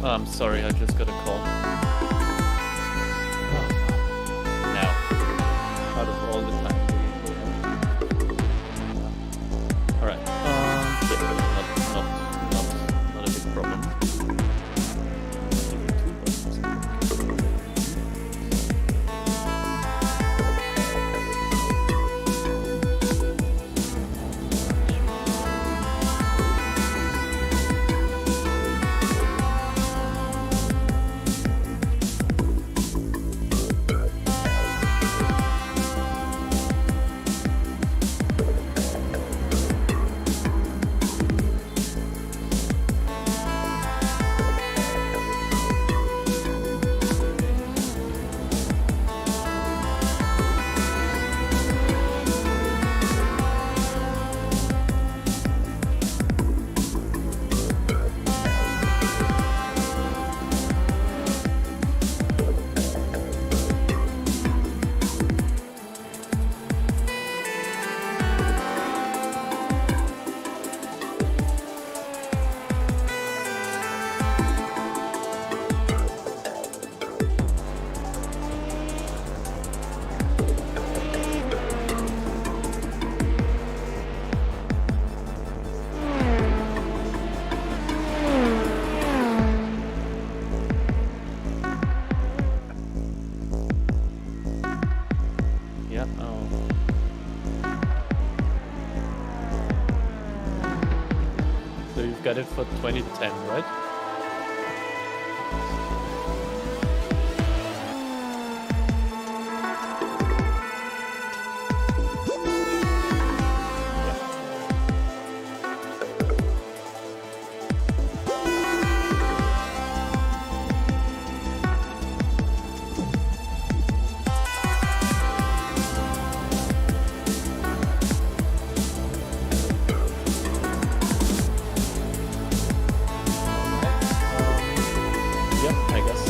I'm sorry, I just got a call. Now, out of all the time we have. Alright, not a big problem. Yeah, So you've got it for 2010, right? Yep, I guess.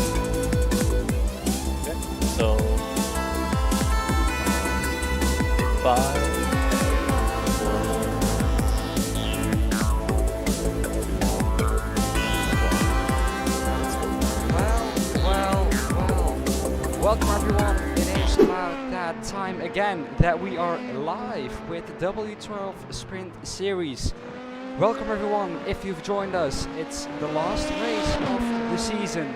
Okay, so 5, 4, 3, 2, 1. Welcome everyone. It is about that time again that we are live with the W12 Sprint Series. Welcome everyone, if you've joined us, it's the last race of the season.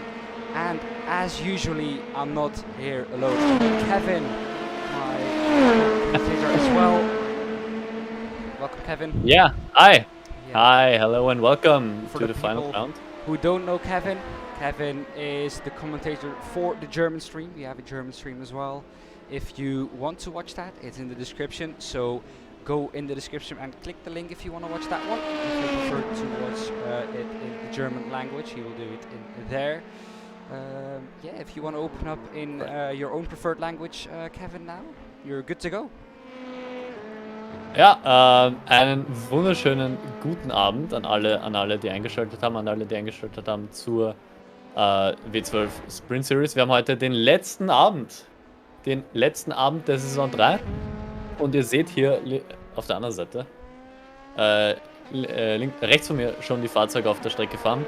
And as usually, I'm not here alone. Kevin, my commentator as well. Welcome Kevin. Yeah, hi. Yeah. Hi, hello and welcome For to the the final people round. who don't know Kevin, Kevin is the commentator for the German stream. We have a German stream as well. If you want to watch that, it's in the description. So go in the description and click the link if you want to watch that one. If you prefer to watch it in the German language, he will do it in there. Yeah, if you want to open up in your own preferred language, Kevin, now you're good to go. Ja, einen wunderschönen guten Abend an alle, die eingeschaltet haben, zur W12 Sprint Series. Wir haben heute den letzten Abend der Saison 3. Und ihr seht hier auf der anderen Seite, rechts von mir schon die Fahrzeuge auf der Strecke fahren.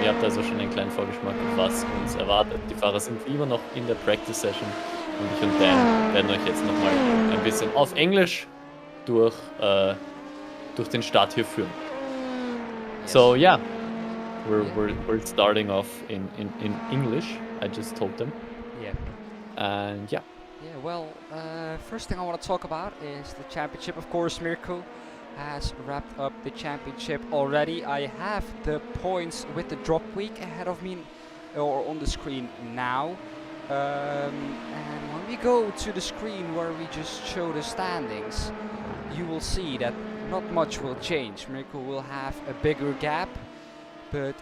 Ihr habt also schon einen kleinen Vorgeschmack, was uns erwartet. Die Fahrer sind wie immer noch in der Practice Session und ich und Dan werden euch jetzt nochmal ein bisschen auf Englisch durch den Start hier führen. Yes. So yeah, we're starting off in English. I just told them. Yeah. And yeah. Yeah, well, first thing I want to talk about is the championship. Of course, Mirko has wrapped up the championship already. I have the points with the drop week ahead of me, or on the screen now. And when we go to the screen where we just show the standings, you will see that not much will change. Mirko will have a bigger gap, but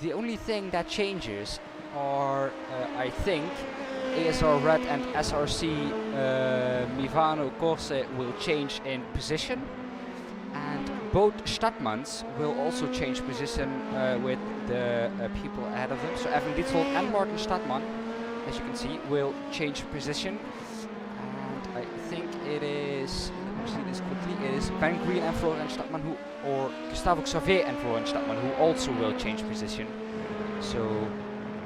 the only thing that changes are, I think, ASR Red and SRC Mivano Corse will change in position, and both Stadtmans will also change position with the people ahead of them. So Evan Dietzold and Martin Stadtman, as you can see, will change position, and I think it is, let me see this quickly, it is Ben Green and Florian Stadtman or Gustavo Xavier and Florian Stadtman who also will change position. So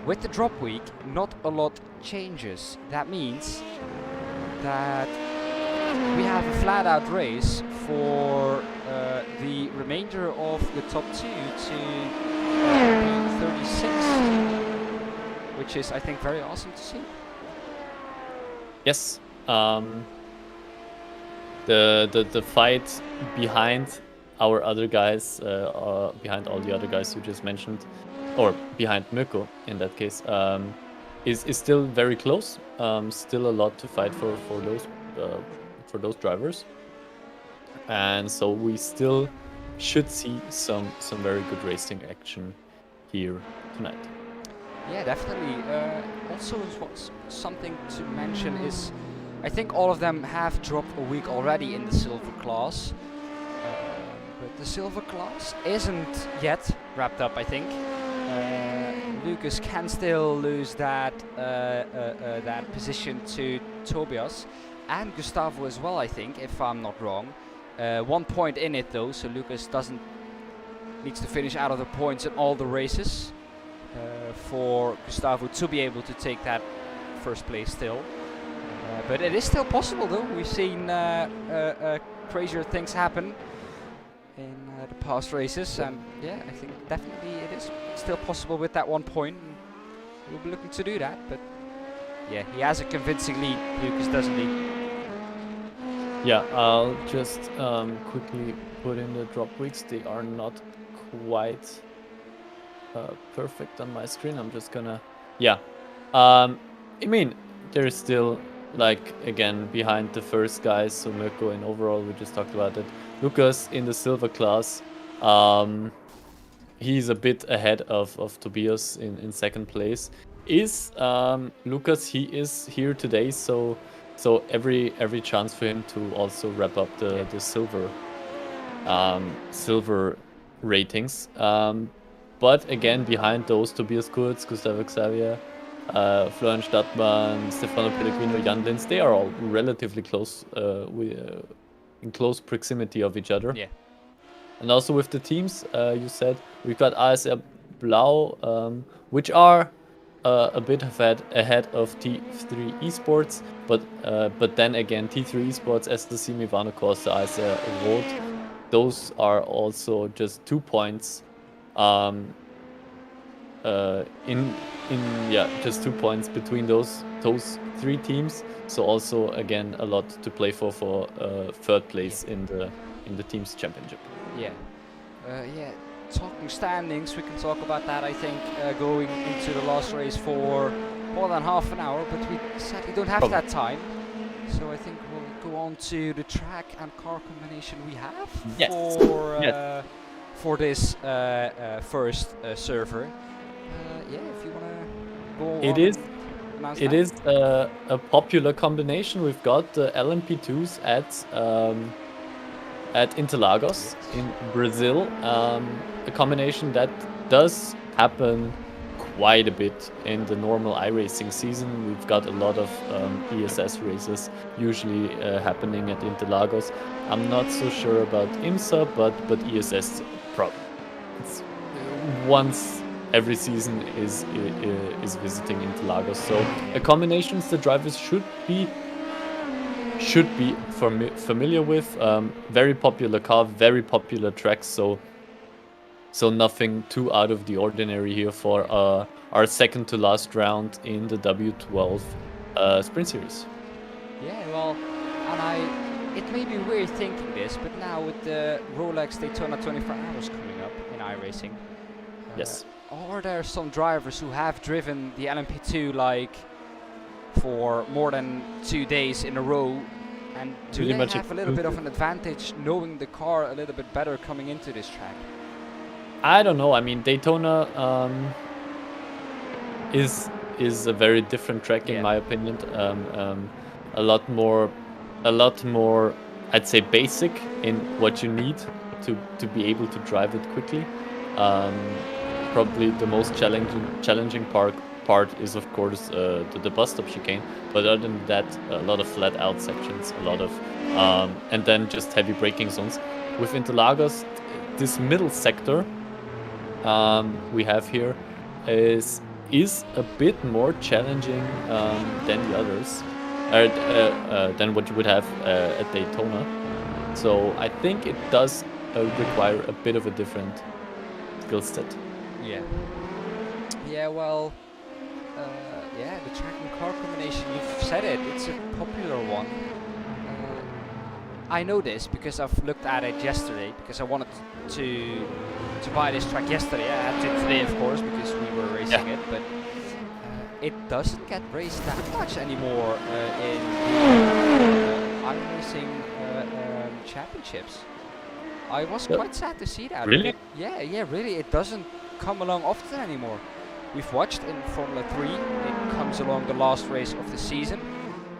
with the drop week, not a lot changes. That means that we have a flat-out race for the remainder of the top 2 to P36, which is, I think, very awesome to see. Yes. The fight behind our other guys, behind all the other guys you just mentioned, or behind Mirko in that case, is still very close. Still a lot to fight for those drivers, and so we still should see some very good racing action here tonight. Yeah, definitely. Also, something to mention is, I think all of them have dropped a week already in the silver class, but the silver class isn't yet wrapped up, I think. Lucas can still lose that position to Tobias and Gustavo as well, I think, if I'm not wrong. 1 point in it though, so Lucas needs to finish out of the points in all the races for Gustavo to be able to take that first place still. But it is still possible though. We've seen crazier things happen in the past races, and yeah, I think definitely it is still possible with that 1 point. We'll be looking to do that, but yeah, he has a convincing lead, Lucas, doesn't he? Yeah, I'll just quickly put in the drop weeks. They are not quite perfect on my screen. I'm just gonna, yeah. I mean, there's still, like, again, behind the first guys, so Mirko in overall, we just talked about it. Lucas in the silver class, he's a bit ahead of Tobias in second place. Lucas, he is here today, so every chance for him to also wrap up the silver ratings. But again, behind those, Tobias Kurz, Gustavo Xavier, Florian Stadtmann, Stefano Pellegrino, Jan Linz, they are all relatively close, in close proximity of each other. Yeah. And also with the teams, you said, we've got ASR Blau, which are a bit ahead of T3 Esports, but then again, T3 Esports, STC Mivano Corsa, ASR Rot, those are also just 2 points. Just 2 points between those 3 teams. So also again a lot to play for third place in the teams championship. Yeah. Talking standings, we can talk about that. I think going into the last race for more than half an hour, but we sadly don't have that time. So I think we'll go on to the track and car combination we have for this first server. If you wanna go on. It is a popular combination. We've got the LMP2s at Interlagos in Brazil. A combination that does happen quite a bit in the normal iRacing season. We've got a lot of ESS races usually happening at Interlagos. I'm not so sure about IMSA, but ESS it's once every season is visiting Interlagos. So a combinations the drivers should be familiar with. Very popular car, very popular tracks. So nothing too out of the ordinary here for our second to last round in the W12 Sprint Series. Yeah, well, and it may be weird thinking this, but now with the Rolex Daytona 24 Hours coming up in iRacing, yes, are there some drivers who have driven the LMP2 like for more than 2 days in a row, and do they have a little bit of an advantage knowing the car a little bit better coming into this track? I don't know. I mean, Daytona is a very different track in my opinion. A lot more, I'd say, basic in what you need to be able to drive it quickly. Probably the most challenging part is, of course, the bus stop chicane. But other than that, a lot of flat out sections, a lot of and then just heavy braking zones. With Interlagos, this middle sector we have here is a bit more challenging than the others, than what you would have at Daytona. So I think it does require a bit of a different skill set. Yeah. Yeah, well, yeah, the track and car combination, you've said it, it's a popular one. I know this because I've looked at it yesterday, because I wanted to buy this track yesterday. I had to today, of course, because we were racing it, but it doesn't get raced that much anymore in the iRacing championships. I was quite sad to see that. Really? Yeah, really. It doesn't come along often anymore. We've watched in Formula 3, it comes along the last race of the season.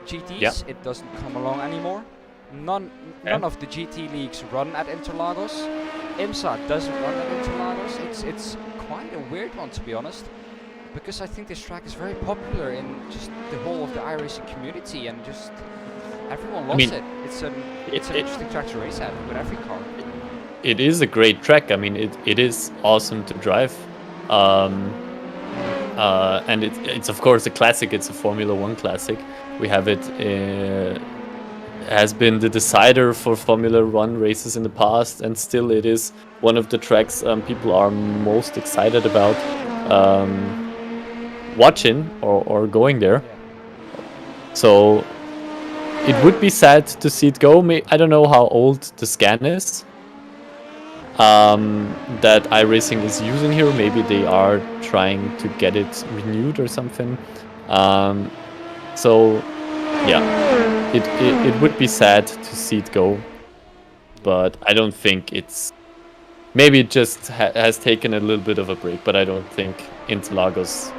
GTs, it doesn't come along anymore. None of the GT leagues run at Interlagos. IMSA doesn't run at Interlagos. It's quite a weird one, to be honest, because I think this track is very popular in just the whole of the iRacing community, and just everyone loves it. It's an interesting track to race at with every car. It is a great track. I mean, it is awesome to drive. And it's of course a classic. It's a Formula 1 classic. We have it, has been the decider for Formula 1 races in the past, and still it is one of the tracks people are most excited about watching or going there. So it would be sad to see it go. I don't know how old the scan is that iRacing is using here. Maybe they are trying to get it renewed or something. So yeah, it would be sad to see it go, but I don't think it's... Maybe it just has taken a little bit of a break, but I don't think Interlagos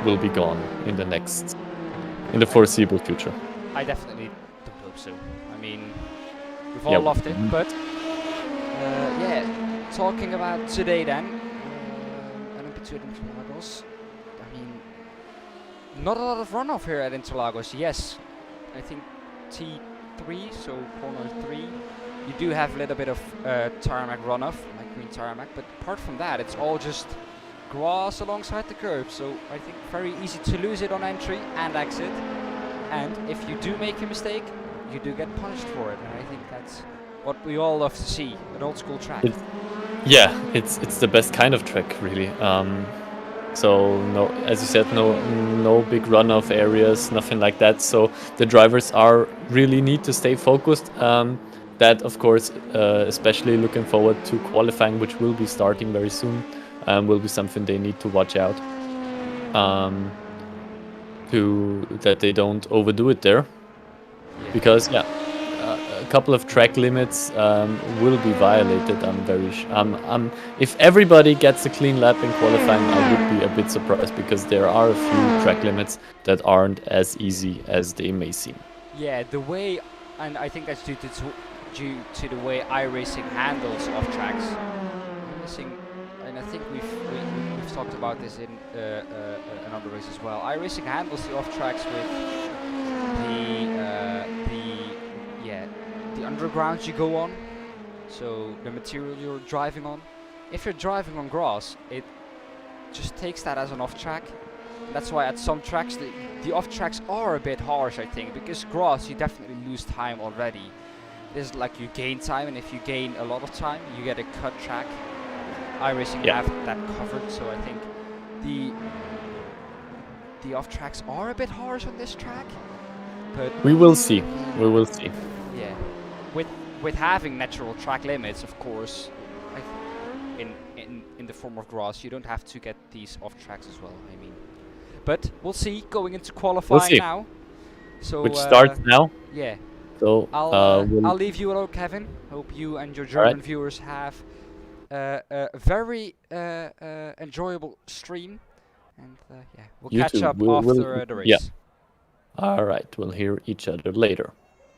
will be gone in the foreseeable future. I definitely don't hope so. I mean, we've all loved it, but yeah, talking about today then, and between Interlagos, I mean, not a lot of runoff here at Interlagos. Yes, I think T3, so corner 3, you do have a little bit of tarmac runoff, like green tarmac, but apart from that, it's all just grass alongside the curb, so I think very easy to lose it on entry and exit, and if you do make a mistake, you do get punished for it, and I think that's what we all love to see, an old school track. It's the best kind of track, really. So no, as you said, no big runoff areas, nothing like that. So the drivers really need to stay focused. That, of course, especially looking forward to qualifying, which will be starting very soon, will be something they need to watch out, that they don't overdo it there, because a couple of track limits will be violated. If everybody gets a clean lap in qualifying, I would be a bit surprised, because there are a few track limits that aren't as easy as they may seem. Yeah, the way, and I think that's due to the way iRacing handles off tracks. And I think we've talked about this in another race as well. iRacing handles the off tracks with the undergrounds you go on, so the material you're driving on. If you're driving on grass, it just takes that as an off track. That's why at some tracks the off tracks are a bit harsh, I think, because grass you definitely lose time already. There's like you gain time, and if you gain a lot of time, you get a cut track. iRacing have that covered, so I think the off tracks are a bit harsh on this track. But we will see. We will see. Yeah, with having natural track limits, of course, in the form of grass, you don't have to get these off tracks as well. I mean, but we'll see going into qualifying now. So which starts now. Yeah. So I'll leave you alone, Kevin. Hope you and your German viewers have a very enjoyable stream, and yeah, we'll catch up after the race. Yeah. All right, we'll hear each other later.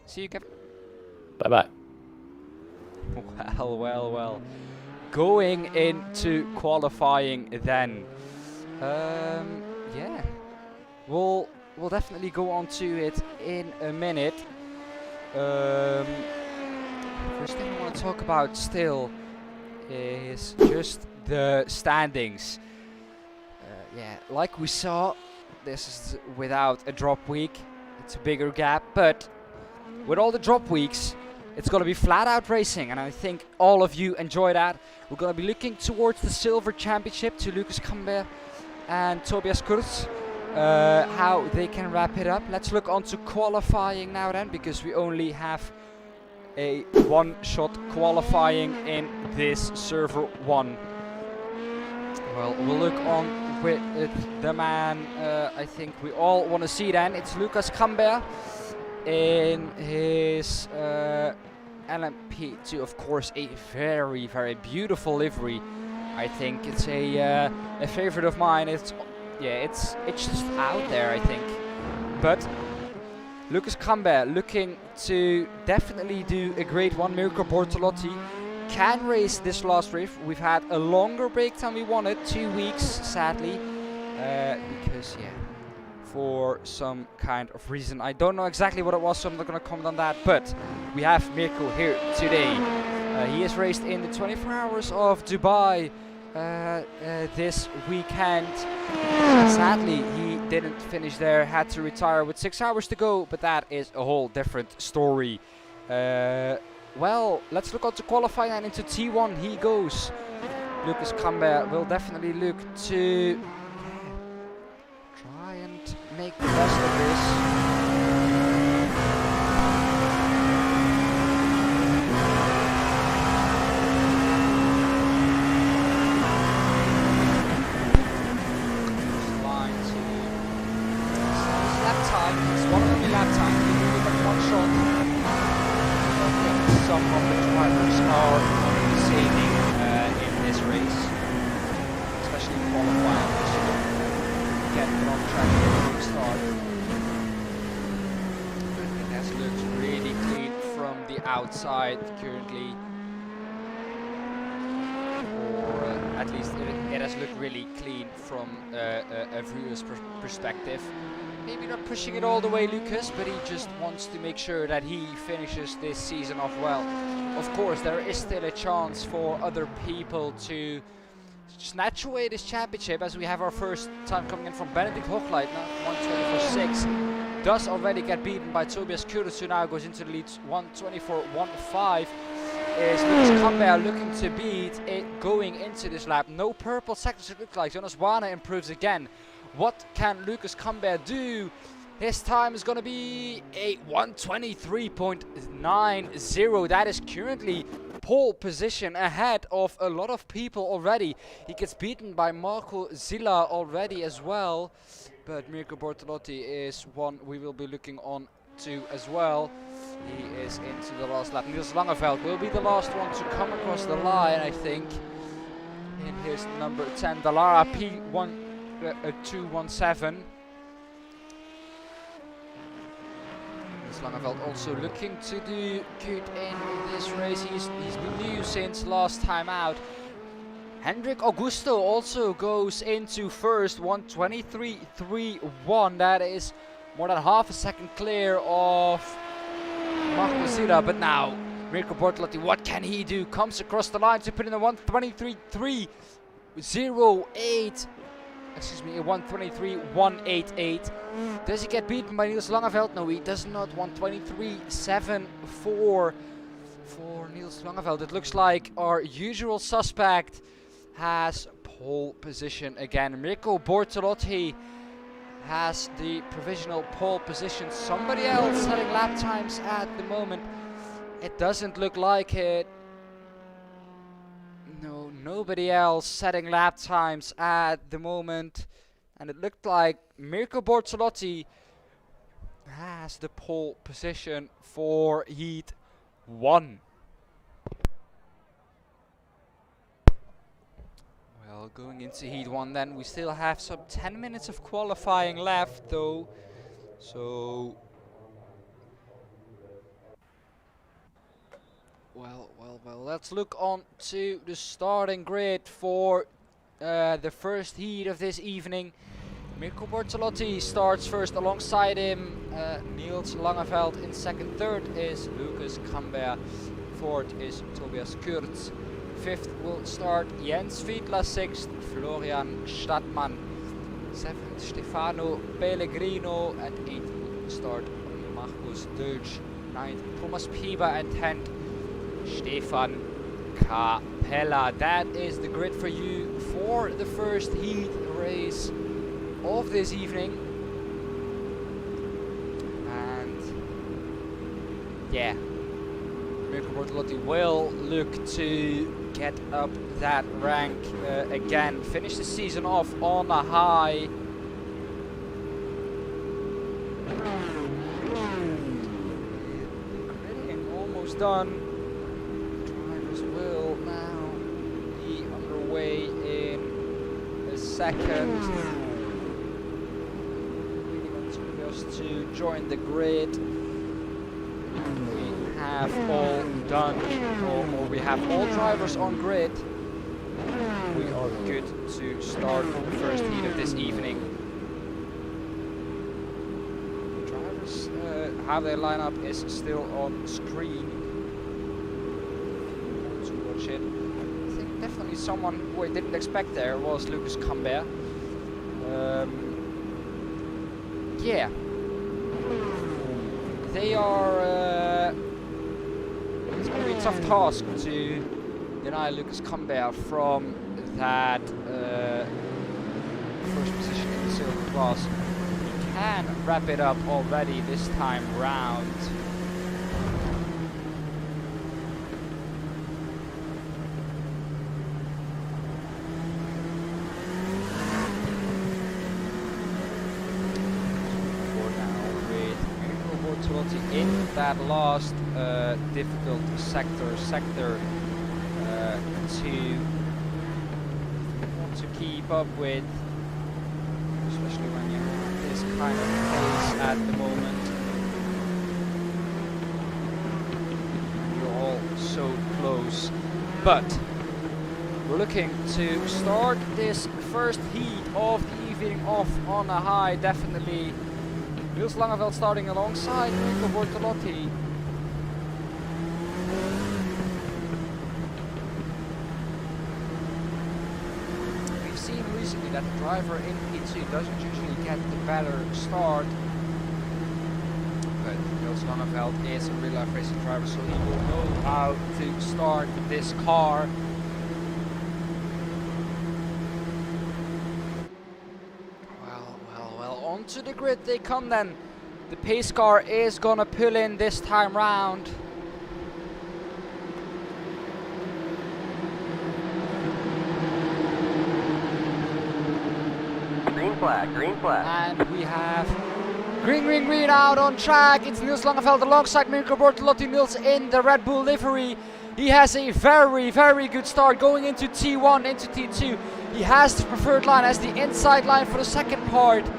See you, Kevin. Bye-bye. Well. Going into qualifying then. Yeah. We'll definitely go on to it in a minute. First thing I want to talk about still is just the standings. yeah, like we saw, this is without a drop week. It's a bigger gap, but with all the drop weeks, it's going to be flat out racing, and I think all of you enjoy that. We're going to be looking towards the Silver Championship to Lucas Camber and Tobias Kurz, how they can wrap it up. Let's look on to qualifying now then, because we only have a one-shot qualifying in this server 1. Well, we'll look on with the man I think we all want to see then. It's Lucas Camber in his LMP2, of course, a very, very beautiful livery. I think it's a favorite of mine. It's just out there, I think. But Lucas Camber looking to definitely do a great one. Mirko Bortolotti can race this last race. We've had a longer break than we wanted, 2 weeks, sadly, because for some kind of reason. I don't know exactly what it was, so I'm not going to comment on that. But we have Mirko here today. He has raced in the 24 hours of Dubai this weekend. Sadly, he didn't finish there, had to retire with 6 hours to go, but that is a whole different story. Well, let's look on to qualifying, and into T1 he goes. Lucas Camber will definitely look to try and make the best of this. Some of the drivers are going to be saving in this race, especially qualifying, to get it on track for the start. It has looked really clean from the outside currently, or at least it has looked really clean from a viewer's perspective. Maybe not pushing it all the way, Lucas, but he just wants to make sure that he finishes this season off well. Of course, there is still a chance for other people to snatch away this championship, as we have our first time coming in from Benedict Hochleitner, 124.6. Does already get beaten by Tobias Kurz, who now goes into the lead, 124.15. Is Lucas Camber looking to beat it going into this lap. No purple sectors, it looks like. Jonas Wana improves again. What can Lucas Camber do? His time is going to be a 123.90. That is currently pole position, ahead of a lot of people already. He gets beaten by Marco Zilla already as well. But Mirko Bortolotti is one we will be looking on to as well. He is into the last lap. Niels Langeveld will be the last one to come across the line, I think, in his number 10, Dallara P217. Niels Langeveld also looking to do good in this race. He's been new since last time out. Hendrik Augusto also goes into first, 123.31. That is more than half a second clear of Marco Zilla. But now Mirko Bortolotti, what can he do? Comes across the line to put in a 123.308. Excuse me, a 123.188. Does he get beaten by Niels Langeveld? No, he does not. 123.74 for Niels Langeveld. It looks like our usual suspect has pole position again. Mirko Bortolotti has the provisional pole position. Somebody else setting lap times at the moment. It doesn't look like it. No, nobody else setting lap times at the moment. And it looked like Mirko Bortolotti has the pole position for Heat 1. Well, going into Heat 1 then, we still have some 10 minutes of qualifying left though. So, well, let's look on to the starting grid for the first heat of this evening. Mirko Bortolotti starts first, alongside him Niels Langeveld in second. Third is Lucas Camber. Fourth is Tobias Kurz. Fifth will start Jens Fiedler. Sixth, Florian Stadtmann. 7th, Stefano Pellegrino, and 8th start Marcus Deutsch, 9th Thomas Pieber, and 10th Stefan Capella. That is the grid for you for the first heat race of this evening. And yeah, Mirko Bortolotti will look to get up that rank again, finish the season off on a high. Gridding almost done. Drivers will now be underway in a second. Waiting on Tobias to join the grid. We have all done, or we have all drivers on grid. We are good to start the first heat of this evening. Drivers, how their lineup is still on screen. To watch it. I think definitely someone who I didn't expect there was Lucas Cambert. Yeah. They are. It's going to be a tough task to deny Lucas Cambert from that first position in the silver class. He can wrap it up already this time round. In that last difficult sector to want to keep up with, especially when you have this kind of pace at the moment. You're all so close, but we're looking to start this first heat of the evening off on a high. Definitely Niels Langeveld starting alongside Mirko Bortolotti. We've seen recently that the driver in P2 doesn't usually get the better start, but Niels Langeveld is a real life racing driver, so he will know how to start this car. Onto the grid they come then. The pace car is gonna pull in this time round. Green flag, green flag. And we have green out on track. It's Niels Langeveld alongside Mirko Bortolotti. Niels in the Red Bull livery. He has a very good start going into T1, into T2. He has the preferred line as the inside line for the second part.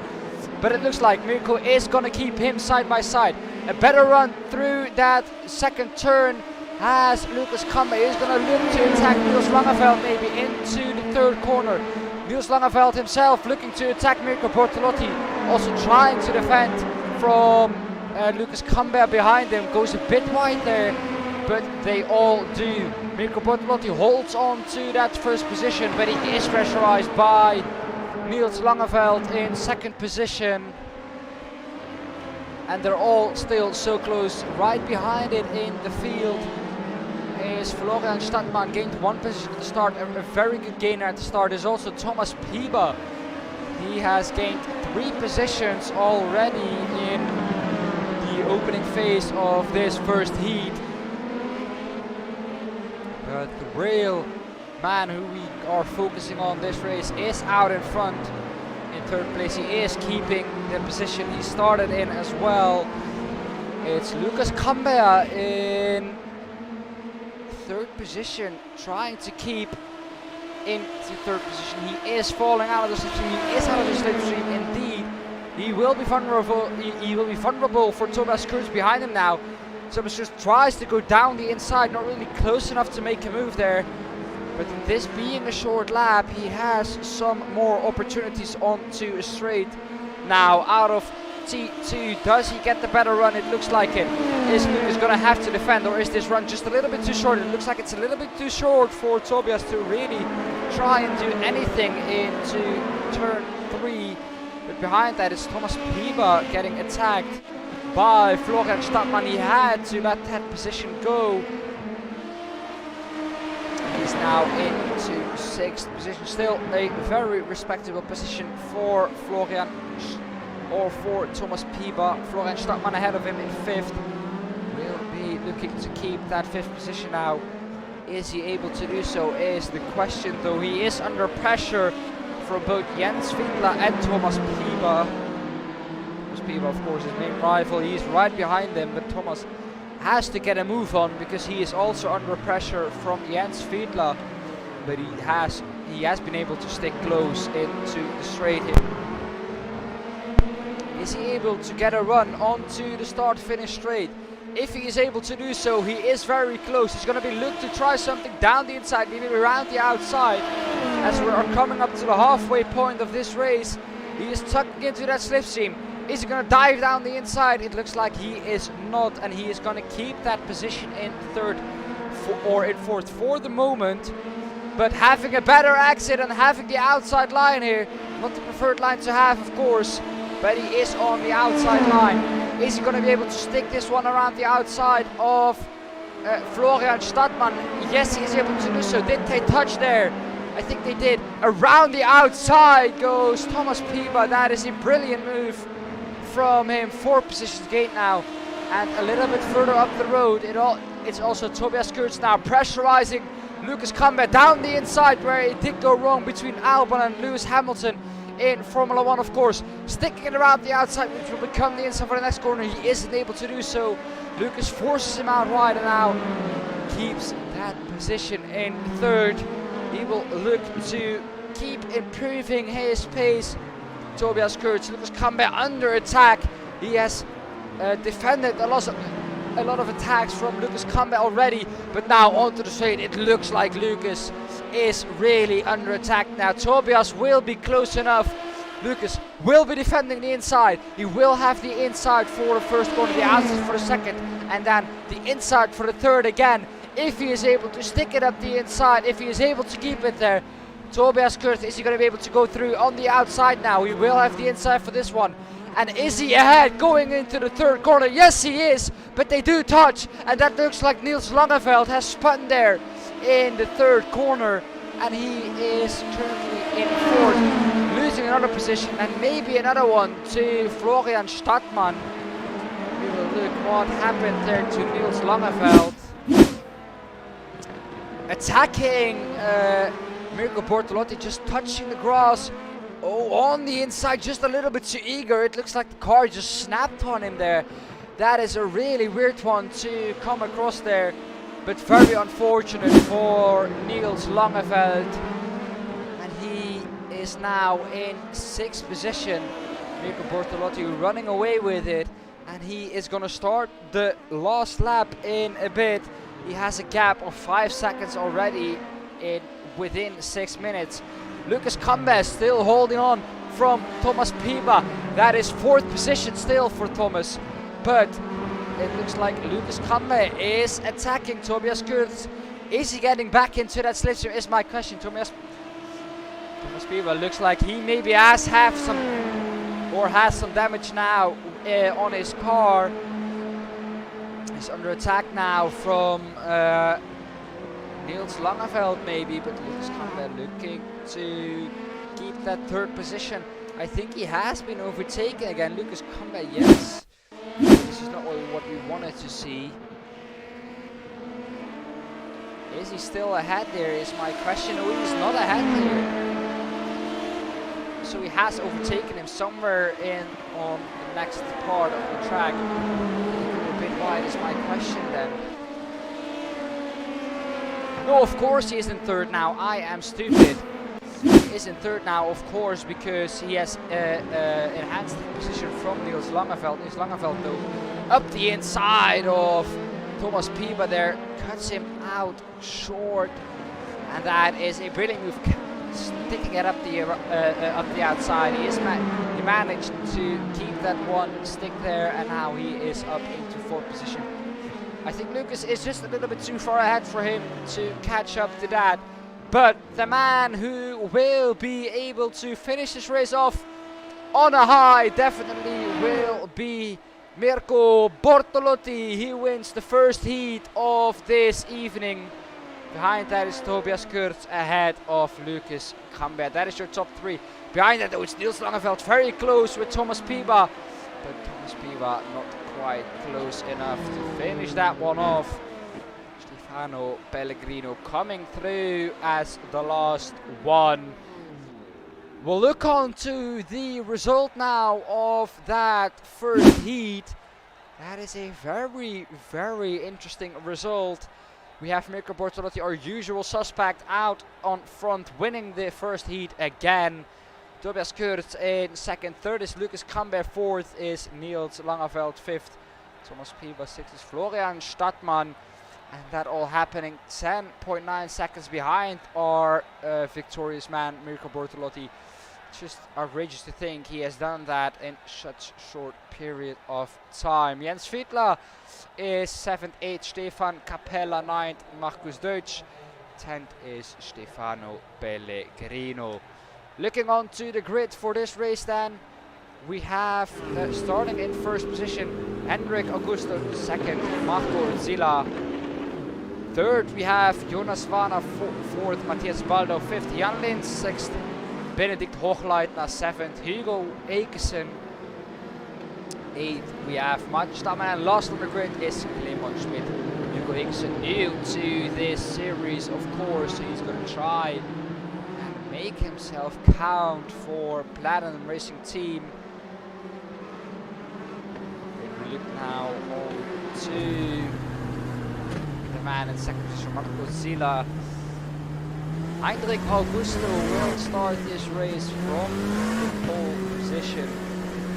But it looks like Mirko is going to keep him side by side. A better run through that second turn as Lucas Cambert is going to look to attack Niels Langeveld maybe into the third corner. Niels Langeveld himself looking to attack Mirko Bortolotti, also trying to defend from Lucas Cambert behind him. Goes a bit wide there, but they all do. Mirko Bortolotti holds on to that first position, but he is pressurized by Niels Langeveld in second position, and they're all still so close. Right behind it in the field is Florian Stadtmann, gained one position at the start, a very good gainer at the start. Is also Thomas Pieber. He has gained 3 positions already in the opening phase of this first heat. But the real man who we are focusing on this race is out in front in third place. He is keeping the position he started in as well. It's Lucas Cambert in third position, trying to keep into third position. He is falling out of the slipstream. He is out of the slipstream indeed. He will be vulnerable. He will be vulnerable for Tobias Kurz behind him now. Tobias just tries to go down the inside, not really close enough to make a move there. But this being a short lap, he has some more opportunities onto a straight. Now out of T2, does he get the better run? It looks like it. Is Lucas going to have to defend, or is this run just a little bit too short? It looks like it's a little bit too short for Tobias to really try and do anything into turn 3. But behind that is Thomas Piba getting attacked by Florian Stadtmann. He had to let that position go. He's now into 6th position. Still a very respectable position for Florian or for Thomas Piba. Florian Stadtmann ahead of him in 5th. Will be looking to keep that 5th position now. Is he able to do so is the question, though. He is under pressure from both Jens Fiedler and Thomas Piba. Thomas Piba, of course, his main rival. He's right behind them, but Thomas has to get a move on because he is also under pressure from Jens Fiedler. But he has been able to stick close into the straight here. Is he able to get a run onto the start-finish straight? If he is able to do so, he is very close. He's going to be looking to try something down the inside, maybe around the outside. As we are coming up to the halfway point of this race, he is tucking into that slipstream. Is he going to dive down the inside? It looks like he is not, and he is going to keep that position in 3rd or in 4th for the moment. But having a better exit and having the outside line here, not the preferred line to have, of course, but he is on the outside line. Is he going to be able to stick this one around the outside of Florian Stadtmann? Yes, he is able to do so. Did they touch there? I think they did. Around the outside goes Thomas Piba. That is a brilliant move from him. 4 positions gained now. And a little bit further up the road, it's also Tobias Kurz now pressurizing Lucas Kambe down the inside, where it did go wrong between Albon and Lewis Hamilton in Formula 1, of course. Sticking it around the outside, which will become the inside for the next corner. He isn't able to do so. Lucas forces him out wide and now keeps that position in 3rd. He will look to keep improving his pace. Tobias Kurz, Lucas Kambe under attack. He has defended a lot of attacks from Lucas Kambe already, but now onto the straight. It looks like Lucas is really under attack now. Tobias will be close enough. Lucas will be defending the inside. He will have the inside for the first corner, the outside for the second, and then the inside for the third again. If he is able to stick it up the inside, if he is able to keep it there. Tobias Kurz, is he going to be able to go through on the outside now? He will have the inside for this one. And is he ahead going into the 3rd corner? Yes, he is, but they do touch, and that looks like Niels Langeveld has spun there in the 3rd corner, and he is currently in 4th, losing another position and maybe another one to Florian Stadtmann. We will look what happened there to Niels Langeveld. Attacking Mirko Bortolotti, just touching the grass. Oh, on the inside, just a little bit too eager. It looks like the car just snapped on him there. That is a really weird one to come across there, but very unfortunate for Niels Langeveld. And he is now in 6th position. Mirko Bortolotti running away with it, and he is going to start the last lap in a bit. He has a gap of 5 seconds already within 6 minutes. Lucas Kambe still holding on from Thomas Piba. That is 4th position still for Thomas. But it looks like Lucas Kambe is attacking Tobias Kurz. Is he getting back into that slipstream is my question. Thomas Piba looks like he maybe has some damage now on his car. He's under attack now from Niels Langeveld maybe, but Lucas Kambe looking to keep that 3rd position. I think he has been overtaken again. Lucas Kambe, yes. This is not really what we wanted to see. Is he still ahead there is my question. No, he's not ahead here. So he has overtaken him somewhere on the next part of the track. A bit wide is my question then. No, of course he is in 3rd now. I am stupid. He is in 3rd now, of course, because he has enhanced the position from Niels Langeveld. Niels Langeveld, though, up the inside of Thomas Piba there, cuts him out short, and that is a brilliant move, sticking it up the outside. He managed to keep that one stick there, and now he is up into 4th position. I think Lucas is just a little bit too far ahead for him to catch up to that. But the man who will be able to finish this race off on a high definitely will be Mirko Bortolotti. He wins the first heat of this evening. Behind that is Tobias Kurz ahead of Lucas Camber. That is your top three. Behind that though it's Niels Langeveld, very close with Thomas Piba. But Thomas Piba not quite close enough to finish that one off. Stefano Pellegrino coming through as the last one. We'll look on to the result now of that first heat. That is a very, very interesting result. We have Mirko Bortolotti, our usual suspect, out on front, winning the first heat again. Tobias Kurz in second, third is Lucas Camber, fourth is Niels Langeveld, fifth Thomas Piba, sixth is Florian Stadtmann. And that all happening 10.9 seconds behind our victorious man Mirko Bortolotti. Just outrageous to think he has done that in such short period of time. Jens Fiedler is 7th, 8th, Stefan Capella 9th, Markus Deutsch 10th is Stefano Pellegrino. Looking on to the grid for this race then, we have starting in first position Hendrik Augusto, 2nd Marco Zilla, 3rd we have Jonas Warner, 4th Matthias Baldo, 5th Jan Linz, 6th Benedikt Hochleitner, 7th Hugo Eekesen, 8th we have Martin Stammen, and last on the grid is Clement Schmidt. Hugo Eekesen new to this series, of course, so he's going to try and make himself count for Platinum Racing Team. And we look now on to the man in second position, Marco Zilla. Hendrik Augusto will start this race from the pole position.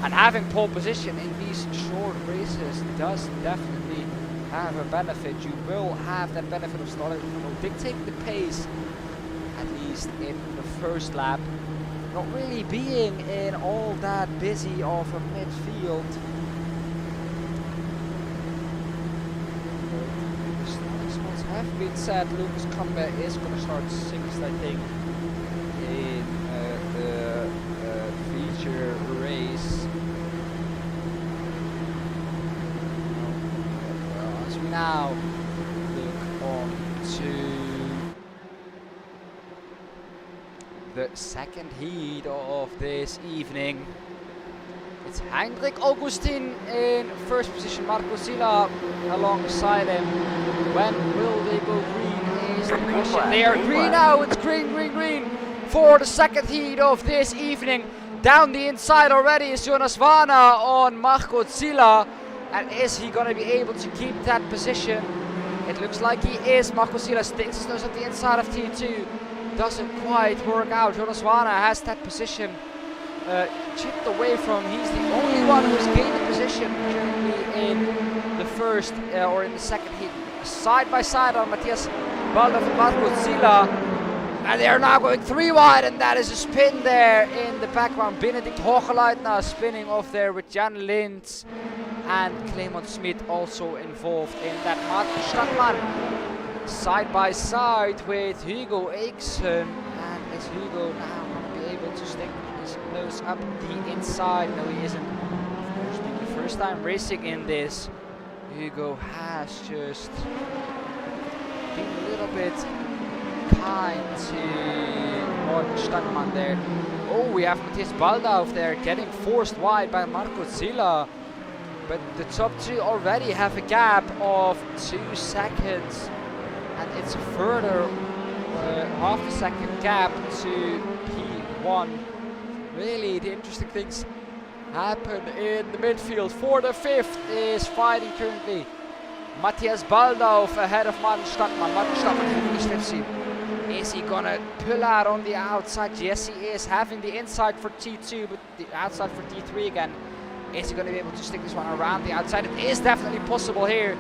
And having pole position in these short races does definitely have a benefit. You will have that benefit of starting from dictating the pace, at least in the first lap. Not really being in all that busy of a midfield. Have been said, Lucas Camber is going to start 6th, I think, in the feature race. As we now look on to the second heat of this evening. It's Hendrik Augustin in first position, Marco Zilla alongside him. When will they go green is the question. They are green now, it's green, green, green for the second heat of this evening. Down the inside already is Jonas Warner on Marco Zilla. And is he going to be able to keep that position? It looks like he is. Marco Zilla sticks his nose at the inside of T2. Doesn't quite work out. Jonas Warner has that position chipped away from. He's the only one who's gained the position currently in the first or in the second heat. Side by side on Matthias Baldo and Marco Zilla. And they are now going 3 wide, and that is a spin there in the background. Benedikt Hochleitner spinning off there with Jan Linz and Clement Schmidt also involved in that. Martin Stadtmann side by side with Hugo Eeksen. And is Hugo now going to be able to stick his nose up the inside? No, he isn't. Of course, being the first time racing in this, Hugo has just been a little bit kind to Martin Stadtmann there. Oh, we have Matthias Baldauf there getting forced wide by Marco Zilla. But the top two already have a gap of 2 seconds. And it's a further half a second gap to P1. Really, the interesting things happen in the midfield. For the 5th is fighting currently Matthias Baldauf ahead of Martin Stadtmann. Martin Stadtmann, is he gonna pull out on the outside? Yes, he is. Having the inside for T2, but the outside for T3 again. Is he gonna be able to stick this one around the outside? It is definitely possible here.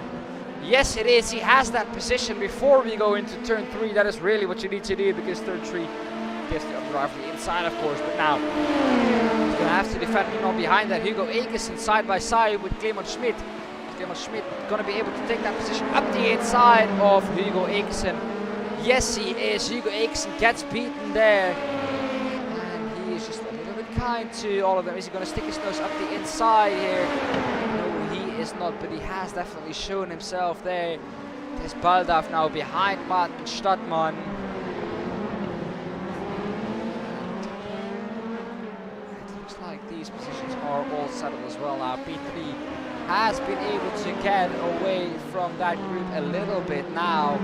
Yes, it is. He has that position before we go into turn 3. That is really what you need to do, because turn 3 gives the other driver the inside, of course. But now he's gonna have to defend on behind that. Hugo Eekesen side by side with Clement Schmidt. Clement Schmidt gonna be able to take that position up the inside of Hugo Eekesen. Yes, he is. Hugo Akeson gets beaten there. And he is just a little bit kind to all of them. Is he going to stick his nose up the inside here? No, he is not, but he has definitely shown himself there. There's Baldaf now behind Martin Stadtmann. It looks like these positions are all settled as well now. P3 has been able to get away from that group a little bit now.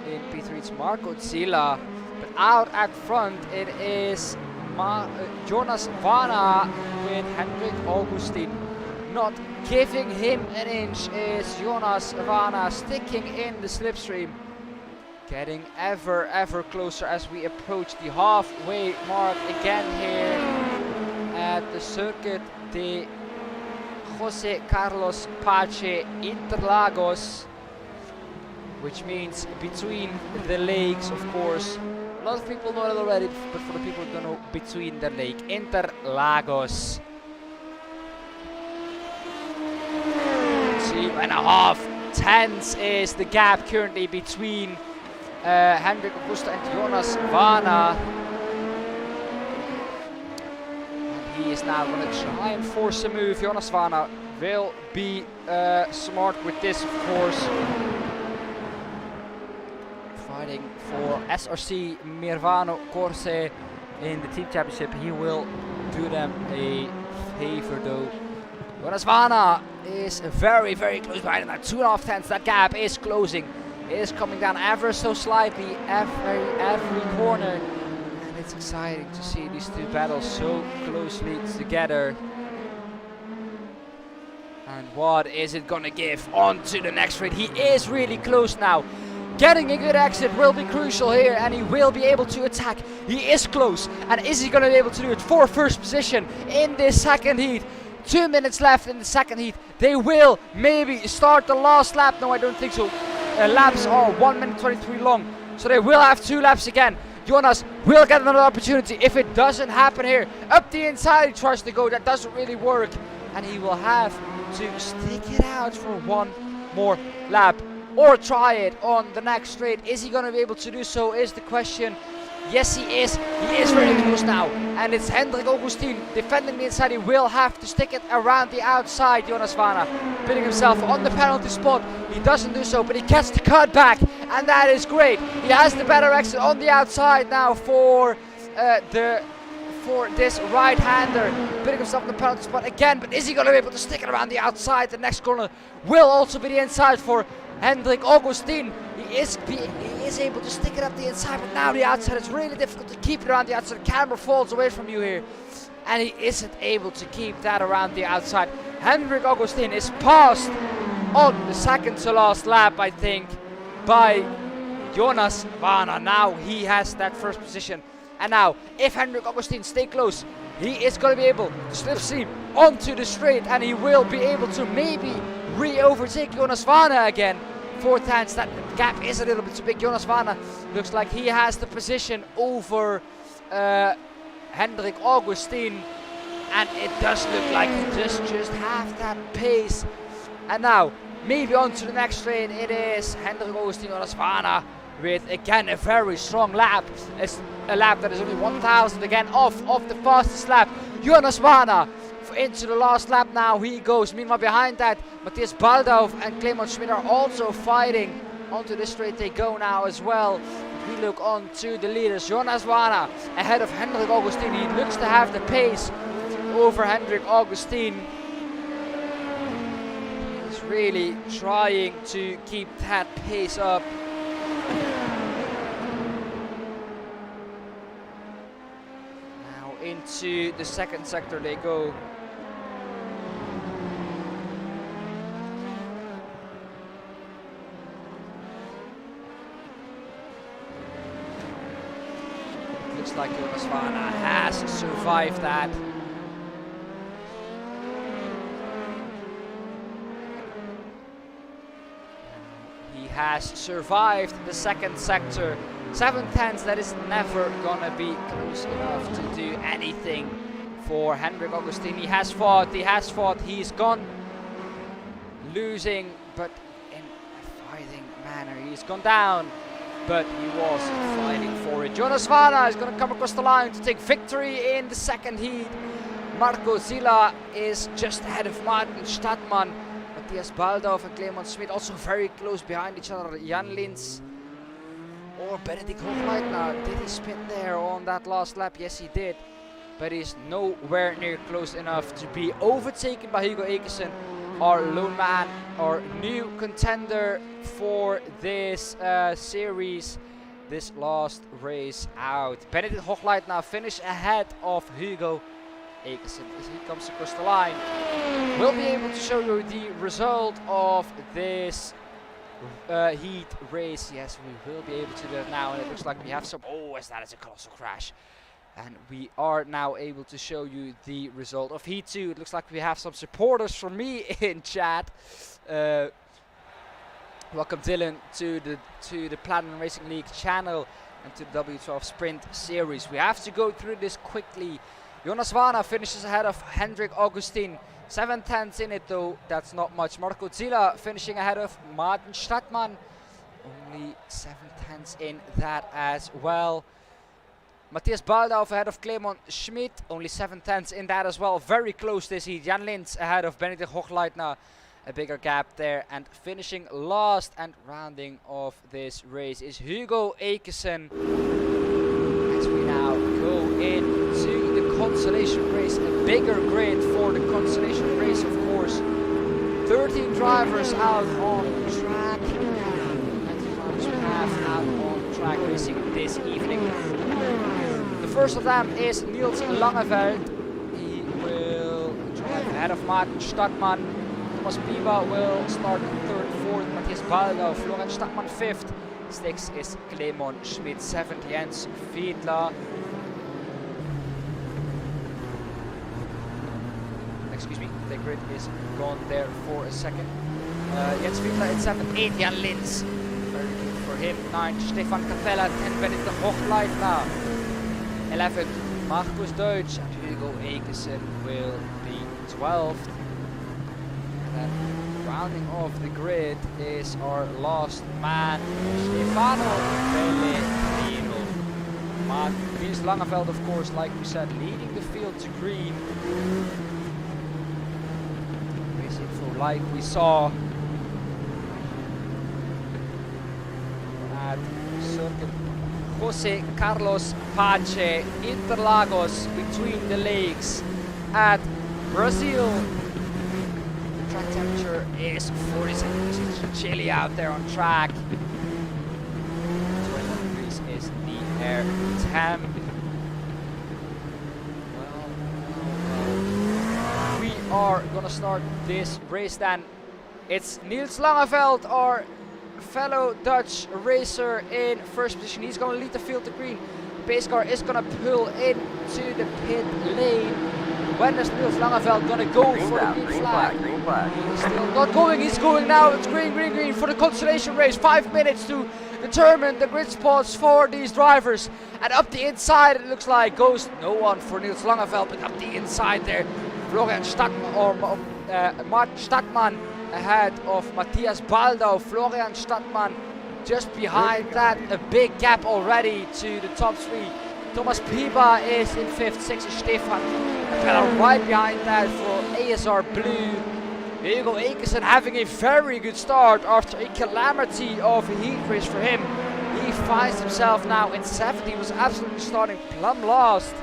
In P3 it's Marco Zilla, but out at front it is Jonas Vana with Hendrik Augustin. Not giving him an inch is Jonas Vana, sticking in the slipstream. Getting ever closer as we approach the halfway mark again here at the Circuit de José Carlos Pache Interlagos, which means between the lakes, of course. A lot of people know it already, but for the people who don't know, between the lake, Interlagos. 2.5 tenths is the gap currently between Hendrik Augusta and Jonas Vana. And he is now going to try and force a move. Jonas Vana will be smart with this, of course. Fighting for SRC Mirvano Corse in the team championship. He will do them a favor though. Jonas Vana is very close behind him. At 2.5 tenths, that gap is closing. It is coming down ever so slightly every corner. And it's exciting to see these two battles so closely together. And what is it gonna give on to the next straight? He is really close now. Getting a good exit will be crucial here, and he will be able to attack. He is close, and is he going to be able to do it for first position in this second heat? 2 minutes left in the second heat. They will maybe start the last lap. No, I don't think so. Laps are 1 minute 23 long, so they will have 2 laps again. Jonas will get another opportunity. If it doesn't happen here, up the inside he tries to go. That doesn't really work, and he will have to stick it out for 1 more lap. Or try it on the next straight. Is he going to be able to do so is the question. Yes, he is. He is very close now. And it's Hendrik Augustin defending the inside. He will have to stick it around the outside. Jonas Vana putting himself on the penalty spot. He doesn't do so, but he gets the cut back. And that is great. He has the better exit on the outside now for this right-hander. Putting himself on the penalty spot again. But is he going to be able to stick it around the outside? The next corner will also be the inside for Hendrik Augustin. He is able to stick it up the inside, but now the outside is really difficult to keep it around the outside. The camera falls away from you here, and he isn't able to keep that around the outside. Hendrik Augustin is passed on the second to last lap, I think, by Jonas Vana. Now he has that first position, and now if Hendrik Augustin stay close, he is going to be able to slipstream onto the straight, and he will be able to maybe re-overtake Jonas Vana again. 4 tenths, that gap is a little bit too big. Jonas Vana looks like he has the position over Hendrik Augustin, and it does look like he just have that pace. And now maybe on to the next straight. It is Hendrik Augustin, Jonas Vana with again a very strong lap. It's a lap that is only 1,000 again off the fastest lap. Jonas Vana into the last lap now he goes. Meanwhile behind that, Matthias Baldau and Clement Schmidt are also fighting. Onto the straight they go now as well. We look on to the leaders. Jonas Vana ahead of Hendrik Augustin. He looks to have the pace over Hendrik Augustin. He's really trying to keep that pace up. Now into the second sector they go. Looks like Jonas Vana has survived that. He has survived the second sector. 7 tenths, that is never gonna be close enough to do anything for Hendrik Augustin. He has fought, he's gone losing, but in a fighting manner. He's gone down but he was fighting for it. Jonas Vana is going to come across the line to take victory in the second heat. Marco Zilla is just ahead of Martin Stadtmann. Matthias Baldorf and Clemens Schmidt also very close behind each other. Jan Lins or Benedikt Hochleitner. Did he spin there on that last lap? Yes, he did. But he's nowhere near close enough to be overtaken by Hugo Ekesen, our lone man, our new contender for this series, this last race out. Benedikt Hochleitner finished ahead of Hugo Ekesen as he comes across the line. We'll be able to show you the result of this heat race. Yes, we will be able to do that now, and it looks like we have some. Oh, as that is a colossal crash. And we are now able to show you the result of Heat 2. It looks like we have some supporters from me in chat. Welcome Dylan to the Platinum Racing League channel and to the W12 Sprint Series. We have to go through this quickly. Jonas Vana finishes ahead of Hendrik Augustin. 7/10 in it though, that's not much. Marco Zilla finishing ahead of Martin Stadtmann. Only 7/10 in that as well. Matthias Baldorf ahead of Clemens Schmidt, only 7/10 in that as well. Very close this heat. Jan Lins ahead of Benedikt Hochleitner, a bigger gap there. And finishing last and rounding off this race is Hugo Ekesen. As we now go into the consolation race, a bigger grid for the consolation race, of course. 13 drivers out on track. And the drivers we have out on track racing this evening. The first of them is Niels Langeveld. He will drive ahead of Martin Stadtmann. Thomas Piba will start third, fourth. Matthias Baldorf, Florian Stadtmann fifth. Sixth is Clemens Schmidt, seventh Jens Fiedler. Excuse me, the grid is gone there for a second. Jens Fiedler in seventh, 8 Jan Lins. Very good for him. 9 Stefan Capella, 10 Benedikt Hochleitner. 11th, Marcus Deutsch, and Hugo Ekesen will be 12th. And then rounding off the grid is our last man, Stefano Pellegrino. Niels Langeveld, of course, like we said, leading the field to green. Racing for like we saw at circuit Jose Carlos Pache, Interlagos, between the lakes at Brazil. The track temperature is 46 degrees. It's chilly out there on track. 21 degrees is the air temp. Well, we are gonna start this race then. It's Niels Langeveld, our fellow Dutch racer, in first position. He's going to lead the field to green. Pace car is going to pull into the pit lane. When is Niels Langeveld going to go for the green flag? Green flag. He's still not going. He's going now. It's green, green, green for the consolation race. 5 minutes to determine the grid spots for these drivers. And up the inside, it looks like goes no one for Niels Langeveld, but up the inside there, Florian Stadtmann or Martin Stadtmann ahead of Matthias Baldorf. Florian Stadtmann just behind that, a big gap already to the top three. Thomas Piba is in 5th, 6th is Stefan Capella right behind that for ASR Blue. Hugo Ekesen having a very good start after a calamity of a heat race for him. He finds himself now in 7th. He was absolutely starting plumb last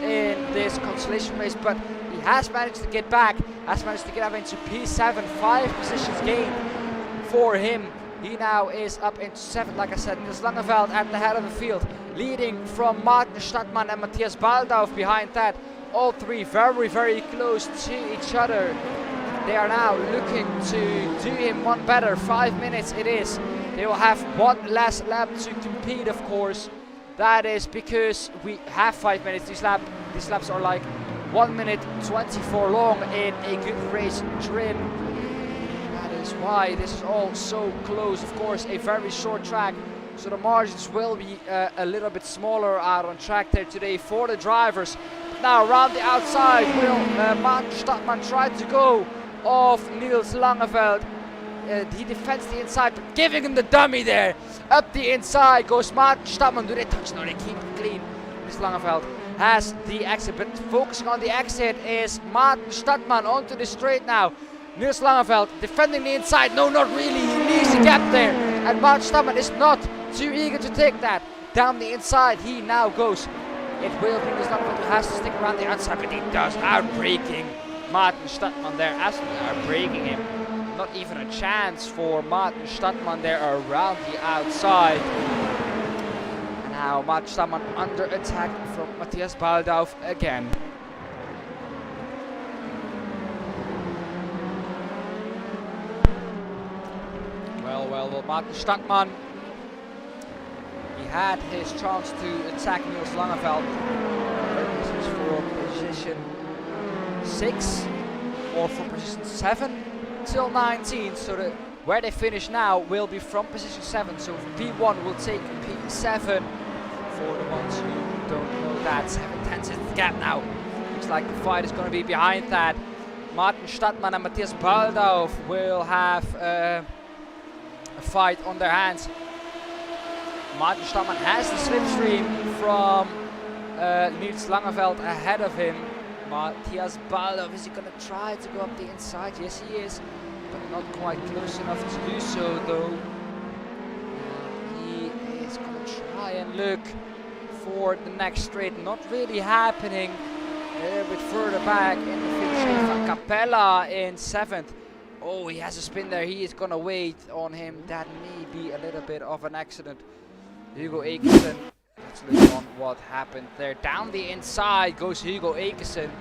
in this consolation race, but he has managed to get back, has managed to get up into P7, 5 positions gained for him. He now is up into 7th, like I said. Niels Langeveld at the head of the field, leading from Martin Stadtmann and Matthias Baldorf behind that. All three very, very close to each other. They are now looking to do him one better. 5 minutes it is. They will have one last lap to compete, of course. That is because we have 5 minutes. These laps are like 1 minute 24 long in a good race trim. That is why this is all so close. Of course, a very short track, so the margins will be a little bit smaller out on track there today for the drivers. Now around the outside will Martin Stadtmann try to go off Niels Langeveld. he defends the inside, but giving him the dummy there. Up the inside goes Martin Stadtmann. Do they touch? No, they keep it clean. Nils Langeveld has the exit, but focusing on the exit is Martin Stadtmann onto the straight now. Nils Langeveld defending the inside. No, not really. He leaves a gap there, and Martin Stadtmann is not too eager to take that. Down the inside he now goes. It will be Nils Langeveld who has to stick around the outside, but he does, outbreaking Martin Stadtmann there, absolutely outbreaking him. Not even a chance for Martin Stadtmann there around the outside. And now Martin Stadtmann under attack from Matthias Baldauf again. Well, Martin Stadtmann, he had his chance to attack Nils Langeveld. This is for position 6 or for position 7 till 19. So where they finish now will be from position 7. So P1 will take P7. For the ones who don't know that, 7/10 is the gap now. Looks like the fight is going to be behind that. Martin Stadtmann and Matthias Baldauf will have a fight on their hands. Martin Stadtmann has the slipstream from Nils Langeveld ahead of him. Matthias Baldauf, is he going to try to go up the inside? Yes, he is, but not quite close enough to do so, though. He is going to try and look for the next straight. Not really happening. A little bit further back in the fifth, Stefan Capella in 7th. Oh, he has a spin there. He is going to wait on him. That may be a little bit of an accident. Hugo Akersen. Let's look on what happened there. Down the inside goes Hugo Akersen.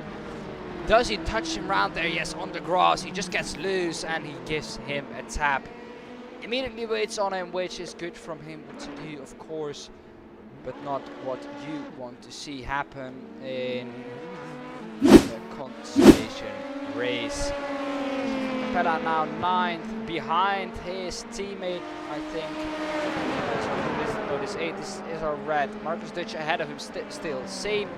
Does he touch him round there? Yes, on the grass. He just gets loose and he gives him a tap. Immediately waits on him, which is good from him to do, of course, but not what you want to see happen in the consolation race. Capella now 9th behind his teammate, I think. No, this 8 is our red. Marcus Dutch ahead of him still. Same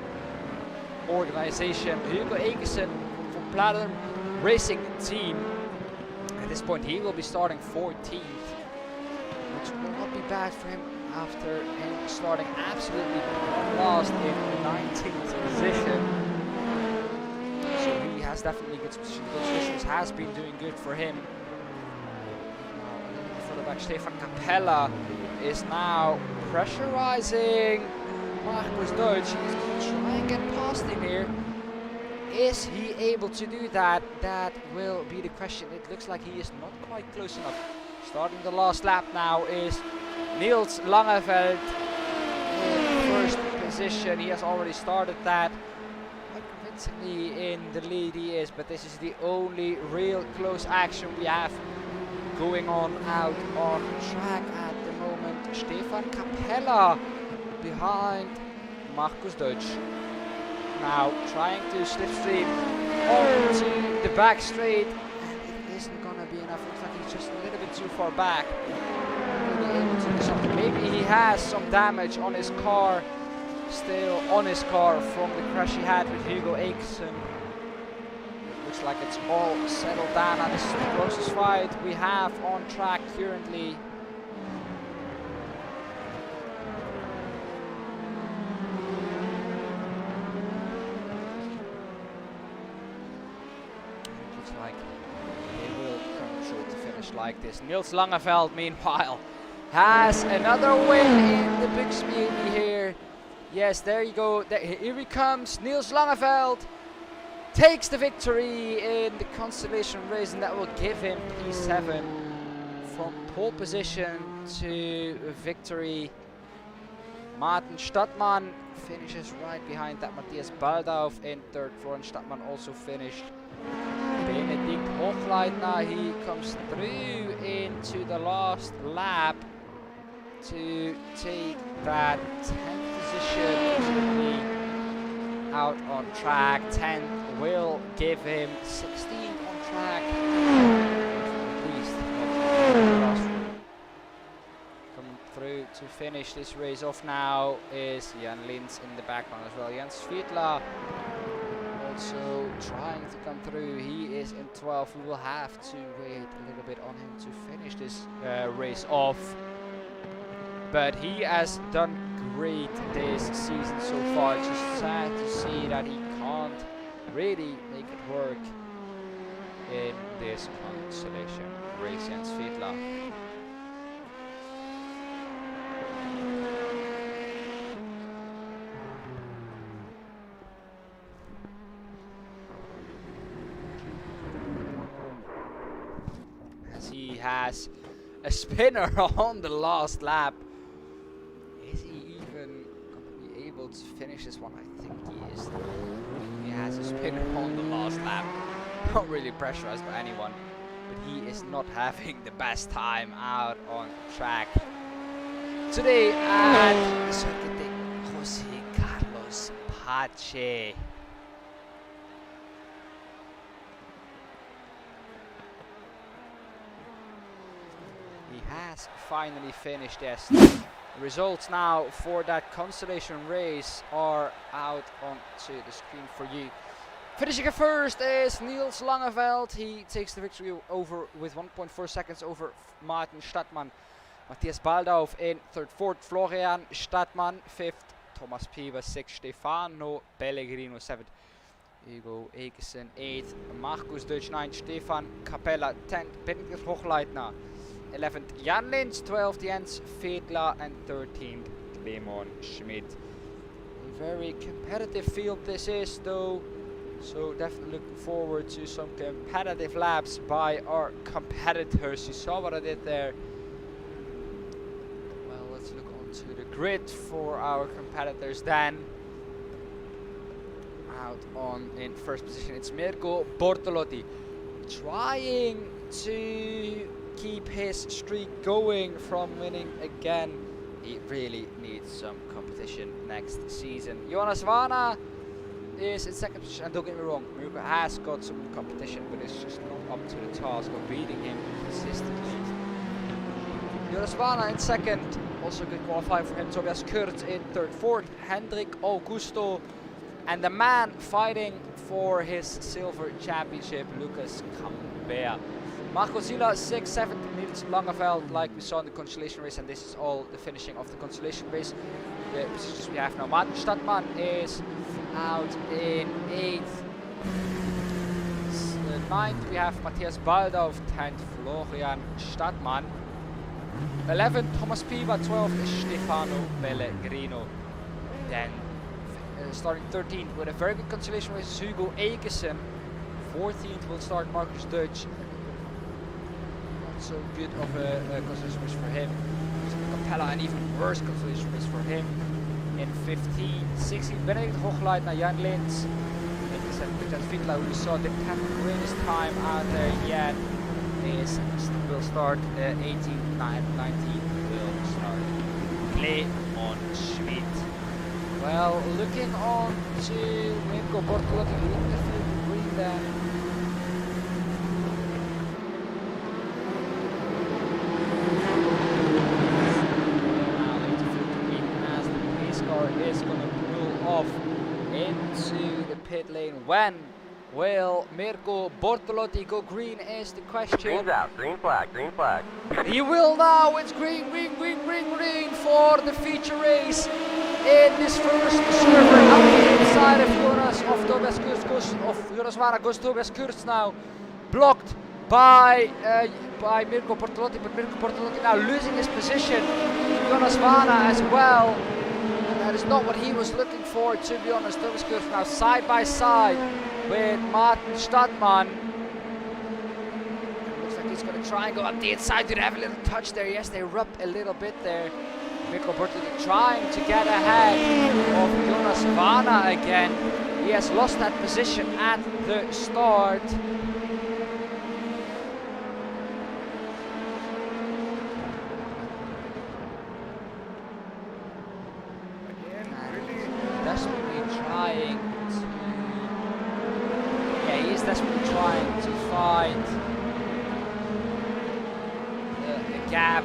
organization. Hugo Akersen from Platinum Racing Team. At this point he will be starting 14th, which will not be bad for him after him starting absolutely last in 19th position. So he has definitely good positions, has been doing good for him. Now, further back, Stefan Capella is now pressurizing Marcus Deutsch. He's going to try and get past him here. Is he able to do that? That will be the question. It looks like he is not quite close enough. Starting the last lap now is Nils Langeveld in first position. He has already started that. Quite convincingly in the lead he is, but this is the only real close action we have going on out on track at the moment. Stefan Capella behind Marcus Deutsch. Now trying to slipstream onto the back straight, and it isn't gonna be enough. Looks like he's just a little bit too far back. Really able to do something. Maybe he has some damage on his car, still on his car from the crash he had with Hugo Akersen. Looks like it's all settled down, and this is the closest fight we have on track currently. Like this. Nils Langeveld, meanwhile, has another win in the Buxmede here. Yes, there you go. Here he comes. Nils Langeveld takes the victory in the consolation race, and that will give him P7 from pole position to victory. Martin Stadtmann finishes right behind that. Matthias Baldauf in 3rd. Florian Stadtmann also finished. Benedikt Hochleitner, he comes through into the last lap to take that 10th position out on track. 10th will give him 16th on track. At least coming through to finish this race off now is Jan Lins in the background as well. Jens Svietla So trying to come through, he is in 12th. We will have to wait a little bit on him to finish this race off. But he has done great this season so far. It's just sad to see that he can't really make it work in this consolation race against Fiedler. As he has a spinner on the last lap. Is he even going to be able to finish this one? I think he is. He has a spinner on the last lap. Not really pressurized by anyone, but he is not having the best time out on track today at the Circuit de Jose Carlos Pache. He has finally finished this. The results now for that consolation race are out onto the screen for you. Finishing in first is Niels Langeveld. He takes the victory over with 1.4 seconds over Martin Stadtmann. Matthias Baldauf in third, fourth, Florian Stadtmann, fifth, Thomas Piva, sixth, Stefano Pellegrino, seventh, Hugo Ekeson, eighth, Markus Deutsch, ninth, Stefan Capella, 10th, Benedikt Hochleitner, 11th, Jan Lins, 12th, Jens Fiedler, and 13th, Clemon Schmidt. A very competitive field this is, though. So definitely looking forward to some competitive laps by our competitors. You saw what I did there. Well, let's look onto the grid for our competitors then. Out on in first position, it's Mirko Bortolotti, trying to keep his streak going from winning again. He really needs some competition next season. Jonas Vana is in second position, and don't get me wrong, Mirko has got some competition, but it's just not up to the task of beating him consistently. Jonas Vana in second, also good qualifying for him. Tobias Kurz in third, fourth, Hendrik Augusto, and the man fighting for his silver championship, Lucas Cambert. Marco Zila 6th, 7th, Niels Langeveld, like we saw in the consolation race, and this is all the finishing of the consolation race. The positions we have now. Martin Stadtmann is out in 8th. 9th we have Matthias Baldauf, 10th Florian Stadtmann, 11th Thomas Piva, 12th Stefano Pellegrino. Then starting 13th with a very good consolation race, Hugo Ekeson. 14th will start Markus Deutsch. Not so good of a consolation race for him. Capella, an even worse consolation race for him. In 15th, 16th, Benedikt Hochleitner, Jan Lins. In the 7th, Jan Fiedler, who we saw didn't have the greatest time out there yet, will start 18th, 19th will start Clemon Schmidt. Well, looking on to Mirko Bortolotti, leading the field green there. Is going to pull off into the pit lane. When will Mirko Bortolotti go green is the question. Green's out. Green flag. Green flag. He will now. It's green, green, green, green, green for the feature race in this first server. Out the inside of Tobias Kurz, of Jonas Vana goes Tobias Kurz now, blocked by Mirko Bortolotti, but Mirko Bortolotti now losing his position. Jonas Vana as well. That is not what he was looking for, to be honest. Tobias Kurz now side by side with Martin Stadtmann. Looks like he's going to try and go up the inside. Did have a little touch there? Yes, they rubbed a little bit there. Mirko Bortolotti trying to get ahead of Jonas Vana again. He has lost that position at the start. Desperately trying to find the gap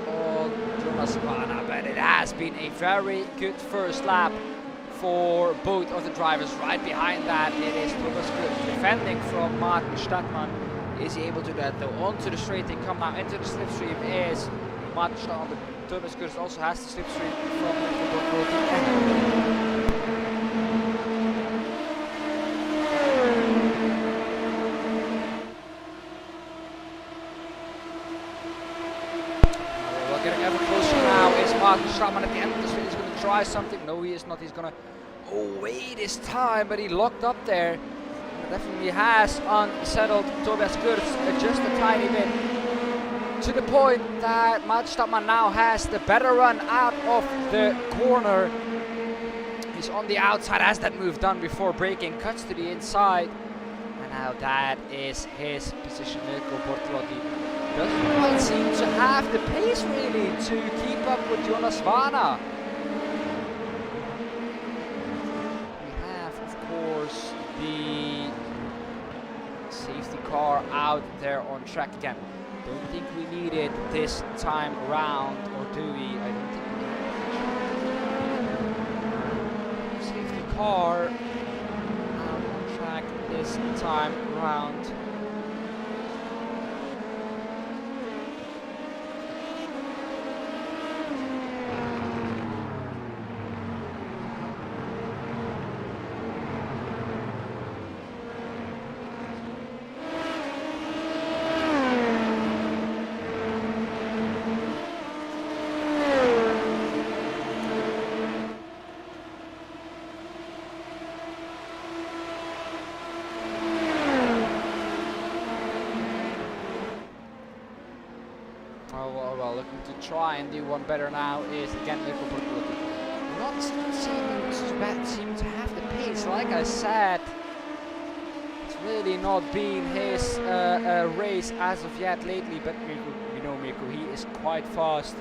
on Jonas Vana, but it has been a very good first lap for both of the drivers. Right behind that, it is Thomas Good defending from Martin Stadtmann. Is he able to do that though? Onto the straight they come now. Into the slipstream is Martin Stadtmann, but Thomas Good also has the slipstream from we're getting ever closer now. Is Martin Stadtmann at the end of the straight? He's going to try something. No, he is not. He's going to wait his time, but he locked up there. Definitely has unsettled Tobias Kurz just a tiny bit, to the point that Martin Stadtmann now has the better run out of the corner. He's on the outside, has that move done before braking, cuts to the inside, and now that is his position. Mirko Bortolotti doesn't quite seem to have the pace really to keep up with Jonas Vana. We have, of course, the safety car out there on track again. Don't think we need it this time around, or do we? I don't think we need it. Safety car out on track this time around. Try and do one better now is again Mirko Bortolotti. Not seeming to have the pace. Like I said, it's really not been his race as of yet lately. But Mirko, we know Mirko, he is quite fast.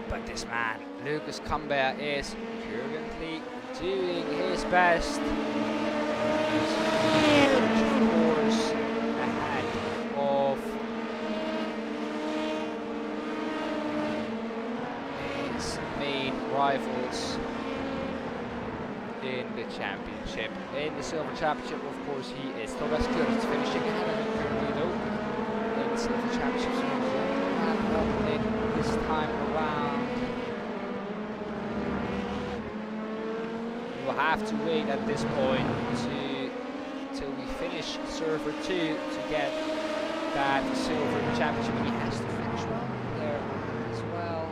But this man, Lucas Camber, is currently doing his best. Of course, ahead of main rivals in the championship. In the silver championship, of course, he is Tobias Kurz, finishing ahead of him currently though. In the silver championship, so wrap up it this time around. We'll have to wait at this point till we finish server 2 to get that silver championship. And he has to finish well there as well.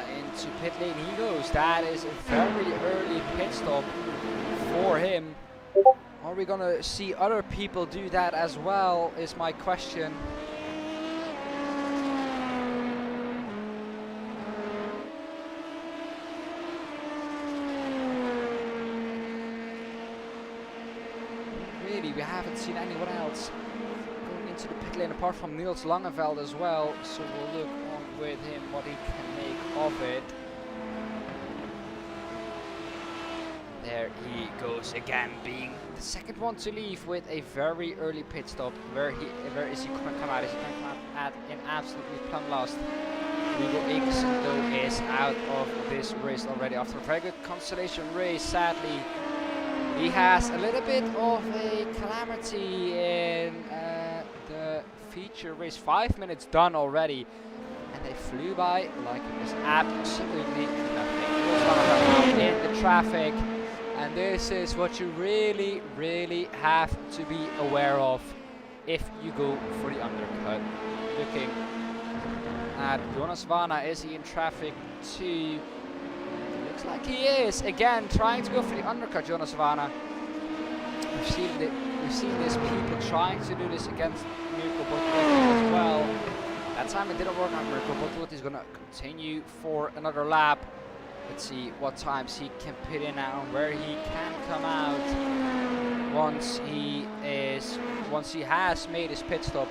Into pit lane he goes. That is a very early pit stop for him. Are we gonna see other people do that as well, is my question. Really, we haven't seen anyone else going into the pit lane apart from Niels Langeveld as well, so we'll look on with him what he can make of it. There he goes again, being the second one to leave with a very early pit stop. Where is he going to come out? Is he going to come out at an absolutely plumb last? Hugo Ekesen though is out of this race already after a very good consolation race. Sadly, he has a little bit of a calamity in the feature race. 5 minutes done already. And they flew by like it was absolutely nothing. In the traffic, and this is what you really, really have to be aware of if you go for the undercut. Looking at Jonas Vana, is he in traffic too? Looks like he is. Again, trying to go for the undercut, Jonas Vana. We've seen this people trying to do this against Mirko Bortolotti as well. That time it didn't work on Mirko. Bortolotti is going to continue for another lap. Let's see what times he can pit in now and where he can come out once he has made his pit stop.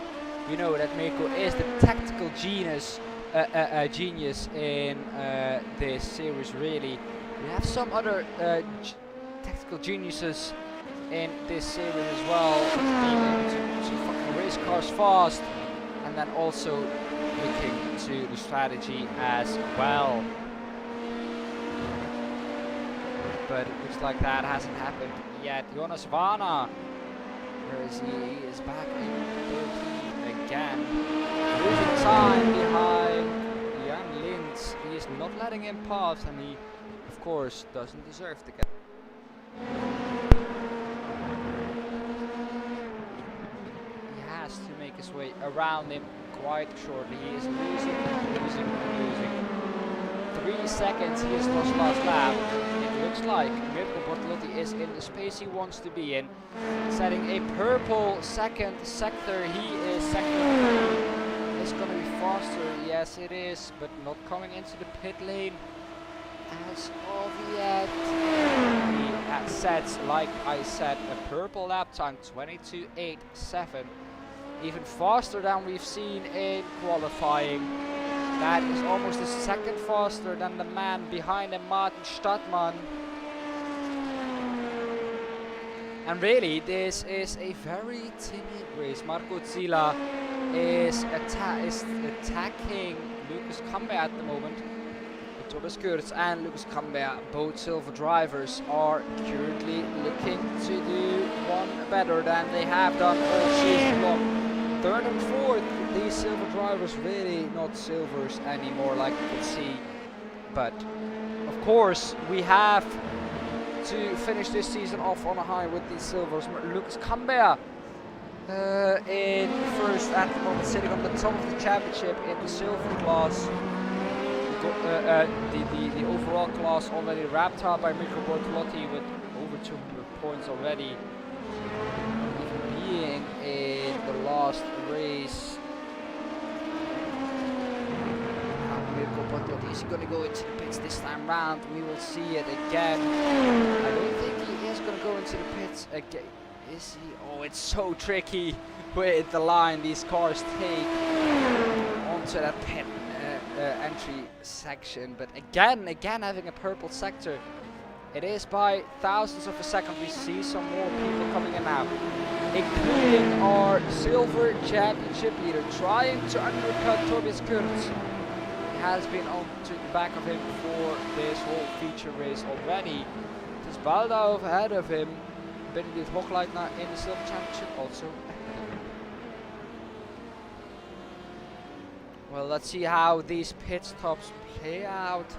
We know that Mirko is the tactical genius in this series. Really, we have some other tactical geniuses in this series as well, being able to fucking race cars fast, and then also looking to the strategy as well. But it looks like that hasn't happened yet. Jonas Varna, where is he? He is back in 13th again. Losing time behind Jan Linz. He is not letting him pass, and he, of course, doesn't deserve to get. He has to make his way around him quite shortly. He is losing. 3 seconds he has lost last lap. It looks like Mirko Bortolotti is in the space he wants to be in. Setting a purple second sector. He is second. It's gonna be faster. Yes, it is, but not coming into the pit lane as of yet. He sets, like I said, a purple lap time, 22.87. Even faster than we've seen in qualifying. That is almost a second faster than the man behind him, Martin Stadtmann. And really, this is a very timid race. Marco Zila is attacking Lucas Camber at the moment. But Thomas Kurz and Lucas Camber, both silver drivers, are currently looking to do one better than they have done all season long. Third and fourth, these silver drivers really not silvers anymore, like you can see. But of course, we have to finish this season off on a high with these silvers. Lucas Camber in first at the moment, sitting on the top of the championship in the silver class. The overall class already wrapped up by Mirko Bortolotti with over 200 points already. Being in the last race. Now Mirko Bortolotti is going to go into the pits this time round. We will see it again. I don't think he is going to go into the pits again. Is he? Oh, it's so tricky with the line these cars take onto that pit entry section. But again having a purple sector. It is by thousandths of a second. We see some more people coming in now, including our silver championship leader, trying to undercut Tobias Kurz. He has been on to the back of him for this whole feature race already. There's Baldau ahead of him. Benedikt Hochleitner in the silver championship also ahead of him. Well, let's see how these pit stops play out.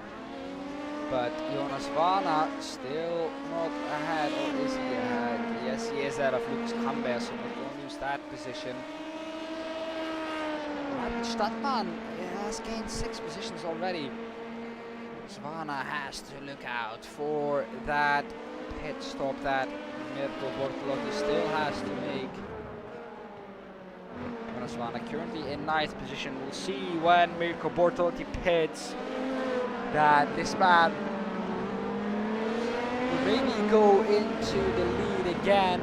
But Jonas Varna still not ahead, or is he ahead? Yes, he is ahead of Lucas Camber, so not going to lose that position. Martin Stadtmann has gained 6 positions already. Jonas Varna has to look out for that pit stop that Mirko Bortolotti still has to make. Jonas Varna currently in 9th position. We'll see when Mirko Bortolotti pits that this man will maybe go into the lead again.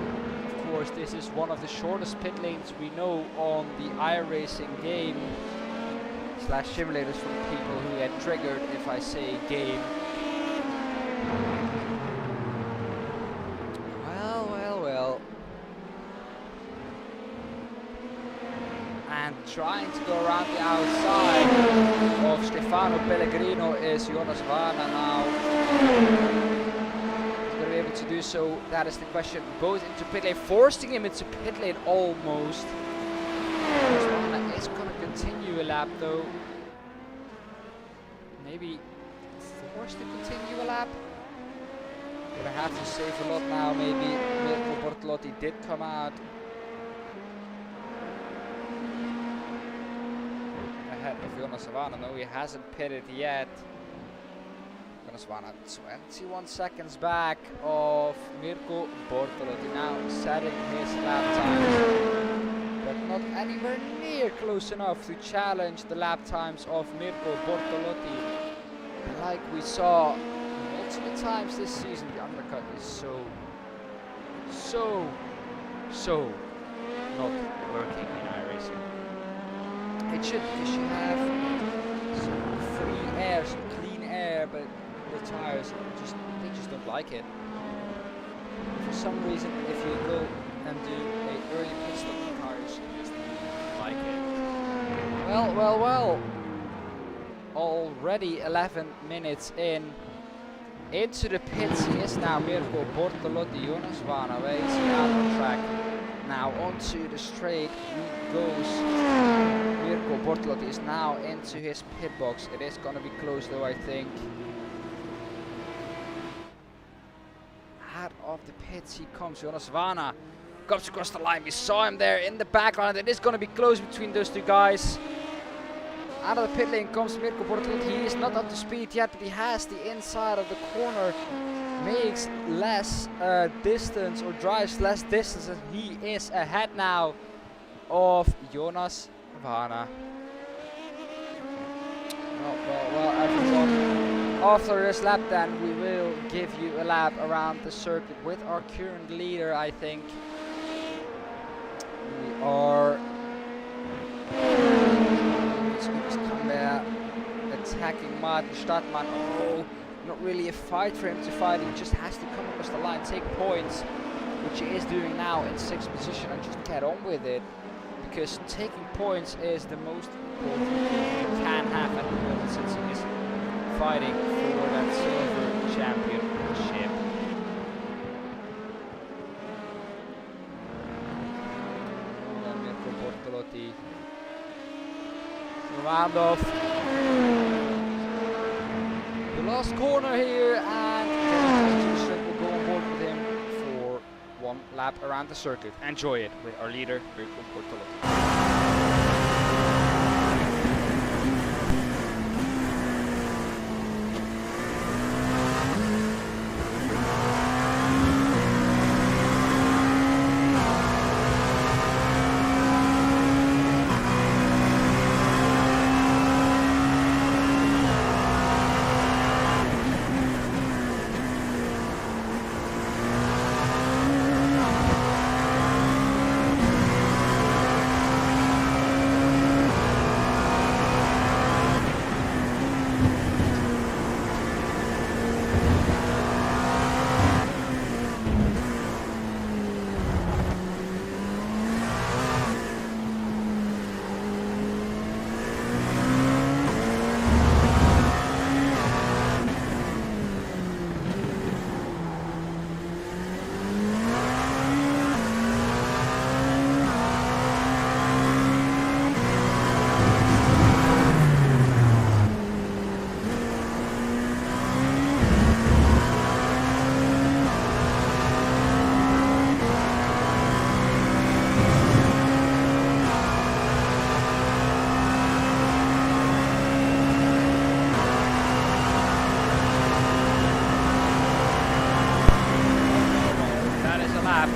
Of course, this is one of the shortest pit lanes we know on the iRacing game / simulators for people who get triggered if I say game. Well. And trying to go around the outside of Stefano Pellegrino is Jonas Varna now. He's going to be able to do so, that is the question. Both into pit lane, forcing him into pit lane almost. Jonas Varna is going to continue a lap though. Maybe forced to continue a lap. Gonna have to save a lot now, maybe. Mirko Bortolotti did come out ahead of Jonas Varna. No, he hasn't pitted yet. Jonas Varna 21 seconds back of Mirko Bortolotti, now setting his lap times, but not anywhere near close enough to challenge the lap times of Mirko Bortolotti. Like we saw multiple times this season, the undercut is so not working in iRacing. It should, because you have some free air, some clean air, but the tires they just don't like it. For some reason, if you go and do a early pit stop, the cars just like it. Well. Already 11 minutes into the pits. He is now Mirko Bortolotti, Jonas Vana racing out on track. Now onto the straight he goes. Mirko Bortolotti is now into his pit box. It is going to be close though, I think. Out of the pits he comes. Jonas Vana comes across the line. We saw him there in the background. It is going to be close between those two guys. Out of the pit lane comes Mirko Bortolotti. He is not up to speed yet, but he has the inside of the corner. Makes less distance or drives less distance, and he is ahead now of Jonas Vana. Well, everyone. After this lap, then we will give you a lap around the circuit with our current leader. I think we are. Attacking Martin Stadtmann. Oh, not really a fight for him to fight. He just has to come across the line, take points, which he is doing now in 6th position, and just get on with it. Because taking points is the most important thing you can have at the moment, since he is fighting for that silver championship. Mirko Bortolotti. Round off the last corner here, and we'll go on board with him for one lap around the circuit. Enjoy it with our leader, Mirko Bortolotti.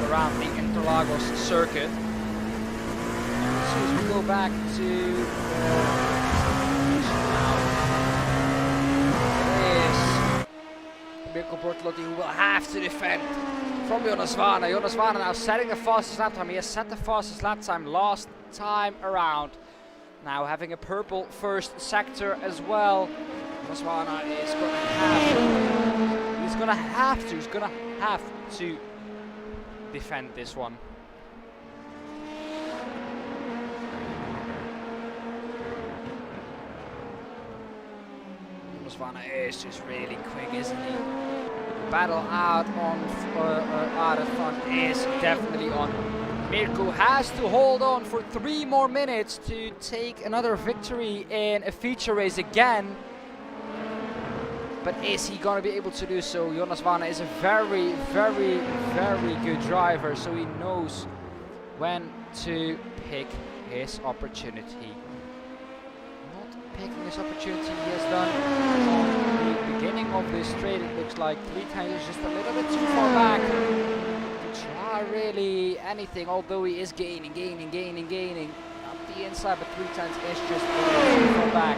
Around the Interlagos circuit. So as we go back to now, it is Mirko Bortolotti who will have to defend from Jonas Vana. Jonas Vana now setting the fastest lap time. He has set the fastest lap time last time around. Now having a purple first sector as well. Jonas Vana is going to have to defend this one. Jonas Vana is just really quick, isn't he? The battle out of front is definitely on. Mirko has to hold on for 3 more minutes to take another victory in a feature race again. But is he going to be able to do so? Jonas Vana is a very, very, very good driver, so he knows when to pick his opportunity. Not picking his opportunity he has done on the beginning of this straight. It looks like 3 times he's just a little bit too far back to try really anything, although he is gaining. Up the inside, but 3 times is just a little too far back.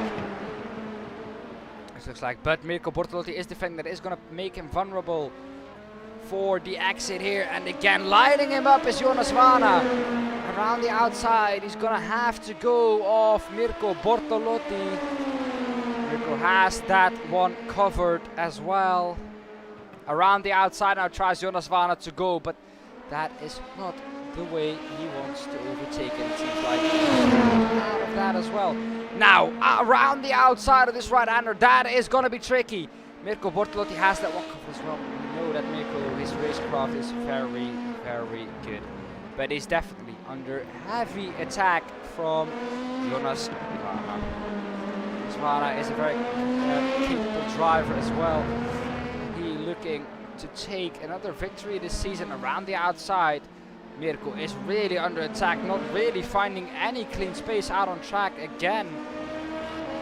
Looks like, but Mirko Bortolotti is defending. That is going to make him vulnerable for the exit here, and again lighting him up is Jonas Vana around the outside. He's going to have to go off Mirko Bortolotti. Mirko has that one covered as well. Around the outside now tries Jonas Vana to go, but that is not the way he wants to overtake it. It seems like out of that as well. Now, around the outside of this right-hander, that is going to be tricky. Mirko Bortolotti has that one cover as well. We know that Mirko, his racecraft is very, very good. But he's definitely under heavy attack from Jonas Vana. Jonas Vana is a very capable driver as well. He looking to take another victory this season around the outside. Mirko is really under attack, not really finding any clean space out on track again.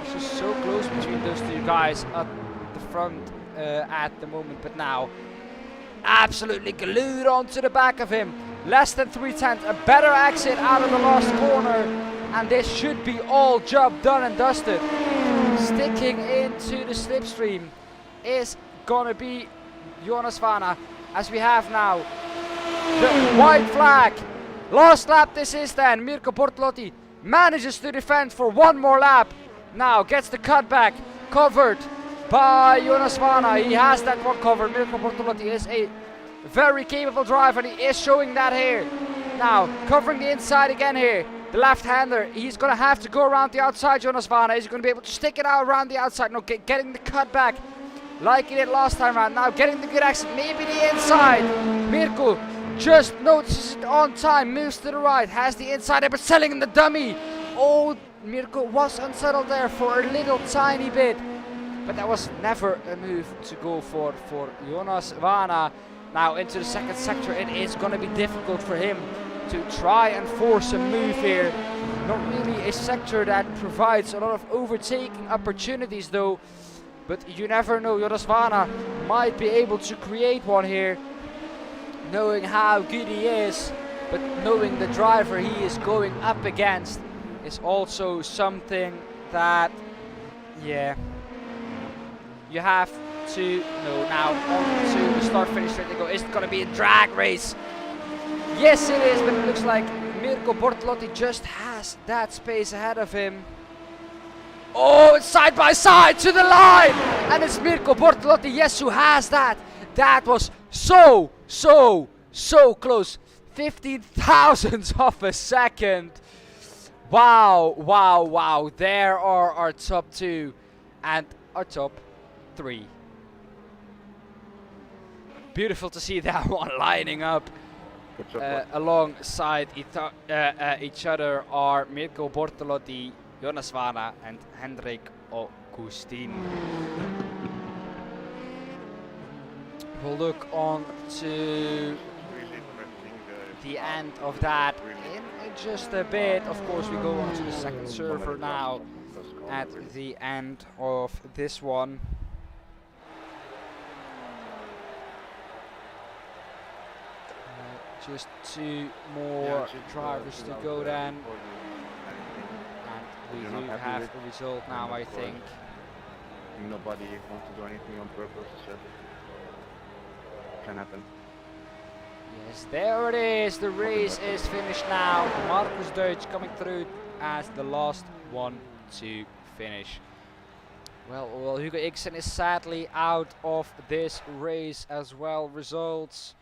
It's just so close between those two guys up the front at the moment, but now absolutely glued onto the back of him. Less than 3/10, a better exit out of the last corner, and this should be all job done and dusted. Sticking into the slipstream is gonna be Jonas Vana, as we have now the white flag. Last lap this is then. Mirko Bortolotti manages to defend for one more lap. Now gets the cutback covered by Jonas Vana. He has that one covered. Mirko Bortolotti is a very capable driver, and he is showing that here. Now covering the inside again here. The left-hander, he's going to have to go around the outside, Jonas Vana. Is he going to be able to stick it out around the outside? No, getting the cutback like he did last time around. Now getting the good exit, maybe the inside. Mirko just notices it on time, moves to the right, has the inside, but selling in the dummy. Oh, Mirko was unsettled there for a little tiny bit, but that was never a move to go for Jonas Vana. Now into the second sector, it is going to be difficult for him to try and force a move here. Not really a sector that provides a lot of overtaking opportunities though, but you never know. Jonas Vana might be able to create one here, knowing how good he is, but knowing the driver he is going up against is also something that, yeah, you have to know. Now on to the start-finish straight they go. Is it going to be a drag race? Yes it is, but it looks like Mirko Bortolotti just has that space ahead of him. Oh, it's side by side to the line, and it's Mirko Bortolotti, yes, who has that. That was so close. 15 thousandths of a second. Wow. There are our top two and our top three. Beautiful to see that one lining up. Alongside each other are Mirko Bortolotti, Jonas Vana and Hendrik Augustin. We'll look on to the end of that in just a bit. Of course, we go on to the second server now at the end of this one. Just two more drivers to go then. And we do have a result now, I think. Nobody wants to do anything on purpose. Can happen. Yes, there it is. The race is finished now. Marcus Deutsch coming through as the last one to finish. Well, Hugo Ixen is sadly out of this race as well. Results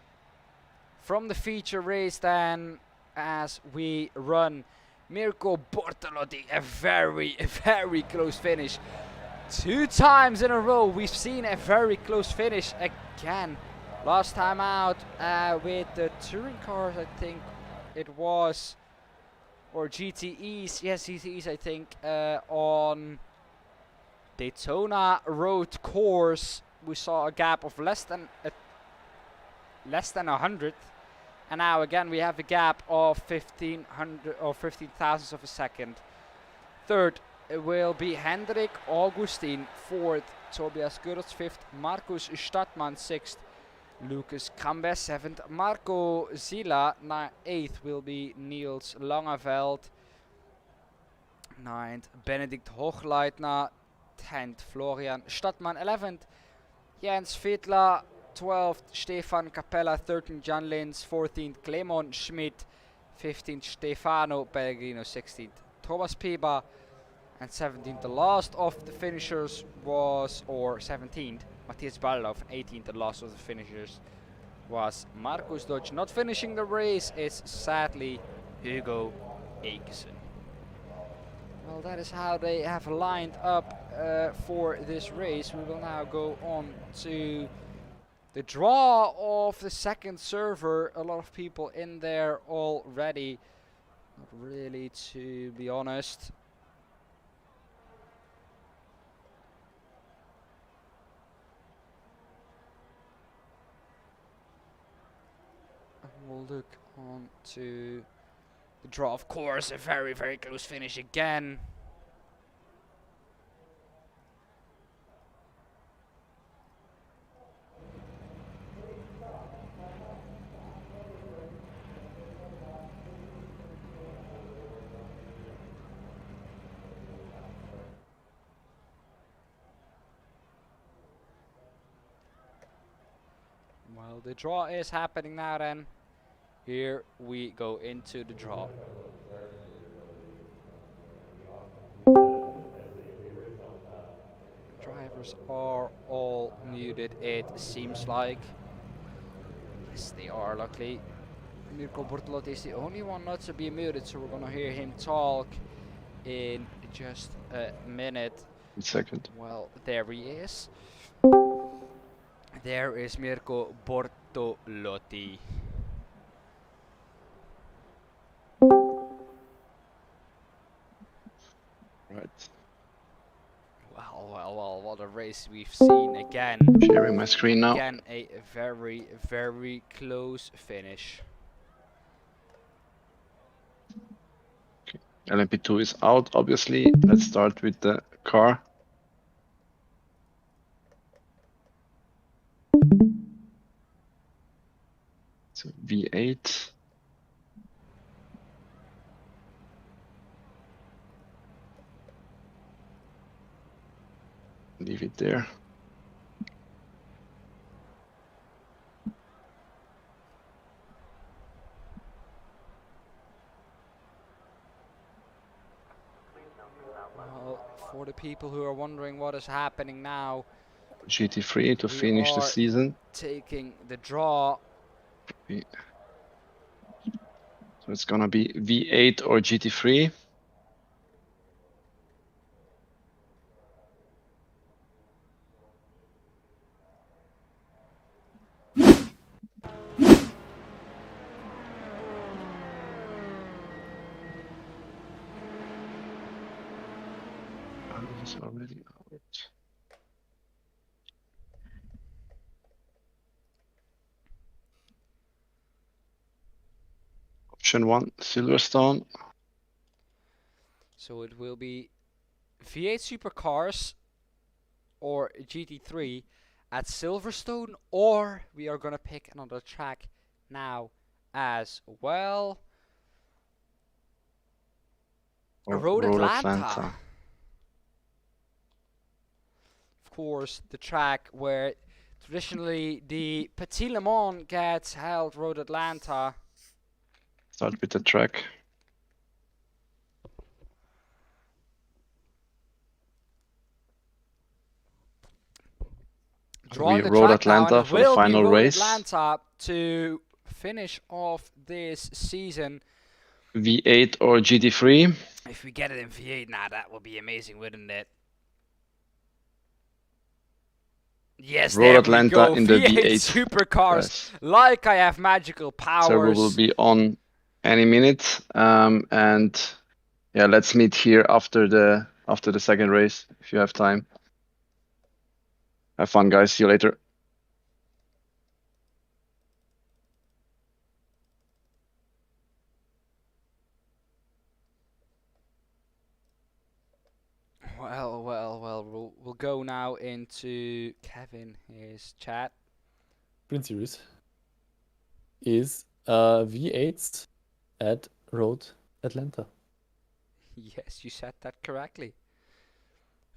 from the feature race then, as we run. Mirko Bortolotti, a very close finish. 2 times in a row we've seen a very close finish again. Last time out with the touring cars, I think it was, or GTEs, yes, GTEs I think, on Daytona road course, we saw a gap of less than 100th, and now again we have a gap of 1500 or 15 thousandths of a second. Third will be Hendrik Augustin. Fourth, Tobias Gerrits. Fifth, Markus Stadtmann. Sixth, Lucas Camber. Seventh, Marco Zila. Eighth will be Niels Langeveld. Ninth, Benedikt Hochleitner. 10th, Florian Stadtmann. 11th, Jens Fiedler. 12th, Stefan Capella. 13th, Jan Lins. 14th, Clemon Schmidt. 15th, Stefano Pellegrino. 16th, Thomas Pieber. and 17th. The last of the finishers was, or 17th, Matthias Barlow. 18th, the last of the finishers was Marcus Dodge. Not finishing the race is sadly Hugo Akeson. Well, that is how they have lined up for this race. We will now go on to the draw of the second server. A lot of people in there already. Not really, to be honest. And we'll look on to the draw. Of course, a very, very close finish again. Well, the draw is happening now then. Here we go into the draw. Drivers are all muted, it seems like. Yes, they are, luckily. Mirko Bortolotti is the only one not to be muted, so we're gonna hear him talk in just a minute. 1 second. Well, there he is. There is Mirko Bortolotti. Right. Well, what a race we've seen again. Sharing my screen now. Again, a very, very close finish. LMP2 is out, obviously. Let's start with the car. So V8. Leave it there. Well, for the people who are wondering what is happening now, GT3 to we finish the are season. taking the draw. So it's gonna be V8 or GT3. It's already out. Option 1, Silverstone. So it will be V8 Supercars or GT3 at Silverstone, or we are gonna pick another track now as well. Or Road Atlanta. Of course, the track where traditionally the Petit Le Mans gets held, Road Atlanta. Start with the track. Drawing the Road track now, Atlanta and it for the will be final Road race. Atlanta to finish off this season. V8 or GT3. If we get it in V8 now, that would be amazing, wouldn't it? Yes, Road there Atlanta we go. in the V8 V8 Supercars. race. Like I have magical powers. Server will be on any minute. And yeah, let's meet here after the second race if you have time. Have fun, guys. See you later. Well, we'll go now into Kevin, his chat. Sprint Series is V8s at Road Atlanta. Yes, you said that correctly.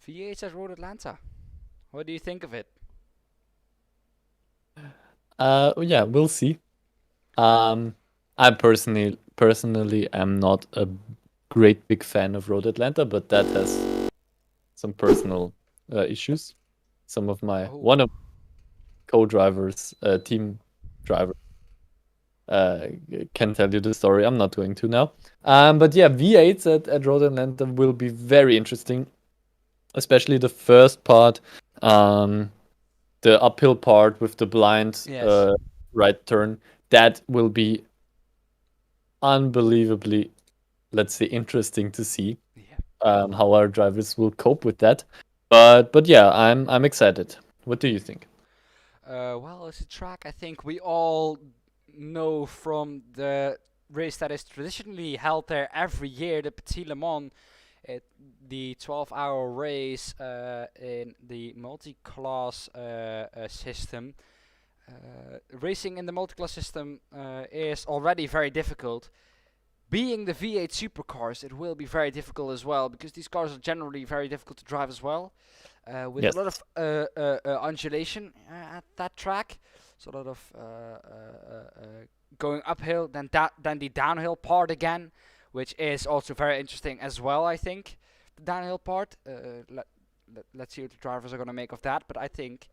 V8 at Road Atlanta. What do you think of it? Yeah, we'll see. I personally am not a great big fan of Road Atlanta, but that has some personal issues. Some of my Oh. one of co-drivers, team driver, can tell you the story. I'm not going to now. But yeah, V8s at Road Atlanta will be very interesting, especially the first part, the uphill part with the blind Yes. right turn. That will be unbelievably, let's say, interesting to see Yeah. how our drivers will cope with that. But yeah, I'm excited. What do you think? Well, it's a track I think we all know from the race that is traditionally held there every year, the Petit Le Mans, the 12-hour race in the multi-class system. Racing in the multi-class system is already very difficult. Being the V8 supercars, it will be very difficult as well because these cars are generally very difficult to drive as well. With Yes. a lot of undulation at that track, so a lot of going uphill, then the downhill part again, which is also very interesting as well. I think the downhill part. Let's see what the drivers are going to make of that. But I think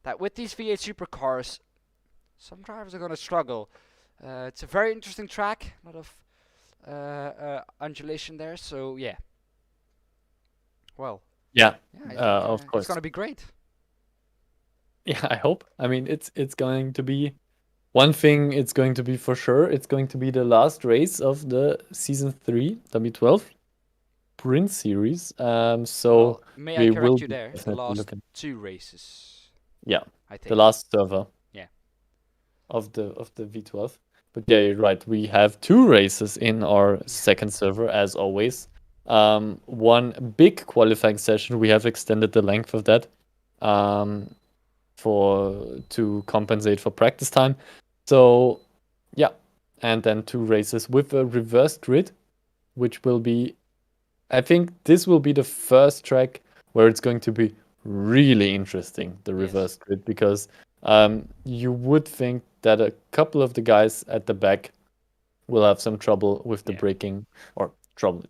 that with these V8 supercars, some drivers are going to struggle. It's a very interesting track, a lot of undulation there. So yeah. Well. Yeah, Yeah, I think of it's course. gonna be great. Yeah, I hope. I mean, it's going to be one thing. It's going to be for sure. It's going to be the last race of the season 3 W12 Sprint Series. So Well, may I we will correct you be there? The definitely last looking. 2 races, Yeah, I think. the last server. Yeah. Of the V12. But yeah, you're right. We have 2 races in our Yeah. second server as always. One big qualifying session. We have extended the length of that. To compensate for practice time. So yeah, and then 2 races with a reverse grid, which will be, I think this will be the first track where it's going to be really interesting, the Yes. reverse grid, because you would think that a couple of the guys at the back will have some trouble with the Yeah. braking, or trouble,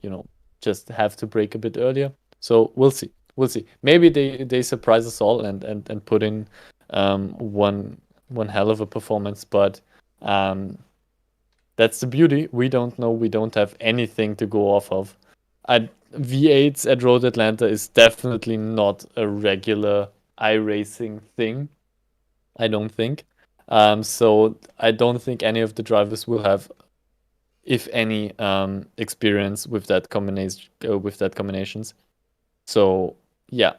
just have to brake a bit earlier. So we'll see. We'll see. Maybe they surprise us all and put in one hell of a performance, but that's the beauty. We don't know. We don't have anything to go off of. V8s at Road Atlanta is definitely not a regular iRacing thing. I don't think. So I don't think any of the drivers will have, if any, experience with that combinations. So yeah,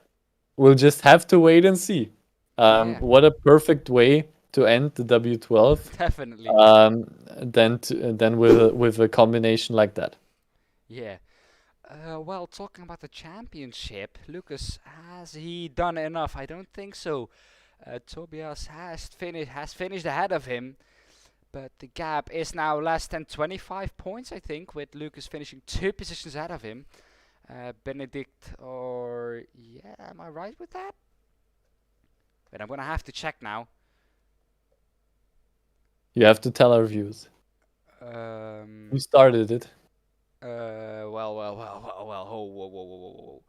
we'll just have to wait and see. Yeah. What a perfect way to end the W12. Definitely. Then with a combination like that. Yeah. Well, talking about the championship, Lucas, has he done enough? I don't think so. Tobias has finished ahead of him, but the gap is now less than 25 points, I think, with Lucas finishing 2 positions ahead of him. Benedict, or yeah, am I right with that? But I'm gonna have to check now. You have to tell our viewers. Who started it? Well. Whoa.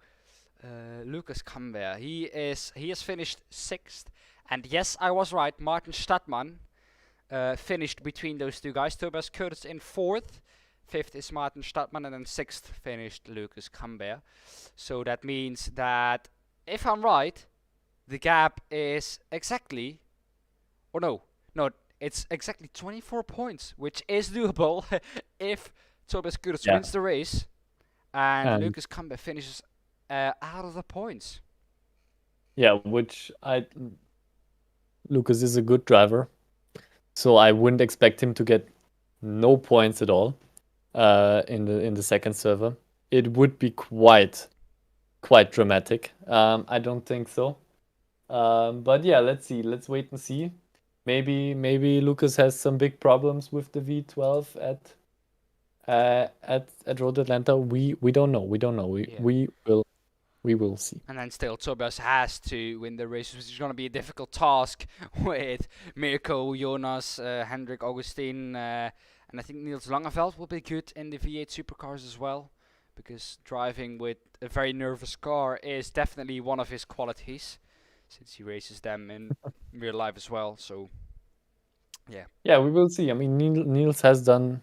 Lucas Camber. He has finished 6th, and yes, I was right. Martin Stadtmann finished between those 2 guys. Tobias Curtis in 4th. 5th is Martin Stadtmann, and then 6th finished Lucas Camber. So that means that if I'm right, the gap is exactly, or no, it's exactly 24 points, which is doable if Tobias Curtis Yeah. wins the race and And Lucas Camber finishes out of the points. yeah, Lucas is a good driver, so I wouldn't expect him to get no points at all in the second server. It would be quite dramatic. I don't think so. But yeah, let's see. Let's wait and see. Maybe Lucas has some big problems with the V12 at Road Atlanta. We don't know. We don't know. Yeah. We will see. And then still Tobias has to win the race, which is going to be a difficult task with Mirko, Jonas, Hendrik, Augustin, and I think Niels Langeveld will be good in the V8 supercars as well. because driving with a very nervous car is definitely one of his qualities, since he races them in real life as well. So, yeah. Yeah, we will see. I mean, Niels has done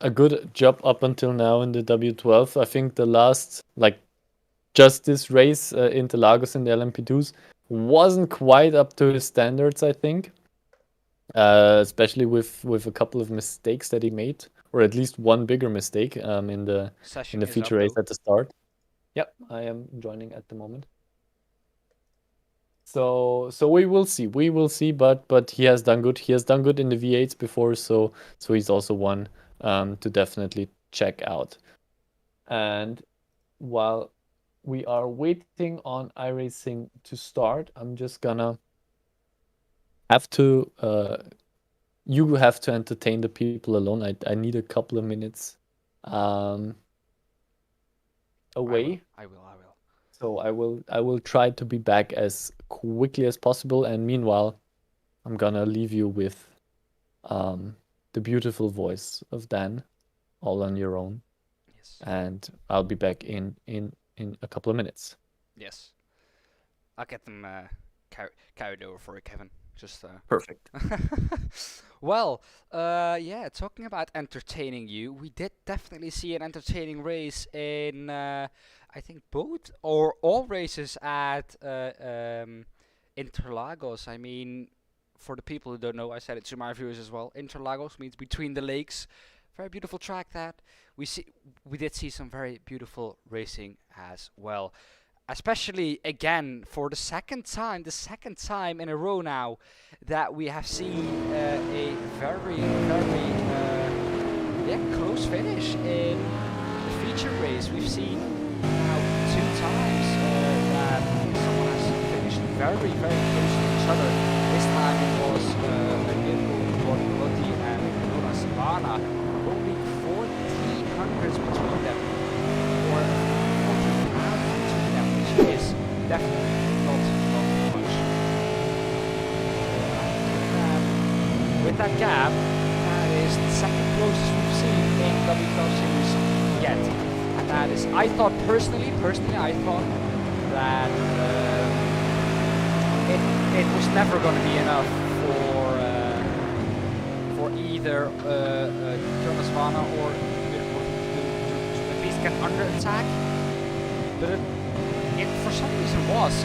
a good job up until now in the W12. I think the last, like, just this race, Interlagos in the LMP2s wasn't quite up to his standards, I think. Especially with a couple of mistakes that he made, or at least one bigger mistake in the Session is feature up, race though. at the start. Yep, I am joining at the moment. So we will see. We will see, but he has done good. He has done good in the V8s before, so he's also one to definitely check out. And while we are waiting on iRacing to start, I'm just gonna have to you have to entertain the people alone. I need a couple of minutes away. I will. So I will try to be back as quickly as possible, and meanwhile, I'm gonna leave you with the beautiful voice of Dan, all on your own. Yes. And I'll be back in a couple of minutes. Yes. I'll get them carried over for you, Kevin. Just Perfect. Well, yeah, talking about entertaining you, we did definitely see an entertaining race in, I think, both or all races at Interlagos. I mean, for the people who don't know, I said it to my viewers as well. Interlagos means between the lakes. Very beautiful track that we did see some very beautiful racing as well. Especially again for the second time in a row now that we have seen a very close finish in the feature race. We've seen now 2 times that someone has finished very close to each other. This time it was Bortolotti and Jonas Vana, only 14 hundredths between them, or 14 pounds between them, which is definitely not much. With that gap, that is the second closest we've seen in W12 series yet, and that is, I thought personally, I thought that it was never going to be enough for either Jonas Vana or to at least get under attack, but it for some reason was.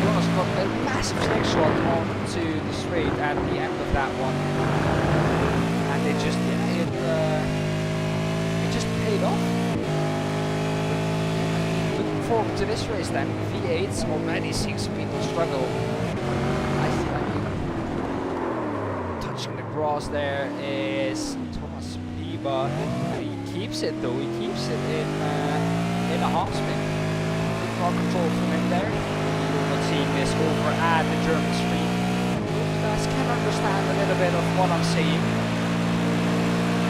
Jonas got a massive snake shot onto the straight at the end of that one, and it just paid off. Looking forward to this race then. V8s already seeing some people struggle. I mean, touching the grass there is Thomas Piba. He keeps it though. He keeps it in a half spin. Good car control from him there. You're not seeing this over at the German street. You guys can understand a little bit of what I'm saying.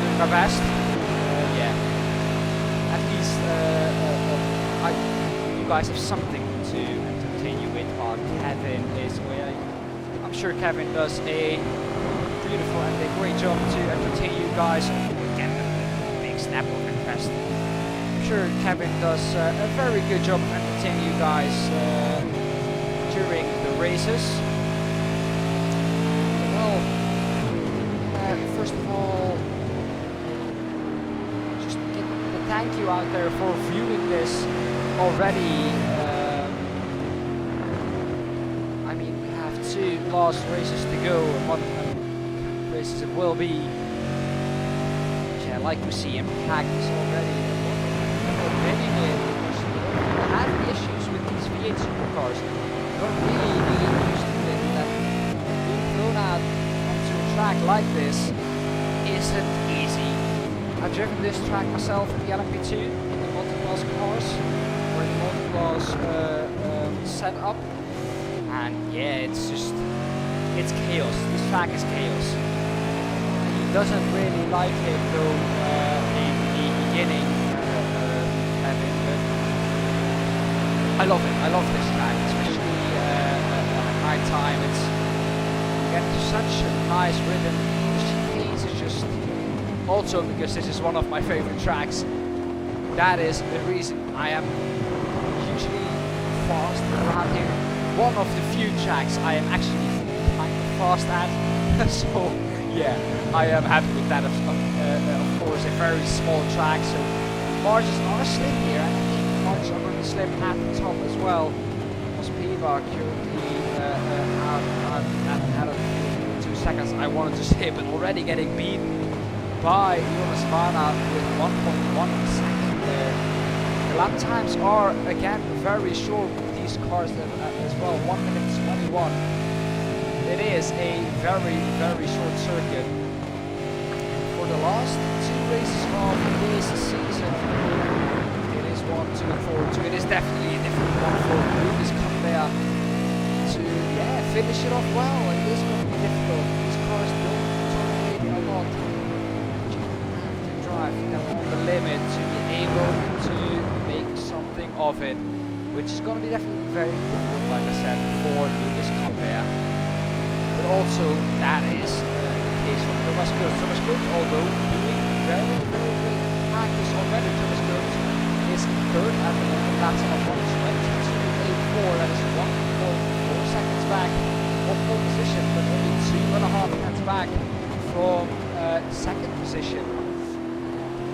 Doing my best. Yeah. At least you guys have something to entertain you with while Kevin is away. I'm sure Kevin does a beautiful and a great job to entertain you guys. Again, a big snap of interest. I'm sure Kevin does a very good job of entertaining you guys during the races. Well, first of all, just get the thank you out there for viewing this already. I mean, we have 2 last races to go, and what races it will be. Yeah, like we see in practice already. Winning it because you don't have the issues with these V8 supercars. You don't really get used to it. That being thrown out onto a track like this isn't easy. I've driven this track myself in the LMP2 in the multi-class cars, or in the multi-class setup, and yeah, it's chaos. This track is chaos. He doesn't really like it though in the beginning. I love it. I love this track, especially at night time. You get to such a nice rhythm. The chicanes is just also because this is one of my favorite tracks. that is the reason I am usually fast around here. One of the few tracks I am actually kind of fast at. So yeah, I am happy with that. Of course, a very small track, so margins are slim here, and I think margins are going to be slim at the top as well. Piva currently out of 2 seconds, I wanted to say, but already getting beaten by Jonas Vana with 1.1 second there. The lap times are again very short with these cars as well, 1 minute 21. It is a very, very short circuit. For the last 2 races of this season, it is 1, 2, and 4. It is definitely a different one for Lucas Cumbria to finish it off well. It is going to be difficult. These cars don't tolerate a lot. You have to drive them on the limit to be able to make something of it, which is going to be definitely very difficult, like I said, for Lucas Cumbria. But also, that is the case for Thomas Kurz. Thomas Kurz, although doing very, very good practice already, Thomas Kurz is third at the moment. That's on 1:22.84. That is 1.4 seconds back of pole position, but only 2.5 seconds back from second position.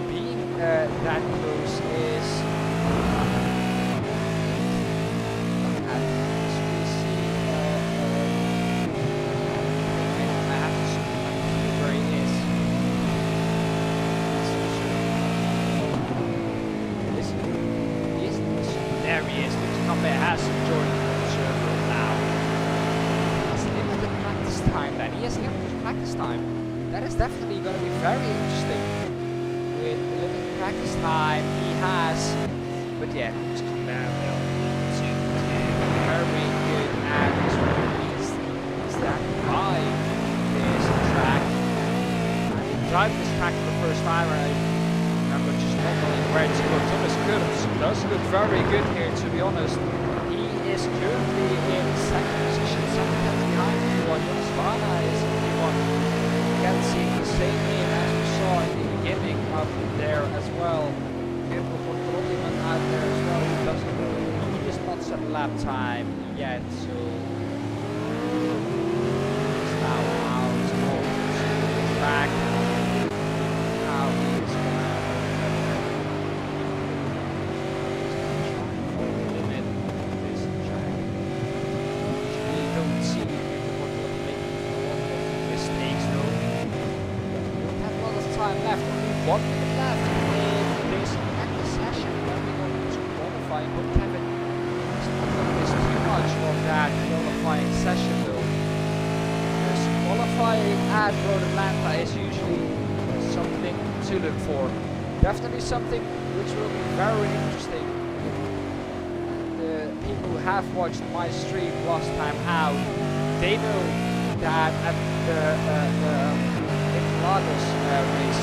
Being that close is that is definitely going to be very interesting with the limited practice time he has. But yeah, just come down very good and he's that by this track. I've been driving this track for the first time and I remember just not knowing where to go. Thomas Kurz does look very good here, to be honest. He is currently in second position, 7 tenths behind you, while Jonas Vana is only one. Again, seeing the same name as we saw in the beginning up there as well. Careful for Trottiman out there as well. He does not set lap time yet, so he's now out of the track. Now he's gonna limit this track. We don't see left, only 1 minute left in this practice session when we go to qualifying. But Kevin is not going to miss too much of that qualifying session though. Because qualifying at Road Atlanta is usually something to look for. Definitely something which will be very interesting. The people who have watched my stream last time out, they know that at the Lagos race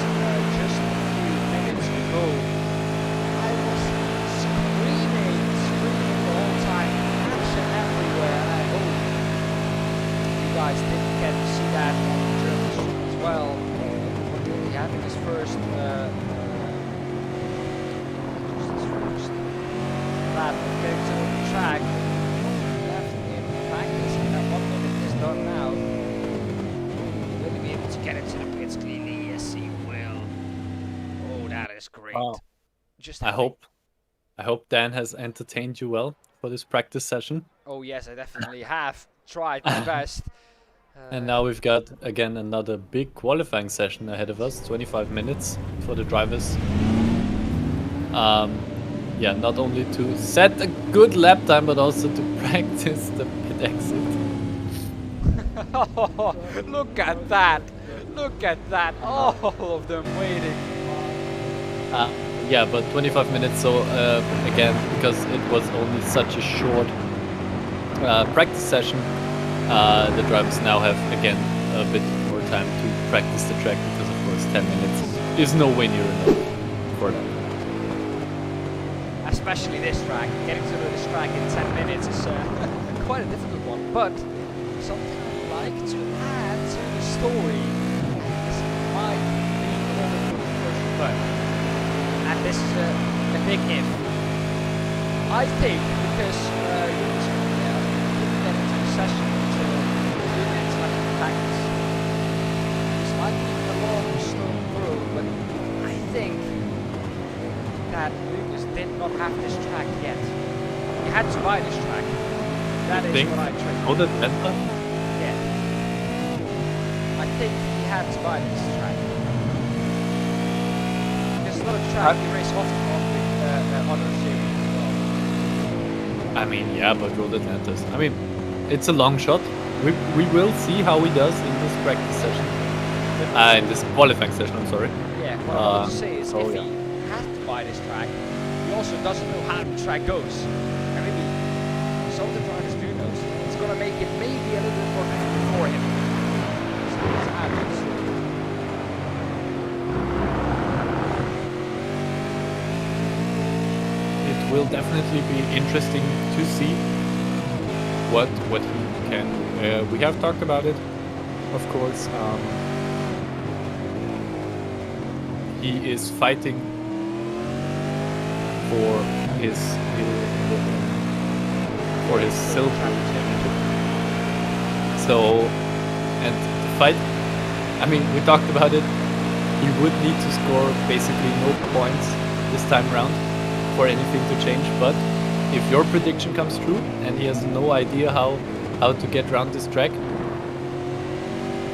just a few minutes ago, I was screaming the whole time, action everywhere, and I hope you guys didn't get to see that on the German stream as well. We're really having his first lap of getting to the track. Left in practice, and that 1 minute is done now. Will he be able to get into the pits cleanly? Yes, he will. Oh, that is great. Just I hope Dan has entertained you well for this practice session. Oh yes, I definitely have tried my best. And now we've got again another big qualifying session ahead of us, 25 minutes for the drivers. Yeah, not only to set a good lap time, but also to practice the pit exit. Oh, look at that! Look at that! All of them waiting. Yeah, but 25 minutes, so again, because it was only such a short practice session, the drivers now have again a bit more time to practice the track, because of course 10 minutes is nowhere near enough for them. Especially this track. Getting to this track in 10 minutes is quite a difficult one, but something I'd like to add to the story, and this might be a little bit controversial, but and this is a big if. I think because Lucas didn't get into the session until really into like practice. This might be a long, slow road, but I think that Lucas did not have this track yet. He had to buy this track. That is what I tried. Oh, the Venta? Yeah. I think he had to buy this track. Because it's not a track you race often on with other series as well. I mean, yeah, but Road Atlantis. I mean, it's a long shot. We will see how he does in this practice session. In this qualifying session, I'm sorry. Yeah, what I want to say is if yeah. he has to buy this track, he also doesn't know how the track goes. And maybe some of the drivers do know, so it's going to make it maybe a little bit more difficult for him. So it's added. It will definitely be interesting to see what he can. We have talked about it, of course. He is fighting for his silver championship. So, and the fight. I mean, we talked about it. He would need to score basically no points this time around for anything to change. But if your prediction comes true and he has no idea how to get around this track,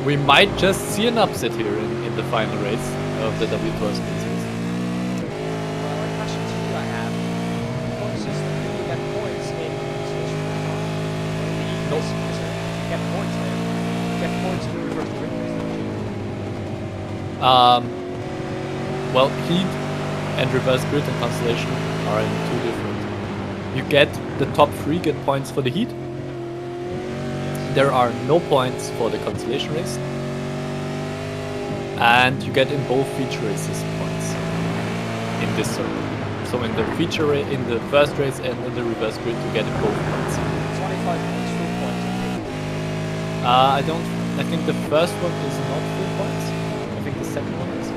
we might just see an upset here in the final race of the W12 Sprint Series. Well, a question to you I have. Point system, do you get points in consolation or not? No. You get points there. You get points in the reverse sprint race. Well, heat and reverse grid and constellation are in two different. You get the top 3 get points for the heat. There are no points for the consolation race, and you get in both feature races points in this circle. So in the in the first race and in the reverse grid, you get in both points. 25 points, full points, I think. I think the first one is not full points. I think the second one is.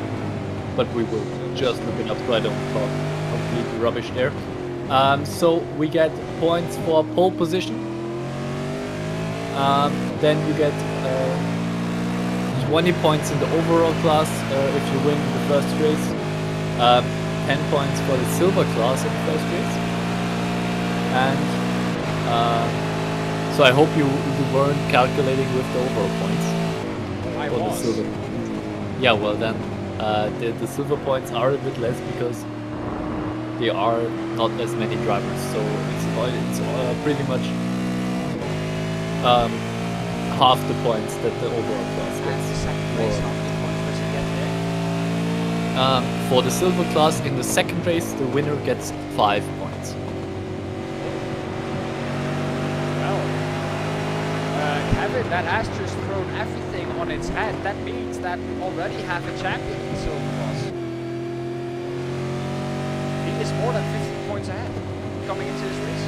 But we will just look it up so I don't talk complete rubbish there. So we get points for pole position. Then you get 20 points in the overall class if you win the first race. 10 points for the silver class in the first race. And so I hope you weren't calculating with the overall points. I for was. The silver. Yeah, well then the silver points are a bit less because there are not as many drivers. So it's pretty much half the points that the overall class And gets. the second race, how many points does he get there? For the silver class, in the second race, the winner gets 5 points. Well, Kevin, that has just thrown everything on its head. That means that we already have a champion in silver class. He is more than 15 points ahead coming into this race.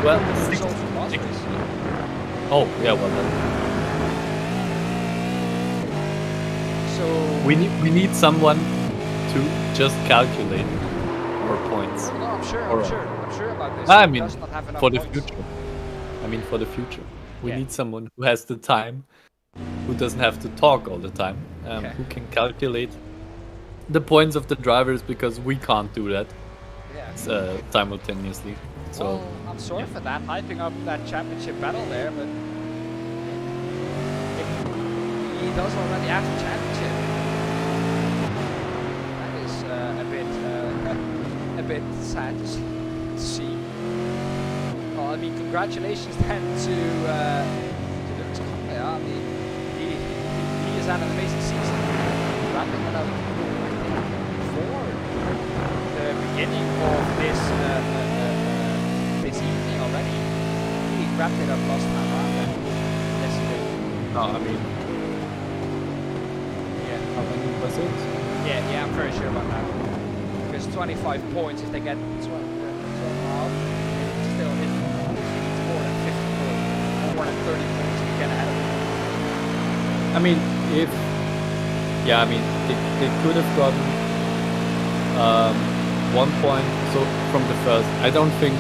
Well, The results from last race. oh yeah, well then So we need someone to just calculate our points. no, I'm sure about this. I He mean, does not have enough for the points. future. I mean, for the future, we Yeah. need someone who has the time, who doesn't have to talk all the time, Yeah. who can calculate the points of the drivers because we can't do that Yeah. simultaneously. So Well, I'm sorry for that, hyping up that championship battle there, but he does already have the championship. That is a bit sad to see. Well, I mean, congratulations then to Lucas Kampe. I mean, he has had an amazing season, wrapping it up, I think, before the beginning of this evening already. He wrapped it up last time around then. Yesterday. no, I mean, Yeah. how many was it? Yeah, I'm very sure about that. Because 25 points, if they get 12 and a half, it's still hit. He needs more than 50 points, more than 30 points to get ahead of him. I mean, they could have gotten 1 point. So from the first, I don't think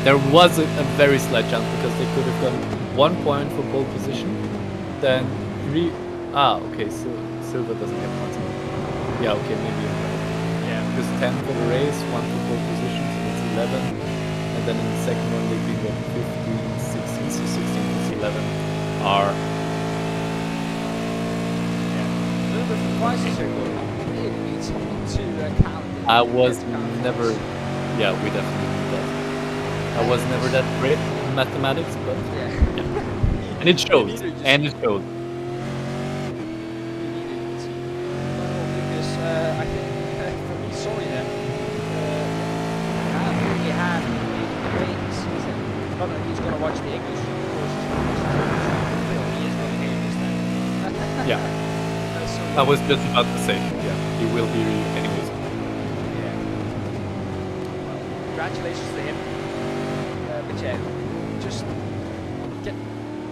there was a very slight chance because they could have gotten 1 point for pole position, then 3. Okay, so silver doesn't get points. Yeah, okay, maybe you're right. Yeah, because 10 for the race, 1 for pole position, so that's 11. And then in the second one, they can get 15, 16, so 16 plus 11 are. Yeah. A little bit surprises here, but really need someone to count it. I was Get to count never. points. Yeah, we definitely did that. I was never that great in mathematics, but Yeah. and it shows. neither, just- And it shows. You needed to. Well, Lucas, I think for me, sorry then. I really had a great season. Not that he's going to watch the English course, he's going to watch the Turkish. But he is going to hear this then. Yeah. So, I was just about to say. Yeah, he will be anyways. yeah. Well, congratulations to him. But yeah, just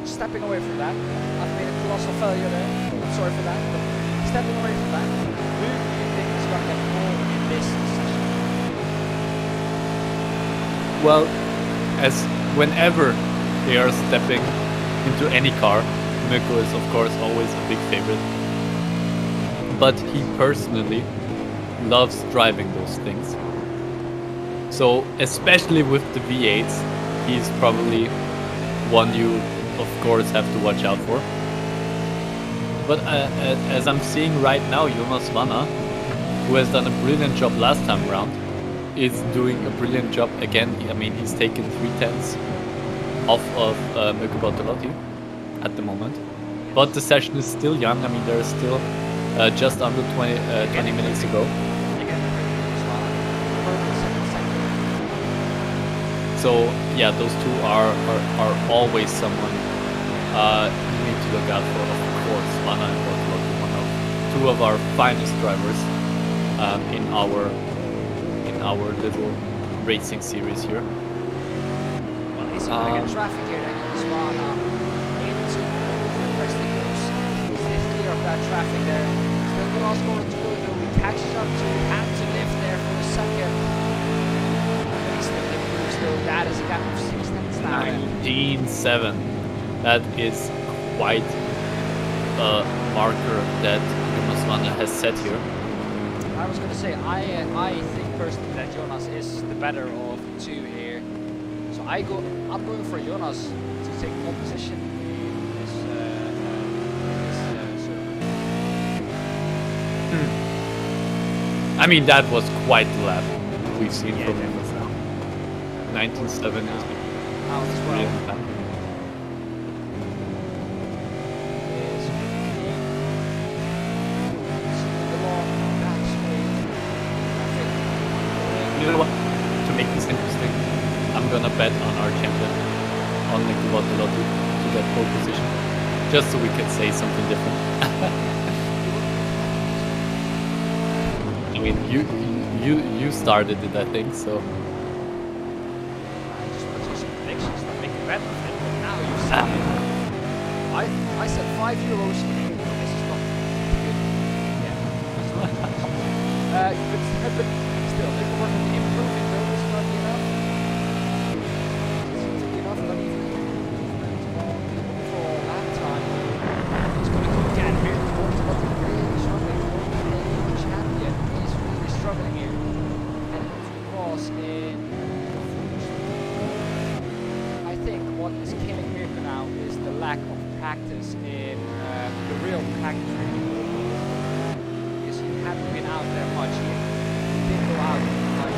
stepping away from that. I've made a colossal failure there. I'm sorry for that. But stepping away from that, who do you think is going to get more in this session? Well, as whenever they are stepping into any car, Mirko is of course always a big favorite. But he personally loves driving those things. So especially with the V8s, he's probably one you of course have to watch out for. But as I'm seeing right now, Jonas Vanna, who has done a brilliant job last time around, is doing a brilliant job again. I mean, he's taken 3/10 off of Mirko Bortolotti at the moment. But the session is still young. I mean, there is still just under 20 minutes to go. So yeah, those two are always someone you need to look out for. Of course, Vanna and Bortolotti, two of our finest drivers in our little racing series here. Well, he's going to get traffic here then. Swana into press the course. He's clear of that traffic there. Still the last corner to go though. He catches up to have to lift there for a second. But he still improves though. That is a gap of 6 tenths now. 19.7. That is quite a marker that Jonas Vanna has set here. I was going to say, I think personally that Jonas is the better of the two here. So I'm going for Jonas to take pole position in this I mean, that was quite the lap we've seen Yeah, from that him was now. 19.7 is out as well. brilliant lap. You know what? To make this interesting, I'm gonna bet on our champion, on Mirko Bortolotti, to get pole position, just so we can say something different. I mean, you started it, I think. So I said €5. This is not good. Yeah. But still, they can work on improving though. Is not enough. It's enough, not even for lap time. He's going to go again here towards what he's really struggling for. The champion is really struggling here. And he was in. I think what is killing Mirko now is the lack of practice in the real practice training. Because he hadn't been out there much. He did go out like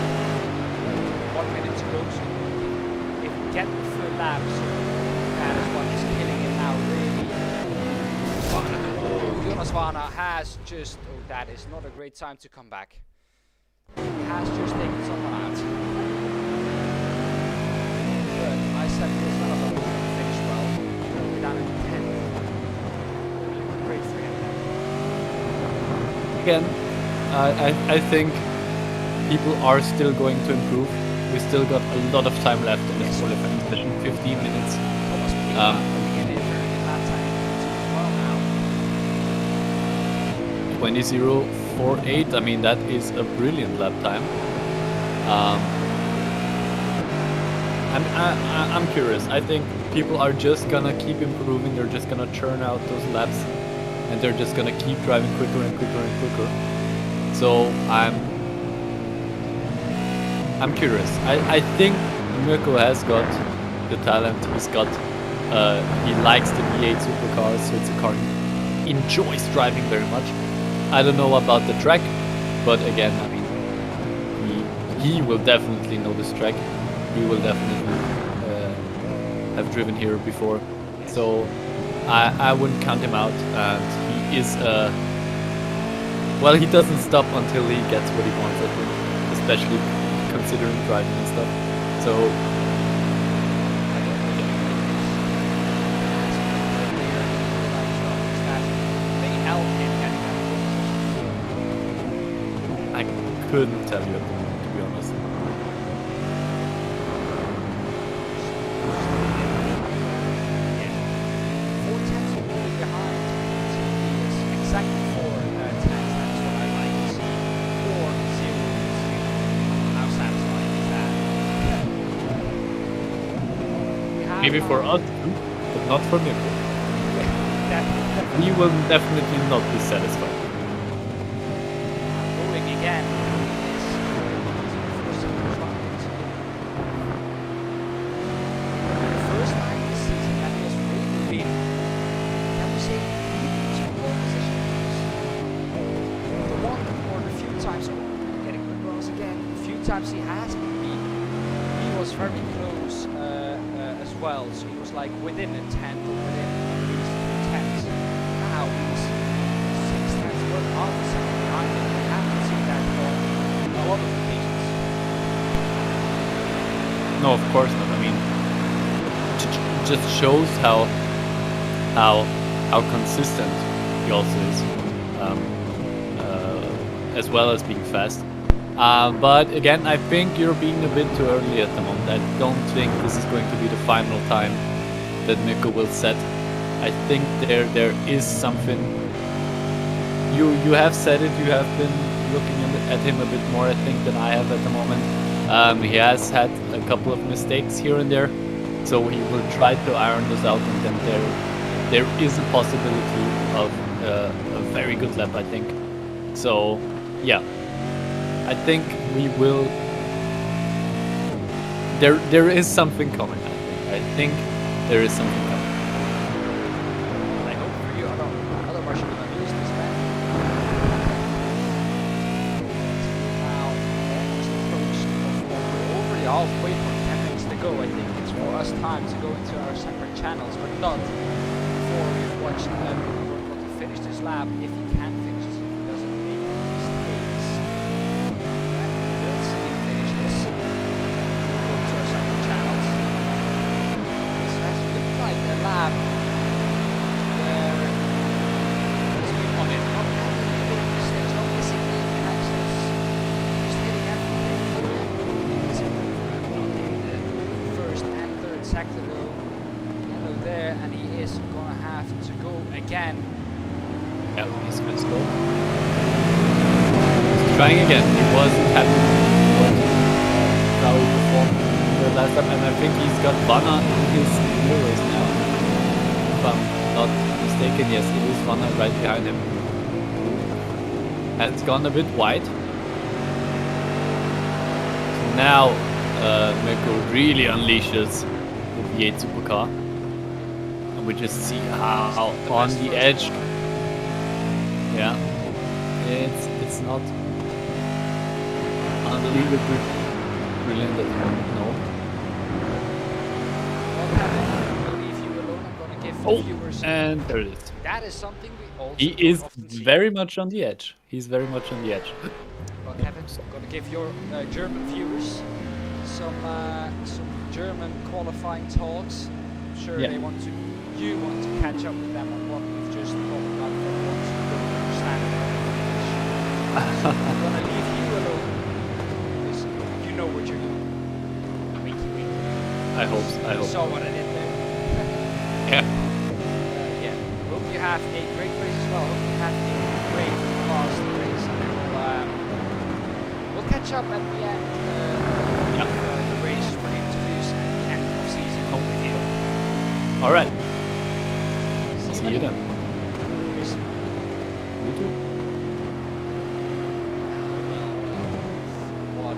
1 minute to go. So if we get the full laps, that is what is killing him now really. Oh, Jonas Vanna has just, oh, that is not a great time to come back. He has just taken someone out. But I said this one of them was going to finish well. We're down at 10. Great for him then. again, I think people are still going to improve. We still got a lot of time left in this qualifying session, 15 minutes. Thomas Pieter coming in a very good lap time as well now. 20.0 4:08. I mean, that is a brilliant lap time. I'm curious. I think people are just gonna keep improving. They're just gonna churn out those laps, and they're just gonna keep driving quicker and quicker and quicker. So I'm curious. I think Mirko has got the talent. He likes the V8 supercars, so it's a car he enjoys driving very much. I don't know about the track, but again, I mean, he will definitely know this track. He will definitely have driven here before, so I wouldn't count him out. And he is well, he doesn't stop until he gets what he wants, I think, especially considering driving and stuff. So I couldn't tell you at the moment, to be honest. Maybe for us too, but not for Mirko. He will definitely not be satisfied. Going again. First time this season that he has really been, can we say, leading to pole positions. The one or the few times, getting the cross again, the few times he has been beaten, he was very close as well, so he was like within a tenth or within at least 2 tenths. Now he's 6 tenths, well, half a second behind him. We haven't seen that for a lot of occasions. No, of course not. I mean, it just shows how consistent he also is, as well as being fast. But again, I think you're being a bit too early at the moment. I don't think this is going to be the final time that Mirko will set. I think there is something. You have said it. You have been looking at him a bit more, I think, than I have at the moment. He has had a couple of mistakes here and there, so he will try to iron those out, and then there is a possibility of a very good lap, I think. So yeah, I think we will. There is something coming. I think there is something coming. I hope for you, otherwise you're going to lose this man. Now, almost approached. We're over the halfway point, 10 minutes to go. I think it's for us time to go into our separate channels, but not before we've watched we're going to finish this lap. If he can finish this, if he doesn't make mistakes. We'll see him finish this. We'll go to our separate channels. This has looked like a lap where he's been on it, not having any mistakes, not missing any connections, just hitting everything. He's not in the first and third sector though. Yellow there, and he is gonna have to go again. Yeah, he's gonna go. He's trying again. He wasn't happy with how he performed the last time, and I think he's got Vanna in his mirrors now. If I'm not mistaken, yes, it is Vanna right behind him. And it's gone a bit wide. So now Mirko really unleashes the V8 supercar. And we just see how on the edge. Yeah, it's not unbelievably brilliant at the moment, no. Not having to leave you alone, I'm gonna give the viewers. And there it is. That is something we also He don't is often see. very much on the edge. He's very much on the edge. Well, Kevin, I'm gonna give your German viewers some German qualifying talks. I'm sure Yeah. you want to catch up with them on what we've just talked about for once you don't understand it. I'm gonna leave you alone because you know what you're doing. Winky. I hope. You saw what I did there. Yeah. Yeah. Hope you have a great race as well. Hope you have a great last race. catch up at the end Yep. of the race for interviews at the end of season with you. Alright. See you then. Peace. You too. What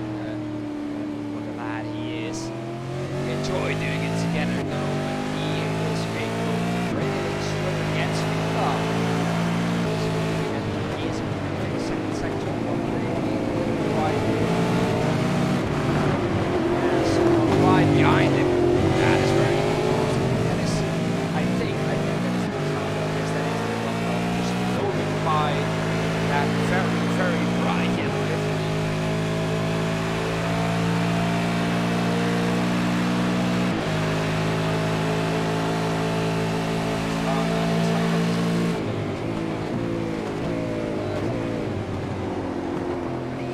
a lad he is. We enjoy doing it together though, but he is faithful against FIFA. He is in the second sector right behind him. That is very close. That is, I think that is just moving by that very bright yellow livery.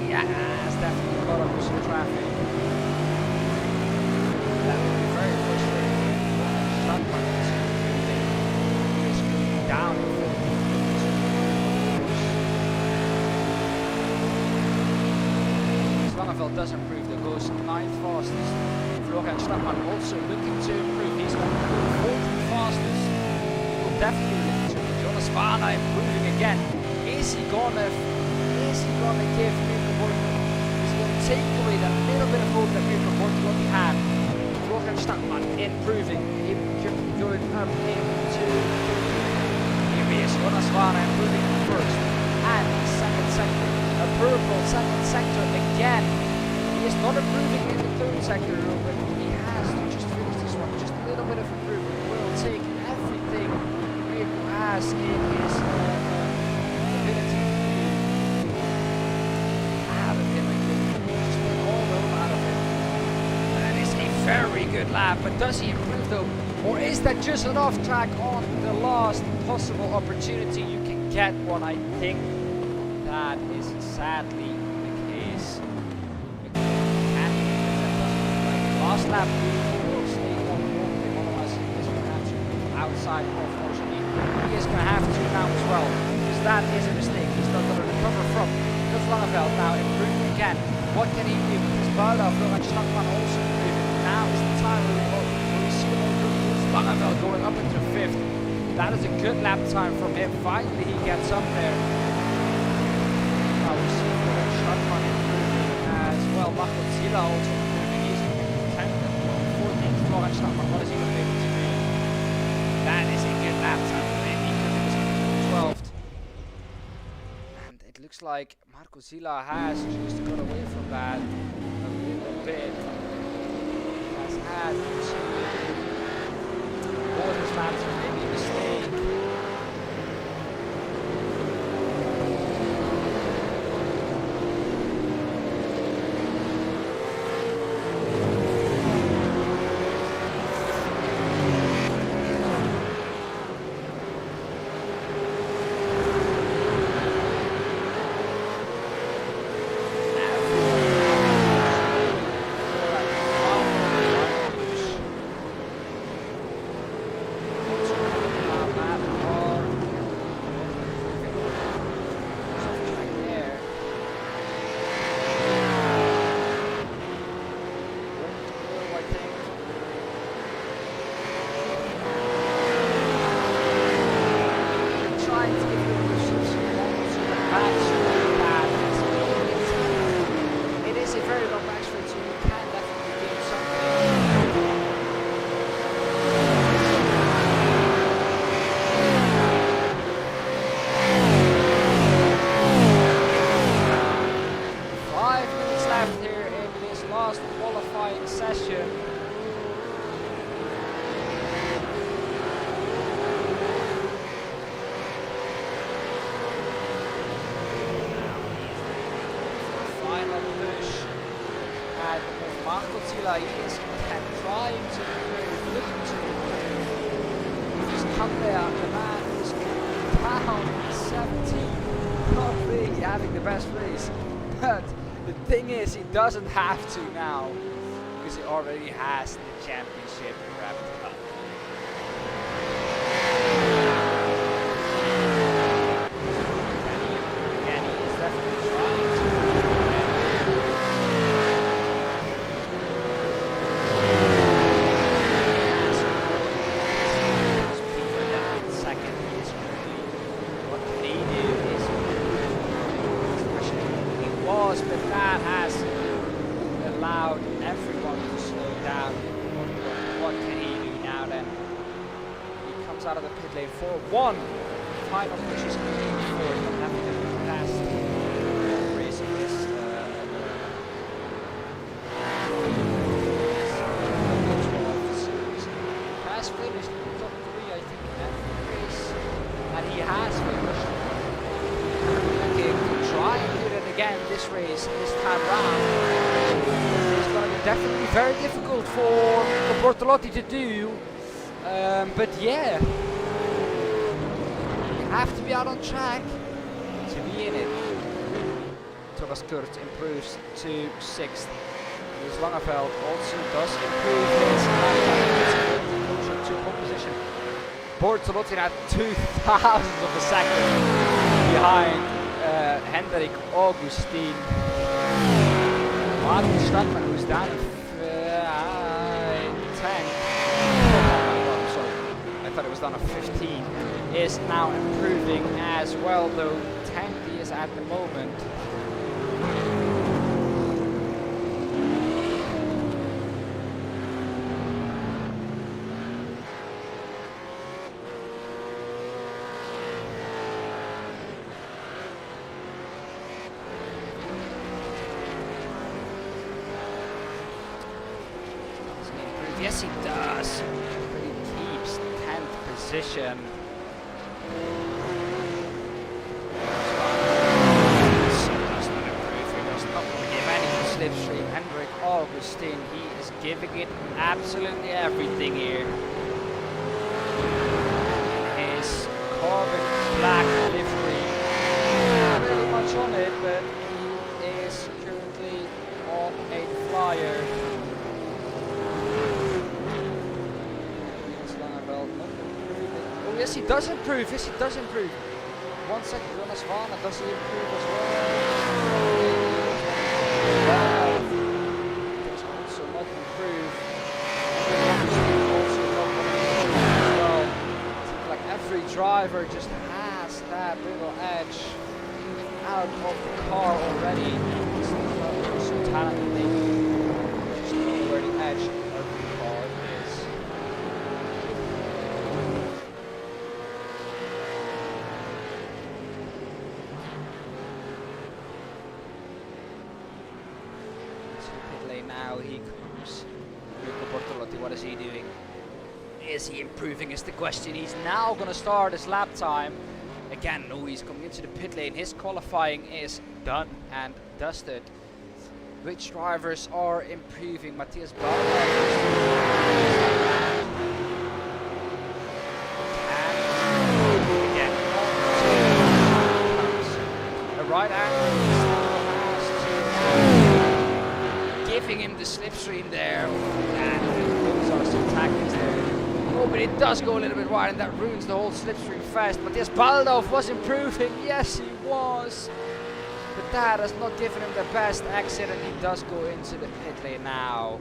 Yes, definitely caught up with some traffic. That would be very frustrating. Shotgun is moving down in front. Slangenveld does improve, though goes 9th fastest. Florian Schnappmann also looking to improve. He's going to go 14th fastest. He will definitely look to improve. Jonas Vana improving again. Is he gonna give Mirko Borgman? Is he gonna take away that little bit of hope that Mirko Borgman already had? Florian Schnappmann improving. Going up into here he is. Jonas Vana improving first and second sector. A purple second sector again. He is not improving in the third sector, but he has to just finish this one. Just a little bit of improvement will take everything Mirko has in his ability to out of him. Just get all those out of him. That is a very good lap, but does he improve though? Or is that just an off track on the last possible opportunity you can get one? I think that is sadly the case. Last lap we will stay on board, otherwise he is going to have to move outside, unfortunately. He is going to have to now as well, because that is a mistake he's not going to recover from. Niels Langeveld now improving again. What can he do? Because Balda, Florian Schnappmann also improving. Now is the time where we see Niels Langeveld going up into 5th. That is a good lap time from him. Finally he gets up there. Now we see Florian Schnappmann improving as well. Marco Zilla also improving. He's 10th and 14th. Florian Schnappmann, what is he going to be able to do? That is a good lap time for him. He could be 12th. And it looks like Marco Zilla has just got away from that a little bit. He has had to board his laps and maybe a mistake. He is trying to looking to just come there. The man is down 17, not really having the best race. But the thing is, he doesn't have to now because he already has the championship wrapped up. And he is definitely trying to. comes out of the pit lane for 1 final pushes forward, but having the last race of this W12 series. Has finished top 3, I think, in every race, and he has finished. Okay, try and do it again this race, this time round. It's going to be definitely very difficult for Bortolotti to do. But yeah, you have to be out on track to be in it. Thomas Kurt improves to 6th. Niels Langeveld also does improve his lap to pole position. Bortolotti at 2,000 of a second behind Hendrik Augustin. Martin Stadtmann, who's down in 10th. I thought it was down to 15, is now improving as well, though 10th he is at the moment. Does he improve? Yes, he does. But he keeps 10th position. Does not improve. He does not give any slipstream. Hendrik Augustin, he is giving it absolutely everything here. His carbon black livery, not really much on it, but he is currently on a flyer. Oh yes, he does improve. Yes, he does improve. 1 second, Jonas Vana, does he improve as well? Does also not improve. Also not improve as well. Seems like every driver just has that little edge out of the car already. It's not so talented. They just know where the edge of the car is. Now he comes. Luca Bortolotti, what is he doing? Is he improving is the question. He's now going to start his lap time. Again, no, he's coming into the pit lane. His qualifying is done and dusted. Which drivers are improving? Matthias Bauer. Again, a right angle. Giving him the slipstream there, and those are some tactics there. Oh, but it does go a little bit wide, and that ruins the whole slipstream fast. Matthias Baldorf was improving, yes he was, but that has not given him the best exit, and he does go into the pit lane now.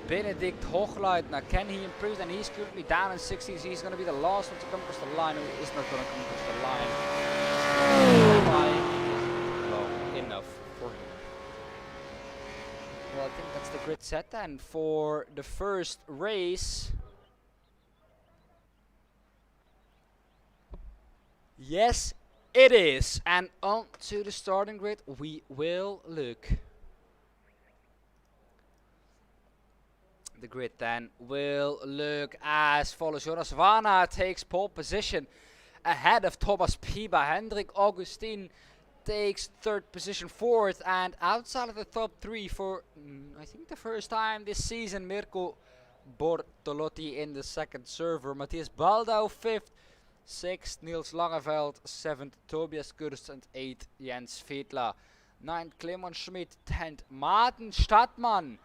Benedikt Hochleitner, can he improve? And he's currently down in 60s. He's going to be the last one to come across the line, who is not going to come across the line. Low enough for him. Well, I think that's the grid set then for the first race. Yes, it is. And on to the starting grid we will look. The grid then will look as follows. Jonas Vana takes pole position ahead of Thomas Piba. Hendrik Augustin takes 3rd position, 4th, and outside of the top 3 for I think the first time this season, Mirko Bortolotti in the 2nd server, Matthias Baldau 5th, 6th Niels Langeveld, 7th Tobias Kurz, and 8th Jens Fiedler, 9th Clemens Schmidt, 10th Martin Stadtmann,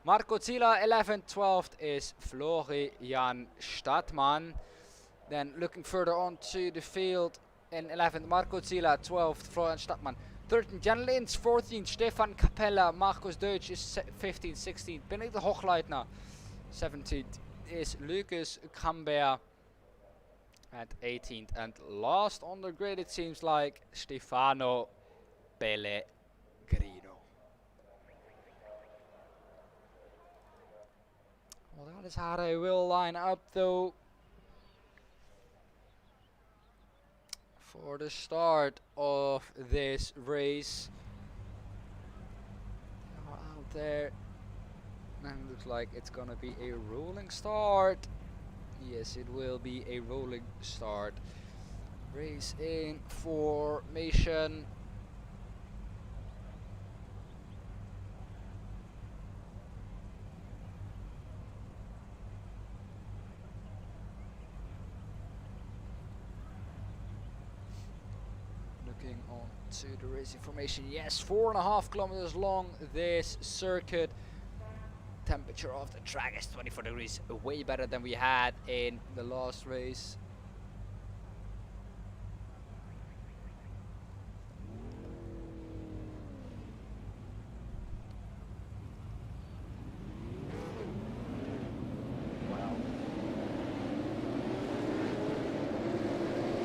Marco Zila 11th, 12th is Florian Stadtmann. Then looking further on to the field, in 11th, Marco Zila, 12th, Florian Stadtmann, 13th, Jan Lins, 14th, Stefan Capella, Marcus Deutsch is 15th, 16th, Benedikt Hochleitner, 17th is Lucas Cambert at 18th, and last on the grid it seems like Stefano Pellegrino. Well, that is how they will line up though for the start of this race. They are out there, and it looks like it's gonna be a rolling start. Yes, it will be a rolling start. Race in formation. Looking on to the racing formation. Yes, 4.5 kilometers long this circuit. Temperature of the track is 24 degrees, way better than we had in the last race. Wow.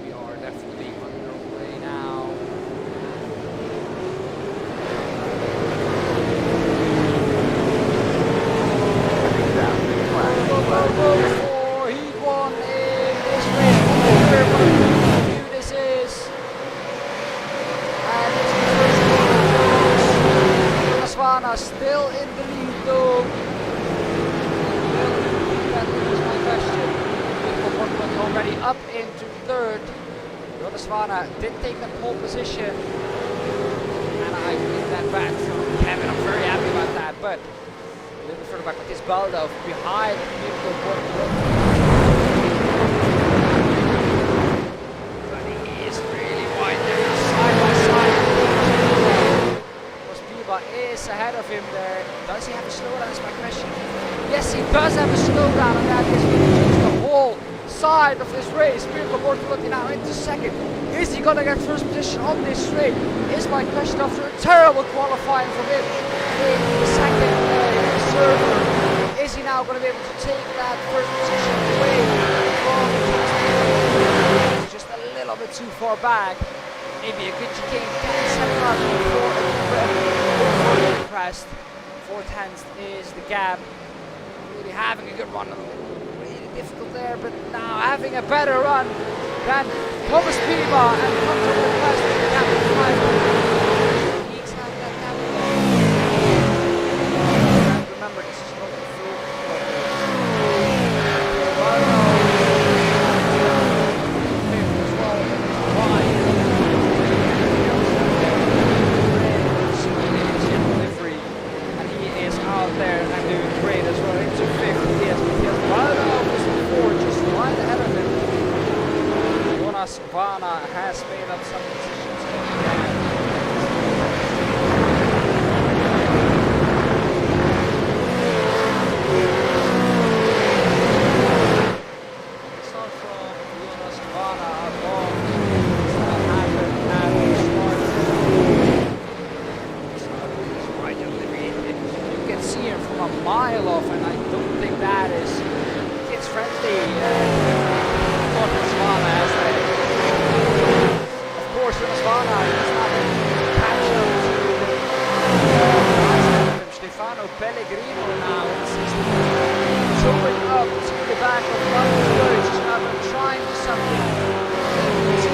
We are definitely underway now. For Heat 1 in this race. What a view this is. And it's the first one. Asvana still in the lead though. That is my question. With already up into third. Asvana did take the pole position. And I win that back from Kevin. I'm very happy about that. But a little bit further back with this Baldo behind Mirko Bortolo. But he is really wide there, side by side. Rospiva is ahead of him there. Does he have a slowdown is my question. Yes, he does have a slowdown, and that is going to change the whole side of this race. Mirko Bortolo now into second. Is he going to get first position on this straight? Is my question after a terrible qualifying from him in the second server. Is he now going to be able to take that first position away from the just a little bit too far back? Maybe a good chicane 10 out before the crest. 4/10 is the gap. Really having a good run. Really difficult there, but now having a better run than Thomas Piva and Hunter West in the gap of 5. He's had that gap again. Remember, this is not the full. And he is out there and doing great as well. Into 50, yes, but he has Baldo was before, just right ahead of him. Jonas Vana has made up some positions again. Start from Jonas Vana above. That happened at the start. Right on the read. You can see him from a mile off, and I don't think that is kids friendly. Jonas Vana has that. Of course, Jonas Vana is not a catch up to Stefano Pellegrino now in 60. Showing up to the back of Marcus Deutsch. He's now trying to something. He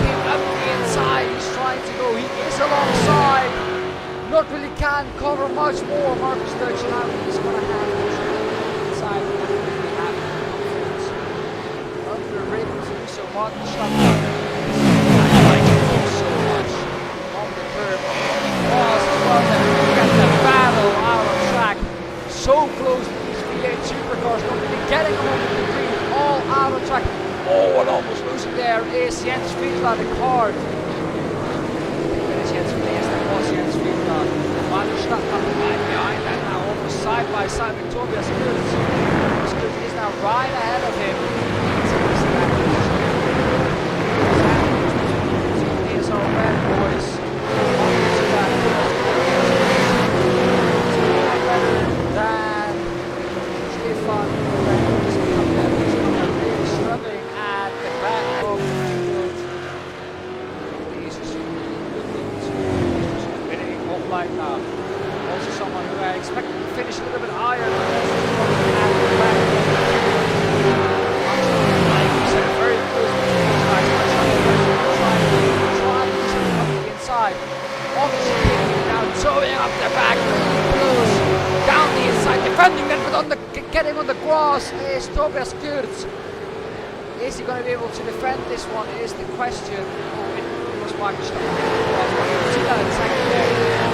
came up the inside. He's trying to go. He is alongside. Not really can cover much more. Marcus Deutsch now he's going to have to inside. Underrated to do so much. I like him so much on the curb. Was as well that look at the battle out of track. So close to these V8 supercars, not really getting along with the green, all out of track. Oh, and almost losing there is Jens Fiedler, the card. That is Jens Fiedler, yes, that was Jens Fiedler. Mario Stadtmann right behind that now, almost side by side with Tobias Kurz. Kurz is now right ahead of him. Here's our red boys. Better than Stefan. Really struggling at the back of the field. He's just looking to winning off light now. Also someone who I expected to finish a little bit higher than at the back. across is Tobias Kurz. Is he going to be able to defend this one is the question. Oh, it was Marcus Stock. You see that in second there.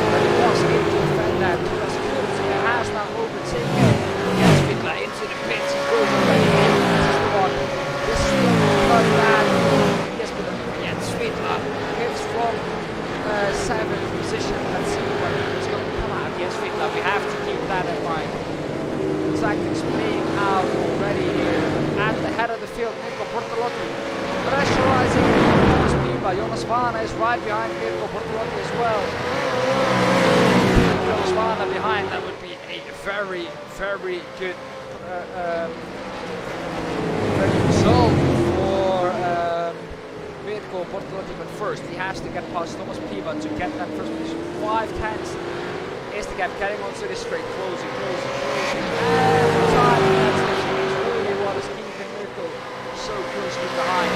But he was able to defend that. Tobias Kurz has now overtaken Jens Fiedler into the pits. He goes already in. This is the one. This is the one that yes, but Jens Fiedler hits from 7th position. Let's see what is going to come out. Jens Fiedler, we have to keep that in mind. Tactics playing out already here at the head of the field. Mirko Bortolotti pressurizing Jonas Piva. Jonas Vana is right behind Mirko Bortolotti as well. Jonas Vana behind, that would be a very, very good result for Mirko Bortolotti. But first, he has to get past Thomas Piva to get that first position. 5/10 is the gap, getting onto the straight, closing. Every time that's really what is keeping Mirko so closely behind.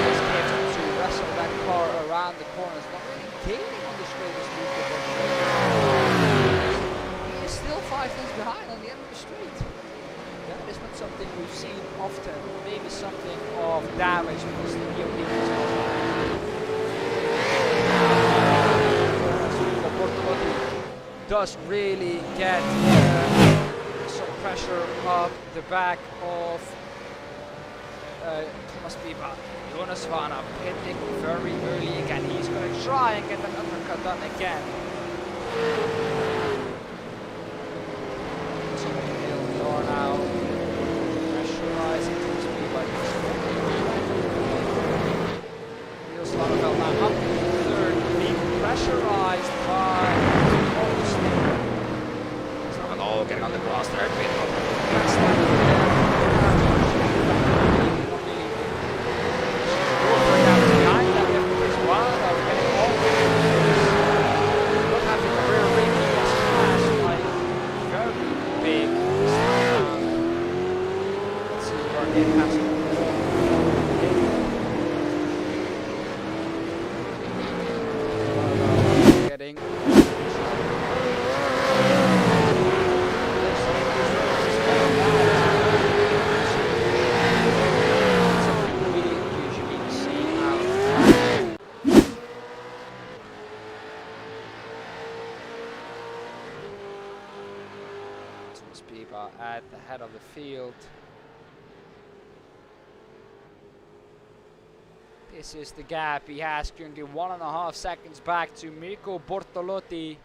He's able to wrestle that car around the corners, not really gaining on the straight as Mirko, but he is still 5 tenths behind on the end of the straight. That is not something we've seen often, maybe something of damage because the EOP is does really get some pressure up the back of Thomas Piva. Jonas Vana hitting very early again. He's going to try and get an uppercut done again. So we are now pressurizing Thomas Piva. Niels Langeveld now up in third, being pressurized by getting on the grass there. At the head of the field. This is the gap he has currently 1.5 seconds back to Mirko Bortolotti.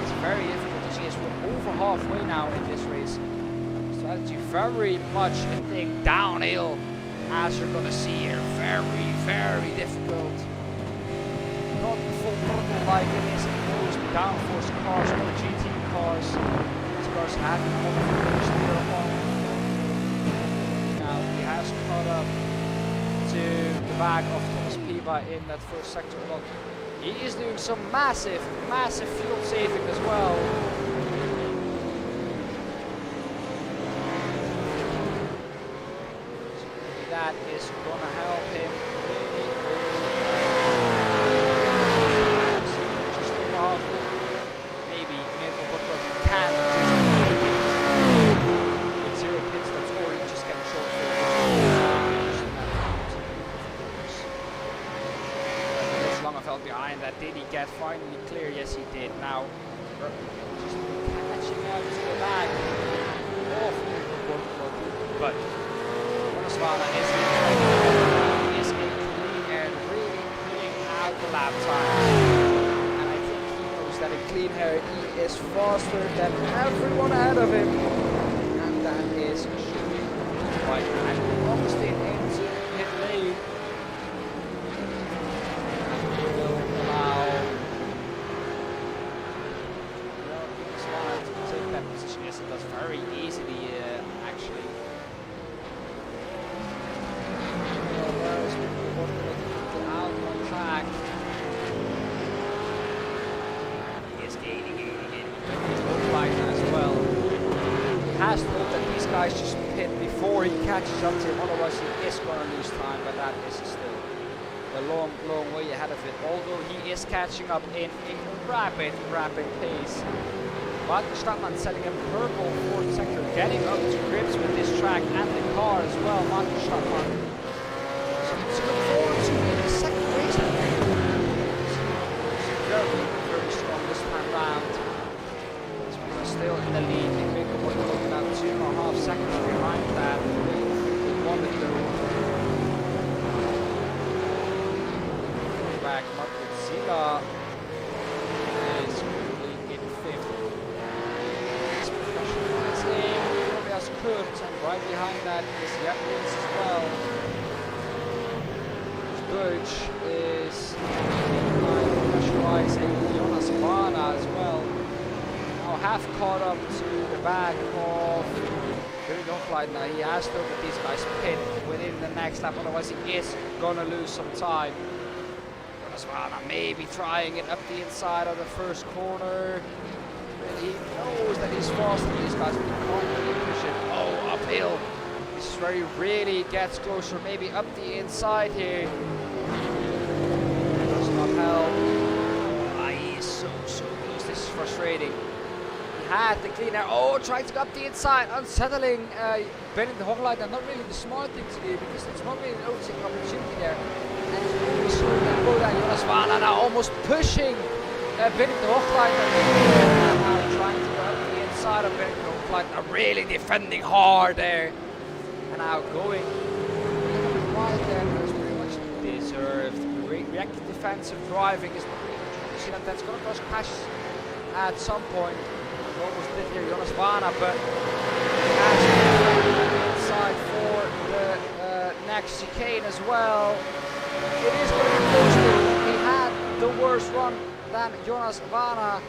It's very difficult to see as we're over halfway now in this race. Strategy very much a thing downhill, as you're gonna see here. Very, very difficult. Not full throttle like it is in most downforce cars or GT cars. These cars have been overfinished here on. Now he has caught up to the back of Thomas Piva in that first sector, but he is doing some massive fuel saving as well. So that is gonna help him really. Maybe Mirko Bortolotti can with 0 pit stops, or you just get a short Niels Langeveld behind that. Did he get finally clear? Yes, he did. Now just catching up to the back of Mirko Bortolotti, but Jonas Vana is a clean and really pulling out the lap time. That in clean air he is faster than everyone ahead of him, and that is shooting right and almost into pit lane. And will allow Jonas Vana to take that position. Yes, it does very easily actually. Whereas we're out on track. As well. He has to hope that these guys just pit before he catches up to him, otherwise he is going to lose time, but that is still a long, long way ahead of it, although he is catching up in a rapid pace. Martin Stadtmann setting a purple fourth sector, getting up to grips with this track and the car as well. Martin Stadtmann. So to look forward to in the second race. Very strong this time round. We're still in the lead. Mikko Bortolotti now 2.5 seconds behind that. Back, Marco Zila is currently in 5th. Specializing Tobias Kurz, and right behind that is Jatlins as well. Birch is specializing Jonas Vana as well. Now half caught up to the back of Billy Hochleitner. He has to let these guys pit within the next lap, otherwise he is gonna lose some time. Vana maybe trying it up the inside of the first corner. He knows that he's faster than these guys, but he can't really push it. Oh, uphill. This is where he really gets closer, maybe up the inside here. Does not help. He is so close. This is frustrating. He had the clean air. Oh, trying to go up the inside, unsettling Bennett Hochleitner. Not really the smart thing to do, because it's not really an overtaking opportunity there. And we saw that go down. Jonas Vana now almost pushing Bennett Hochleitner. Now trying to go up the inside of Bennett Hochleitner. Really defending hard there. And now going wide there. That's pretty much deserved. Reactive defensive driving is not really good. You see that that's going to cause crashes at some point. We almost did here Jonas Vana, but inside for the next chicane as well. It is going to be close to. He had the worst run than Jonas Vana.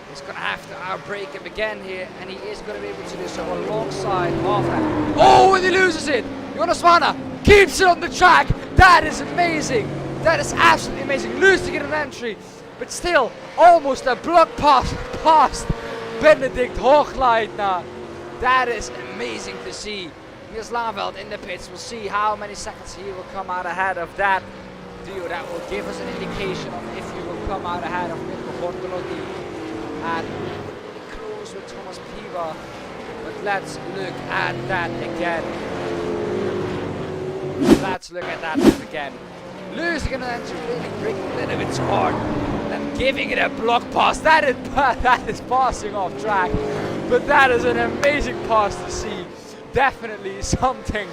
He's going to have to outbrake him again here, and he is going to be able to do so alongside of that. Oh, and he loses it! Jonas Vana keeps it on the track. That is amazing. That is absolutely amazing. Losing it in entry, but still almost a block pass past Benedict Hochleitner. That is amazing to see. Niels Langeveld in the pits. We'll see how many seconds he will come out ahead of that duo. That will give us an indication of if he will come out ahead of Mirko Bortolotti. And really close with Thomas Piva. But let's look at that again. Let's look at that again. Losing an entry, really breaking a little bit too hard. And giving it a block pass. That is passing off track. But that is an amazing pass to see. Definitely something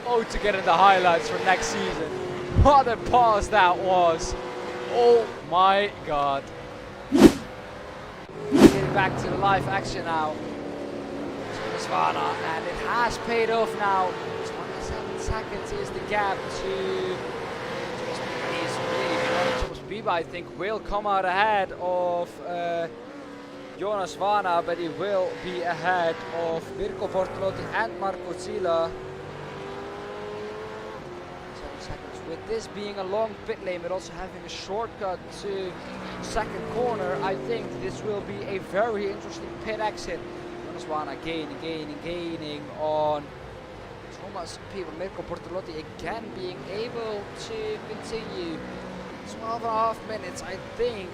to get in the highlights for next season. What a pass that was. Oh my god. Getting back to the live action now. Svana, and it has paid off now. 27 seconds is the gap to Thomas Biba. I think will come out ahead of Jonas Vana, but he will be ahead of Mirko Bortolotti and Marco Zila. 7 seconds. With this being a long pit lane, but also having a shortcut to second corner, I think this will be a very interesting pit exit. Jonas Vana gaining on Thomas Piva. Mirko Bortolotti again being able to continue. 12.5 minutes, I think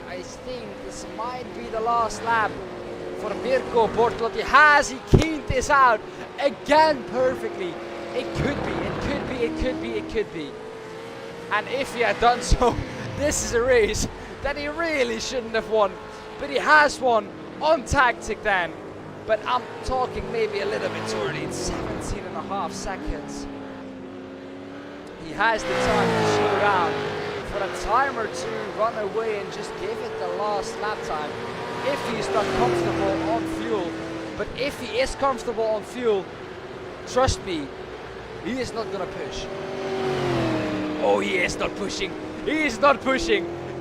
this might be the last lap for Mirko Bortolotti. Has he keyed this out again perfectly? It could be. And if he had done so, this is a race that he really shouldn't have won. But he has won on tactic then. But I'm talking maybe a little bit too early. It's 17.5 seconds. He has the time to slow down. For a timer to run away and just give it the last lap time if he's not comfortable on fuel. But if he is comfortable on fuel, trust me, he is not gonna push. Oh, he is not pushing.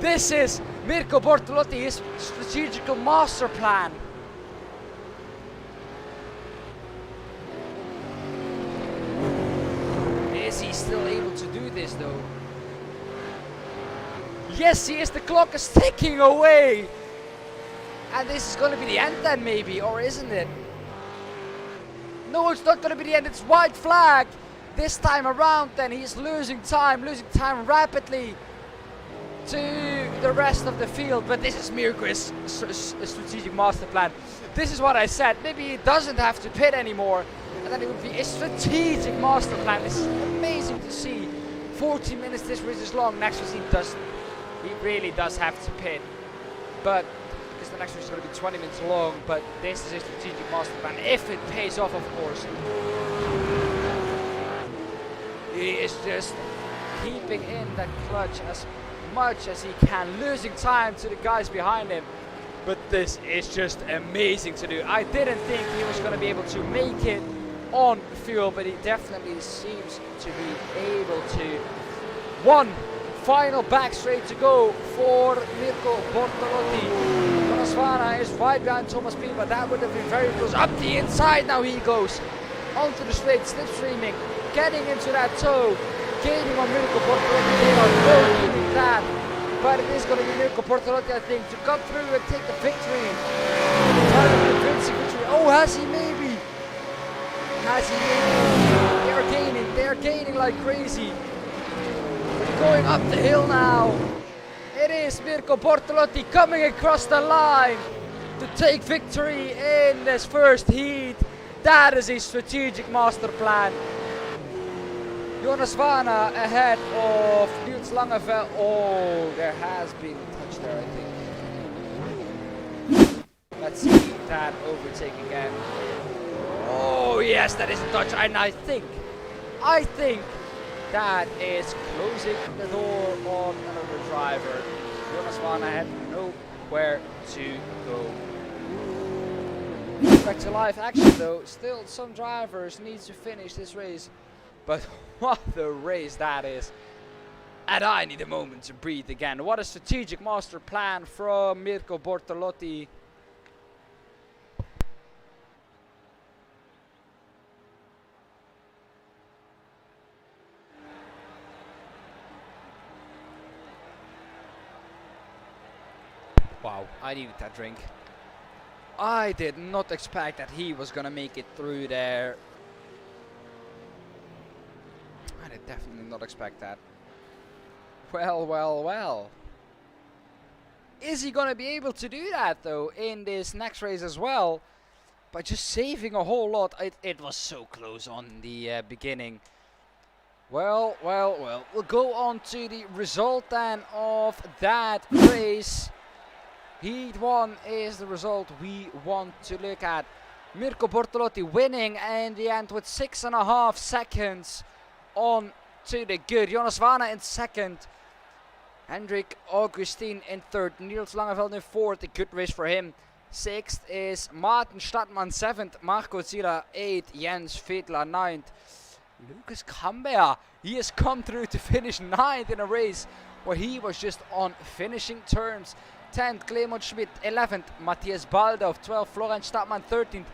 This is Mirko Bortolotti's strategical master plan. Is he still able to do this though? Yes, he is. The clock is ticking away. And this is going to be the end then maybe, or isn't it? No, it's not going to be the end. It's white flag. This time around then he's losing time rapidly to the rest of the field, but this is Mirko's strategic master plan. This is what I said, maybe he doesn't have to pit anymore, and then it would be a strategic master plan. This is amazing to see. 14 minutes this race is long. Next race he really does have to pit, but because the next race is going to be 20 minutes long, but this is a strategic master plan, if it pays off, of course. He is just keeping in that clutch as much as he can, losing time to the guys behind him, but this is just amazing to do. I didn't think he was going to be able to make it on fuel, but he definitely seems to be able to. One final back straight to go for Mirko Bortolotti. Jonas Vana is right behind Thomas P, but that would have been very close. Up the inside now he goes onto the straight, slipstreaming, getting into that toe, gaining on Mirko Bortolotti. They are both doing that, but it is going to be Mirko Bortolotti, I think, to come through and take the victory. Convincing victory. Oh, has he maybe? Has he maybe? They are gaining like crazy. Going up the hill now. It is Mirko Bortolotti coming across the line to take victory in this first heat. That is a strategic master plan. Jonas Vana ahead of Niels Langeveld. Oh, there has been a touch there, I think. Let's see that overtake again. Oh yes, that is a touch, and I think that is closing the door on another driver. Jonas Vana had nowhere to go. Back to live action though, still some drivers need to finish this race, but what a race that is. And I need a moment to breathe again. What a strategic master plan from Mirko Bortolotti. Wow, I needed that drink. I did not expect that he was gonna make it through there. I did definitely not expect that. Well, well, well. Is he gonna be able to do that though in this next race as well? By just saving a whole lot. It was so close on the beginning. Well, well, well. We'll go on to the result then of that race. Heat 1 is the result we want to look at. Mirko Bortolotti winning in the end with 6.5 seconds on to the good. Jonas Vana in second. Hendrik Augustin in third. Niels Langeveld in fourth. A good race for him. Sixth is Martin Stadtmann. Seventh, Marco Zila. Eighth, Jens Fiedler. Ninth, Lucas Cambia. He has come through to finish ninth in a race where he was just on finishing terms. 10th, Clemens Schmidt. 11th, Matthias Baldauf. 12th, Florian Stadtmann. 13th,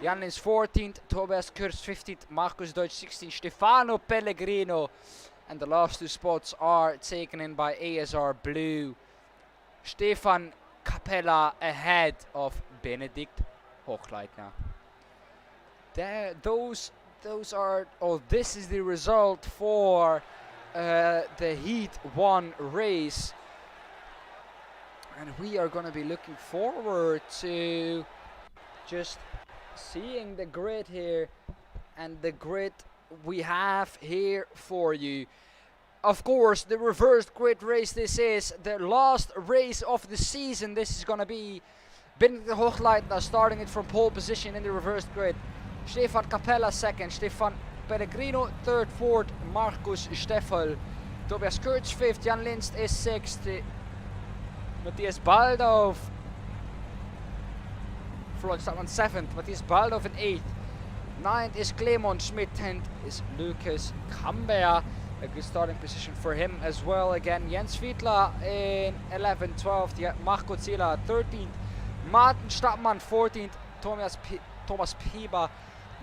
Jan Lins. 14th, Tobias Kurz. 15th, Marcus Deutsch. 16th, Stefano Pellegrino. And the last two spots are taken in by ASR Blue. Stefan Capella ahead of Benedikt Hochleitner. Those are. Oh, this is the result for the Heat 1 race. And we are going to be looking forward to just seeing the grid here, and the grid we have here for you. Of course, the reversed grid race, this is the last race of the season. This is going to be Benedikt Hochleitner starting it from pole position in the reversed grid. Stefan Capella second, Stefan Pellegrino third, fourth, Marcus Steffel. Tobias Kurz fifth, Jan Linst is sixth. Matthias Baldauf, Florian Stadtmann 7th, Matthias Baldauf in 8th, 9th is Clemens Schmidt, 10th is Lucas Cambia, a good starting position for him as well. Again, Jens Fiedler in 11th, 12th, yeah, Marco Zila 13th, Martin Stadtmann 14th, Thomas Pieber,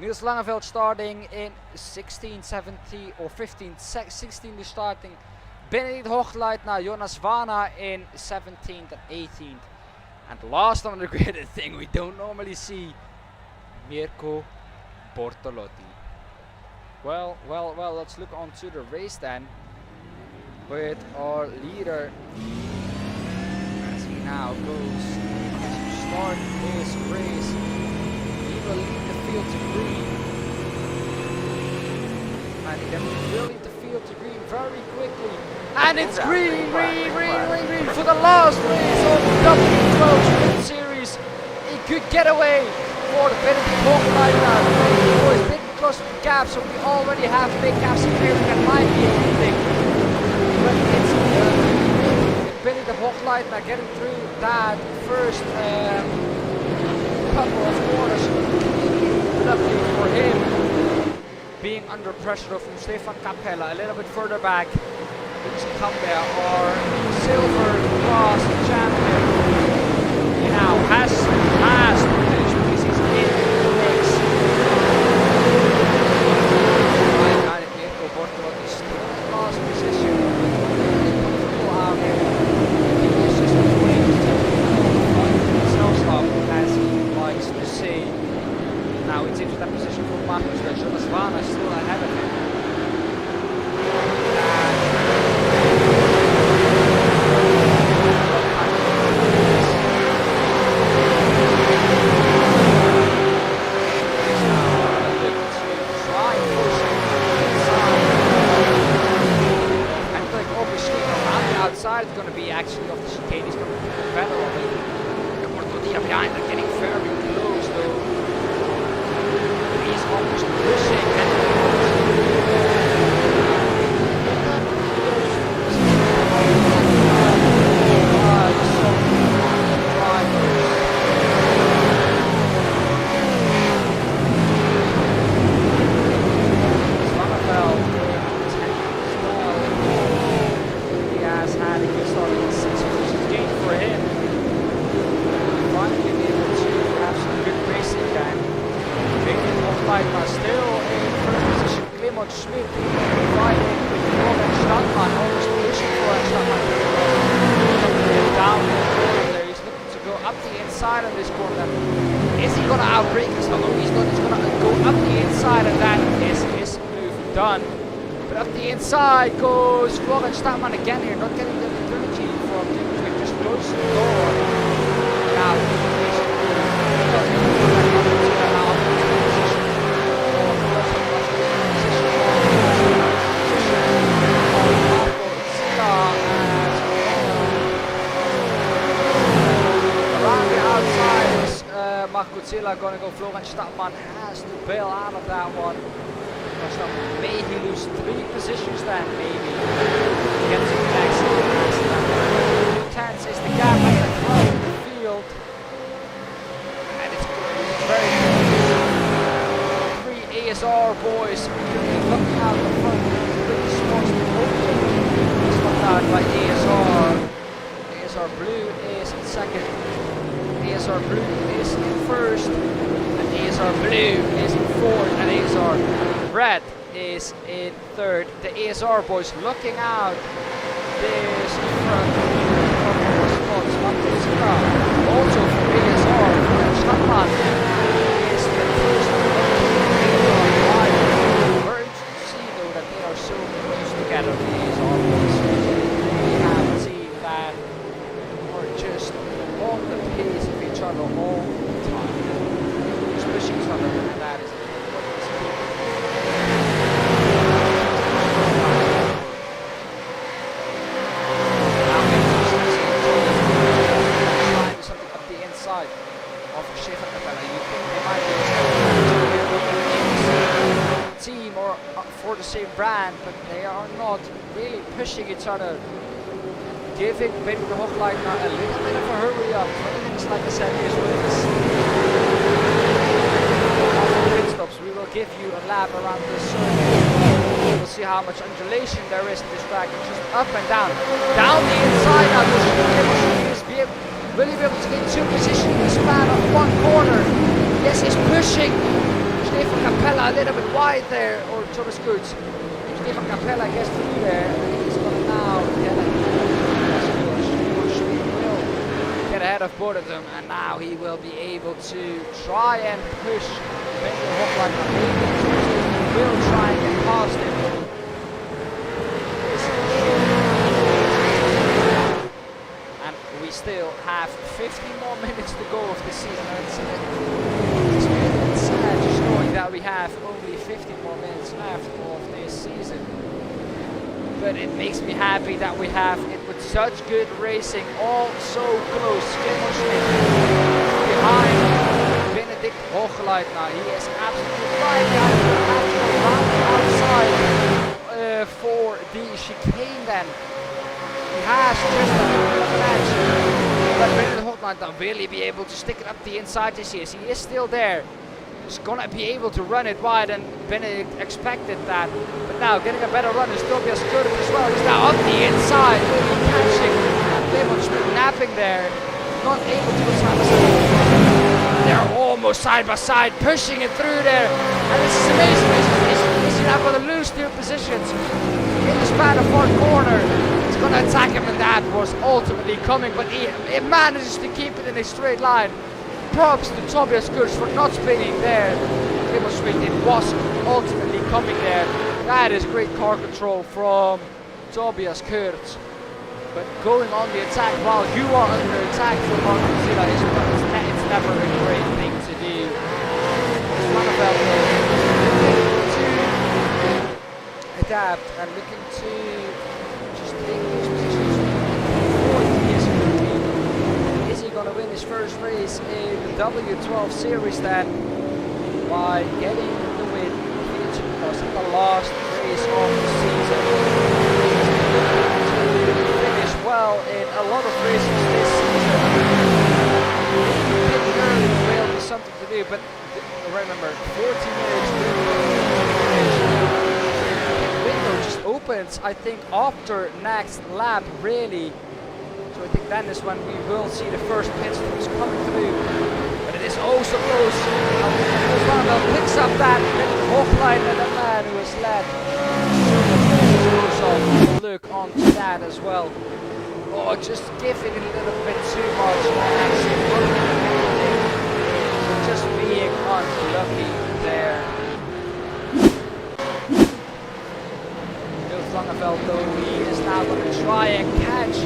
Niels Langeveld starting in 16th, 17th or 15th, 16th is starting. Benedikt Hochleitner, Jonas Vana in 17th and 18th. And last on the grid, a thing we don't normally see, Mirko Bortolotti. Well, let's look onto the race then with our leader as he now goes to start his race. He will lead the field to green. And he will lead the field to green very quickly. And it's green for the last race of the W12 Sprint Series. A good getaway for the Benedict Hochleitner. Boys, big close to the gap, so we already have big gaps appearing and might be anything. But it's Benedict Hochleitner getting through that first couple of quarters. Luckily for him, being under pressure from Stefan Capella a little bit further back. Looks to come there, our silver cross champion. He now has to finish because he's in the mix. Right, Mirko Bortolo is still in last position. He's comfortable out here. He is just waiting to find himself up, as he likes to say. Now it's into that position for Magnus, where Jonas Vana is still ahead of him. Outside it's going to be actually off the chicane. He's going to be better of it. And Bortolino behind, they're getting very close though. He's almost pushing and inside goes Florence Statman again here, not getting the opportunity from Dimitri, just close the door. Now, around the outside is Marco Zilla going to go. Florence Statman has to bail out of that one. Maybe lose 3 positions then, maybe. Get to the next race. 2/10 is the gap at the front of the field. And it's very close. 3 ASR boys looking out the front. Pretty spots to open. It's knocked out by ASR. ASR Blue is in second. ASR Blue is in first. And ASR Blue is in fourth. And ASR Red is in third. The ASR boys looking out this front spots. Also for ASR, Stadtmann is the first rider. Very interesting to see though that they are so close together. The ASR boys. We have a team that are just on the pace of each other all the time. Just pushing each other, and that is for the same brand, but they are not really pushing each other, giving Benedict Hochleitner a little bit of a hurry up. 20 minutes, like I said, is wins. After pit stops, we will give you a lap around the circuit. We'll see how much undulation there is in this track. It's just up and down. Down the inside now. Will he be able to get 2 positions in the span of 1 corner? Yes, he's pushing Stefan Capella a little bit wide there, or Thomas Goods. Stefan Capella gets through there, and he's going to now get ahead of both of them, and now he will be able to try and push Benedict Hochleitner will try and get past him. And we still have 15 more minutes to go of the season. It's sad just knowing that we have only 15 more minutes left of this season. But it makes me happy that we have it with such good racing, all so close. Schmidt behind Benedict Hoogleid now. He is absolutely flying out. Outside for the chicane then. He has just a little bit of an edge. But Benedict Hoogleid will really be able to stick it up the inside this year. He is still there. He's gonna be able to run it wide, and Benedict expected that. But now getting a better run is Tobias Kurt as well. He's now up the inside, really catching Clemens Schmidt napping there. Not able to go side by side. They're almost side by side, pushing it through there. And this is amazing. Is he now gonna lose 2 positions in the span of 1 corner? He's gonna attack him, and that was ultimately coming, but he manages to keep it in a straight line. Props to Tobias Kurz for not spinning there. It was ultimately coming there. That is great car control from Tobias Kurz. But going on the attack while you are under attack from Marco Zilla it's never a great thing to do. Slangenveld looking to adapt and looking to just take those positions. Is he going to win his first race in the W12 series then by getting the win? Because in the last race of the season, finish well in a lot of races this season. Pretty early will be something to do, but remember, 40 minutes the window just opens, I think, after next lap, really. So I think then is when we will see the first pit stops coming through. But it is oh so close. Slangenveld picks up that Hoogleid, and the man who has led. Look onto that as well. Oh, just give it a little bit too much. Just being unlucky there. Slangenveld, though, he is now going to try and catch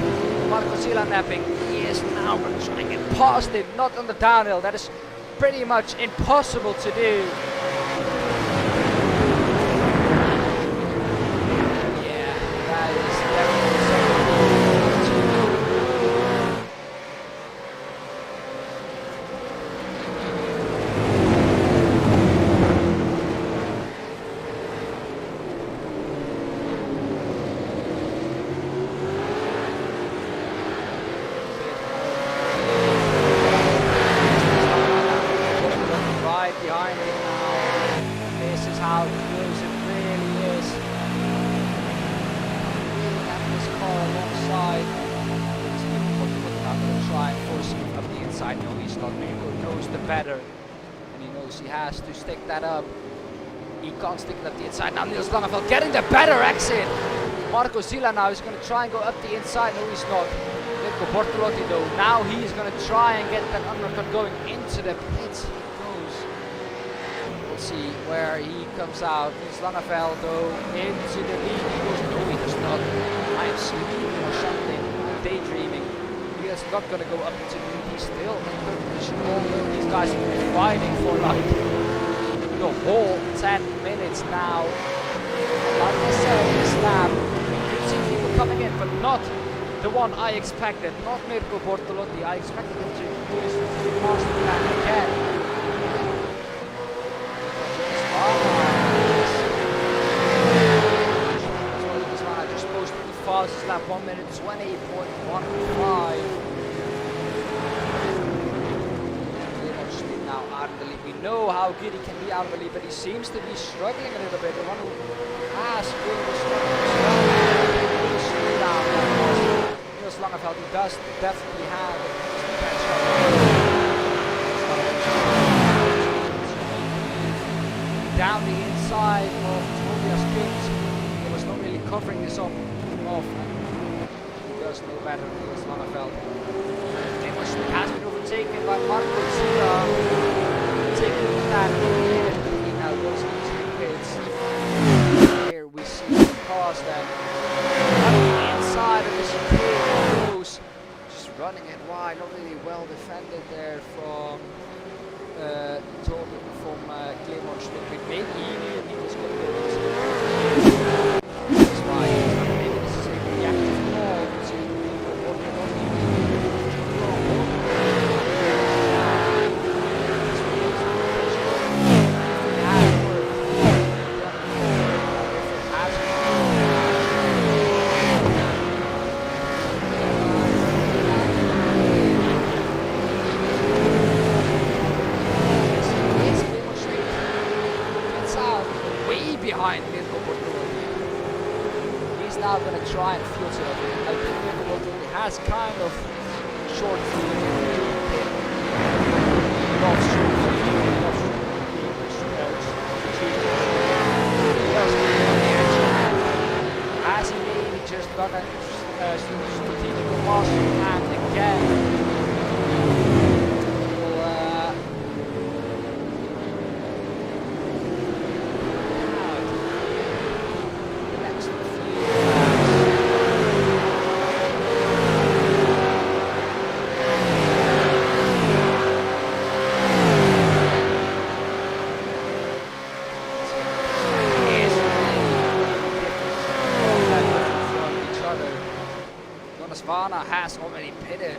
Marco Zilla napping. He is now going to try and get past him, not on the downhill. That is pretty much impossible to do. Yeah, that is definitely something to do. To stick that up. He can't stick it up the inside. Now Niels Slangenveld getting the better exit. Marco Zilla now is going to try and go up the inside. No, he's not. Mirko Bortolotti though. Now he's going to try and get that undercut going into the pits. He goes. We'll see where he comes out. Niels Slangenveld though into the lead. He goes. No, he does not. I am sleeping or something. I'm daydreaming. He is not going to go up into the lead. He's still in third position. Although these guys have been fighting for like the whole 10 minutes now. Like I said, this lap, you've seen people coming in, but not the one I expected. Not Mirko Bortolotti. I expected him to do this master lap again. I just posted the fastest lap, 1 minute 20.15. Now out of the lead. We know how good he can be out of the lead, but he seems to be struggling a little bit. The one who has really struggled down. Niels Slangenveld, he does definitely have down the inside of Tobias Kurz. He was not really covering this up off. He does know better than Niels Slangenveld. Has been overtaken by Marco Zilla. Taking that in. He now goes into the pits. well defended there from Claymore Schmidt. Maybe he knew he was going to go into it. That's why maybe this is a reactive call to what they're going to behind he's now going to try and field it up. I think he has kind of short field. He loves short field. He loves as he maybe just got a strategic pass and again has already pitted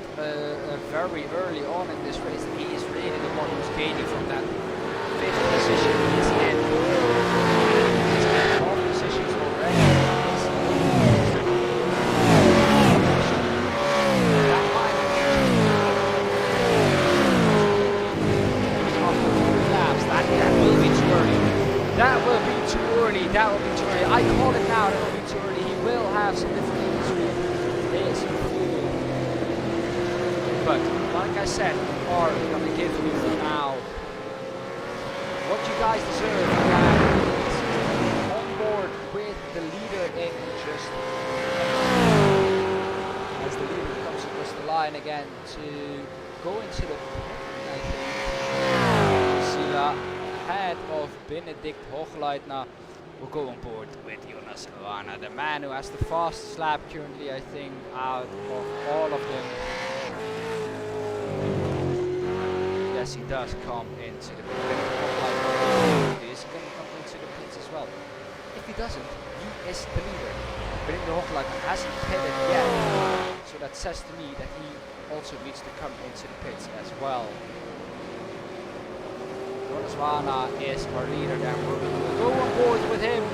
very early on in this race, and he is really the one who's gaining from that fifth position. He's in. He's in all positions already. That might be after 2 laps. That will be too early. That will be too early. That will be too early. I call it now. That will be too early. He will have some difficulties with this. But like I said, we are going to give you now what you guys deserve, and on board with the leader in just as the leader comes across the line again to go into the I think Sila ahead of Benedict Hochleitner will go on board with Jonas Silvana, the man who has the fastest lap currently, I think, out of all of them. Yes, he does come into the pits. He's going to come into the pits as well. If he doesn't, he is the leader. Benedict Hochleitner hasn't pitted yet, so that says to me that he also needs to come into the pits as well. Jonas Silvana is our leader, and we're going to go on board with him.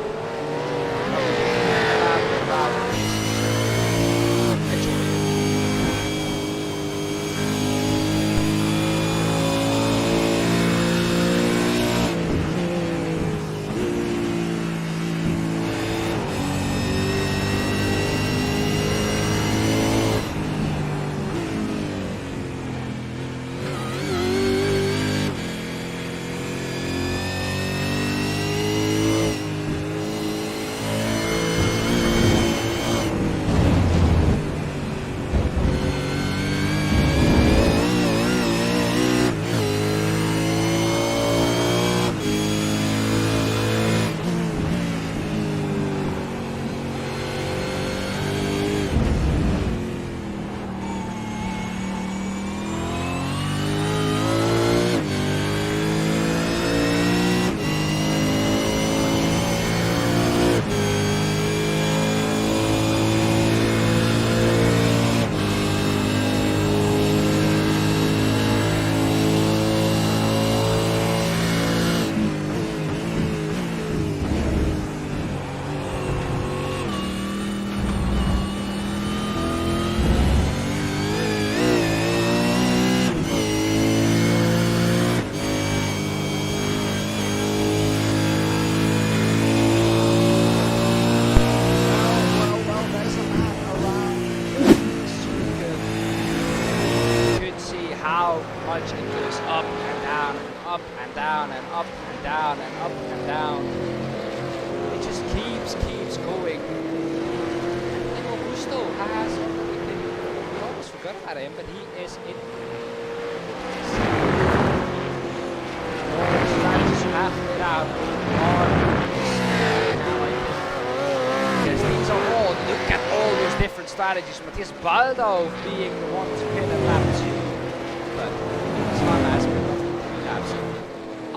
Strategies. Matthias Baldauf being the one to pin at lap 2.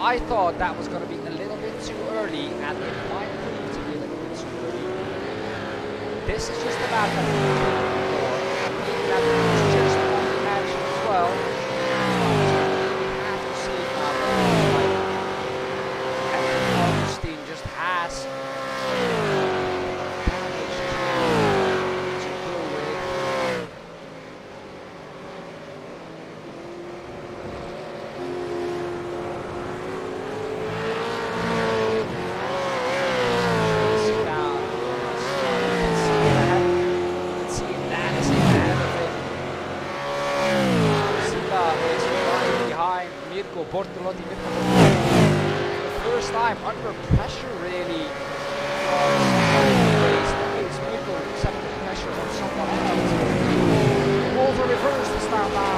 I thought that was going to be a little bit too early, and it might prove to be a little bit too early. This is just a lap that we can take before. I think that is just on the edge as well. We have to see now. And Augustine just has damage to go with. Bortolotti for the first time under pressure really from race. That means Mirko accepting pressure from someone else. Over reverse this time now.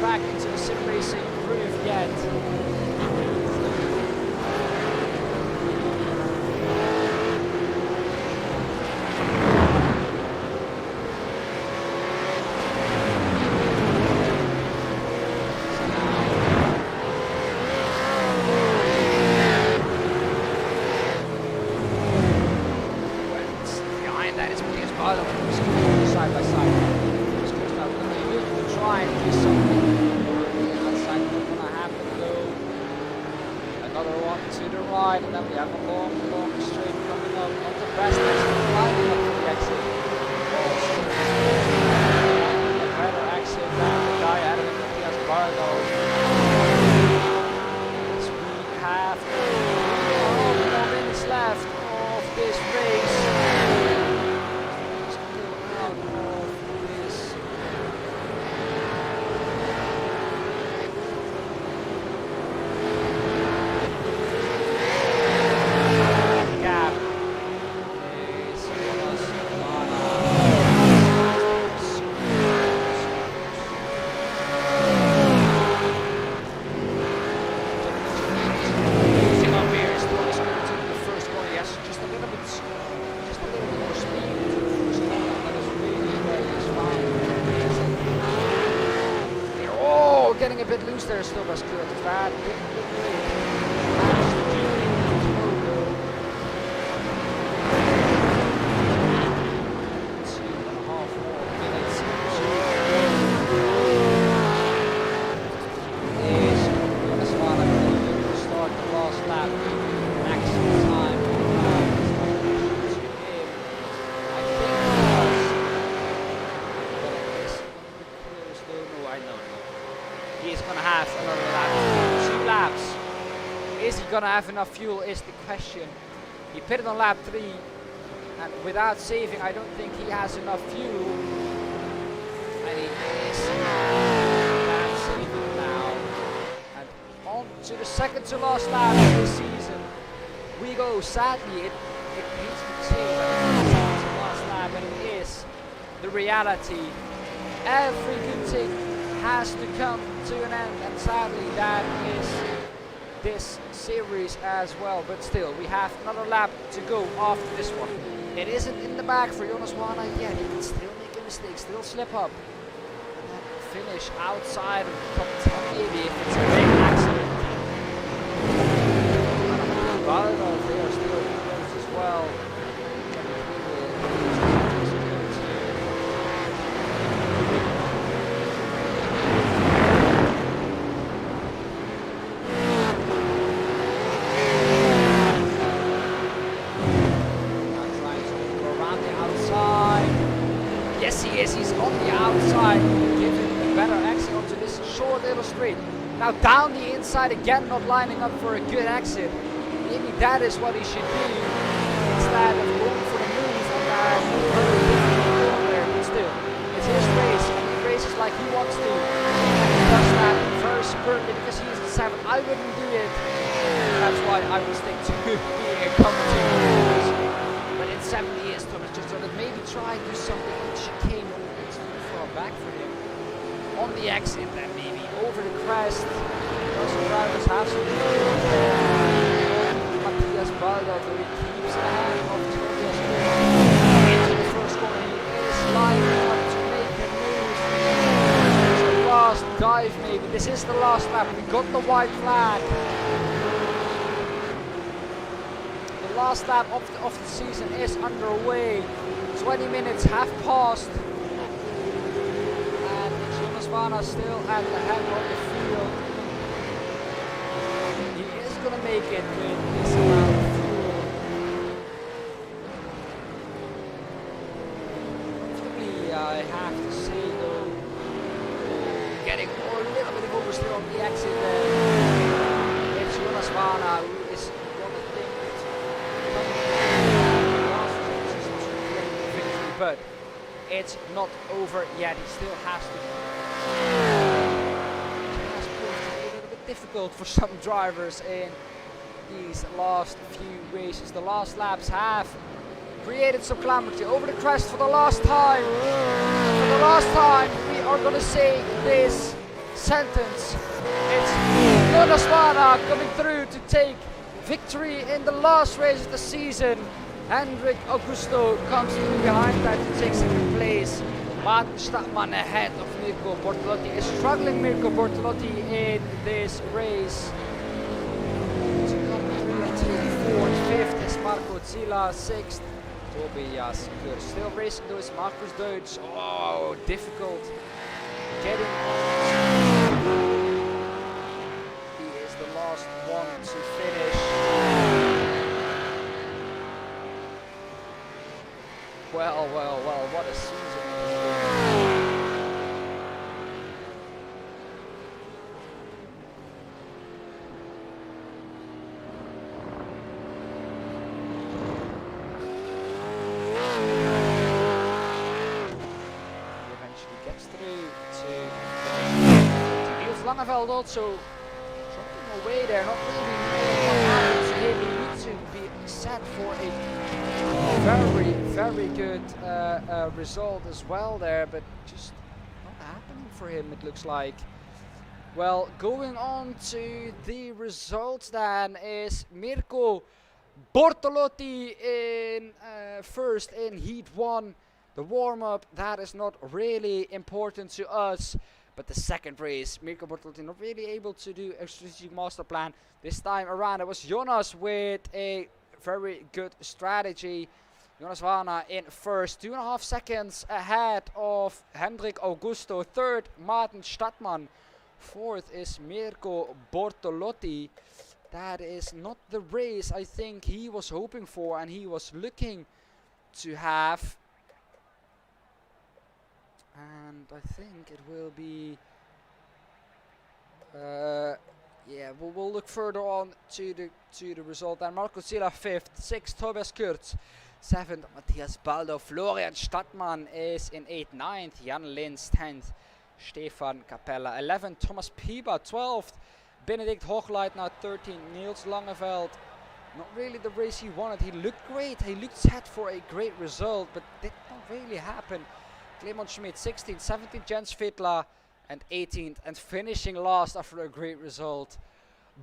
Back into the sim racing groove yet. Side by side. Try and do something. Outside not gonna happen though. Another one to the right, and then we have a long straight coming up. Not the best exit, lining up for the exit. A better exit than the guy out of the Matthias Bardo. As we have no minutes left of this race. Getting a bit loose there still, but good. That didn't look great. 2.5 more minutes. Is Venezuela going to start the last lap? Maximum time. I think he's gonna have another lap, 2 laps. Is he gonna have enough fuel is the question. He pitted on lap 3 and without saving I don't think he has enough fuel. And he is not saving now. And on to the second to last lap of this season we go. Sadly it needs to say that it's the second to last lap, and it is the reality. Every good thing has to come to an end, and sadly that is this series as well. But still, we have another lap to go after this one. It isn't in the bag for Jonas Wana yet. He can still make a mistake, still slip up, and then finish outside of the top 10 maybe if it's a big accident. And they are still close as well. He's on the outside, giving a better exit onto this short little straight. Now down the inside again, not lining up for a good exit. Maybe that is what he should do instead of going for the move and very difficult there. But still, it's his race, and he races like he wants to. And he does that very superbly because he is at 7. I wouldn't do it. That's why I would stick to being a commentator. But in 7 years, Thomas just thought that maybe try and do something which came back for him on the exit, then maybe over the crest. Also drivers have some Matthias Baldo, he keeps ahead of Tobias into the first corner. He is lining up to make a move. The last dive maybe. This is the last lap. We got the white flag. The last lap of the season is underway. 20 minutes have passed. And Jonas Vana still at the head of the field. He is going to make it with this amount of fuel. Comfortably, I have to say though, getting a little bit of oversteer on the exit there. It's Jonas Vana who is going to think it's victory, but it's not over yet. He still has to. It has proved to be a little bit difficult for some drivers in these last few races. The last laps have created some calamity. Over the crest for the last time. For the last time, we are going to say this sentence. It's Jonas Vana coming through to take victory in the last race of the season. Hendrik Augusto comes through behind that to take second place. Martin Stadtmann ahead of Mirko Bortolotti. Is struggling Mirko Bortolotti in this race. To come through and take fourth. Fifth is Marco Zila. Sixth, Tobias Kurz. Still racing though is Marcus Deutsch. Oh, difficult. Getting on. He is the last one to finish. Well, what a season. He eventually gets through to Niels Langeveld also dropping away there, not really knowing what happened to him. He needs to be set for a very good result as well there, but just not happening for him, it looks like. Well, going on to the results then is Mirko Bortolotti in first in Heat 1. The warm-up, that is not really important to us. But the second race, Mirko Bortolotti not really able to do a strategic master plan. This time around, it was Jonas with a very good strategy. Jonas Vana in first, 2.5 seconds ahead of Hendrik Augusto. Third, Martin Stadtmann. Fourth is Mirko Bortolotti. That is not the race I think he was hoping for and he was looking to have. And I think it will be. Yeah, we'll look further on to the result. And Marco Zila 5th, 6th Tobias Kurz, 7th Matthias Baldo. Florian Stadtmann is in 8th, 9th Jan Linz, 10th Stefan Capella, 11th Thomas Pieber, 12th Benedikt Hochleitner, 13th Niels Langeveld. Not really the race he wanted. He looked great, he looked set for a great result, but did not really happen. Clemens Schmidt 16th, 17th Jens Fittler, and 18th, and finishing last after a great result.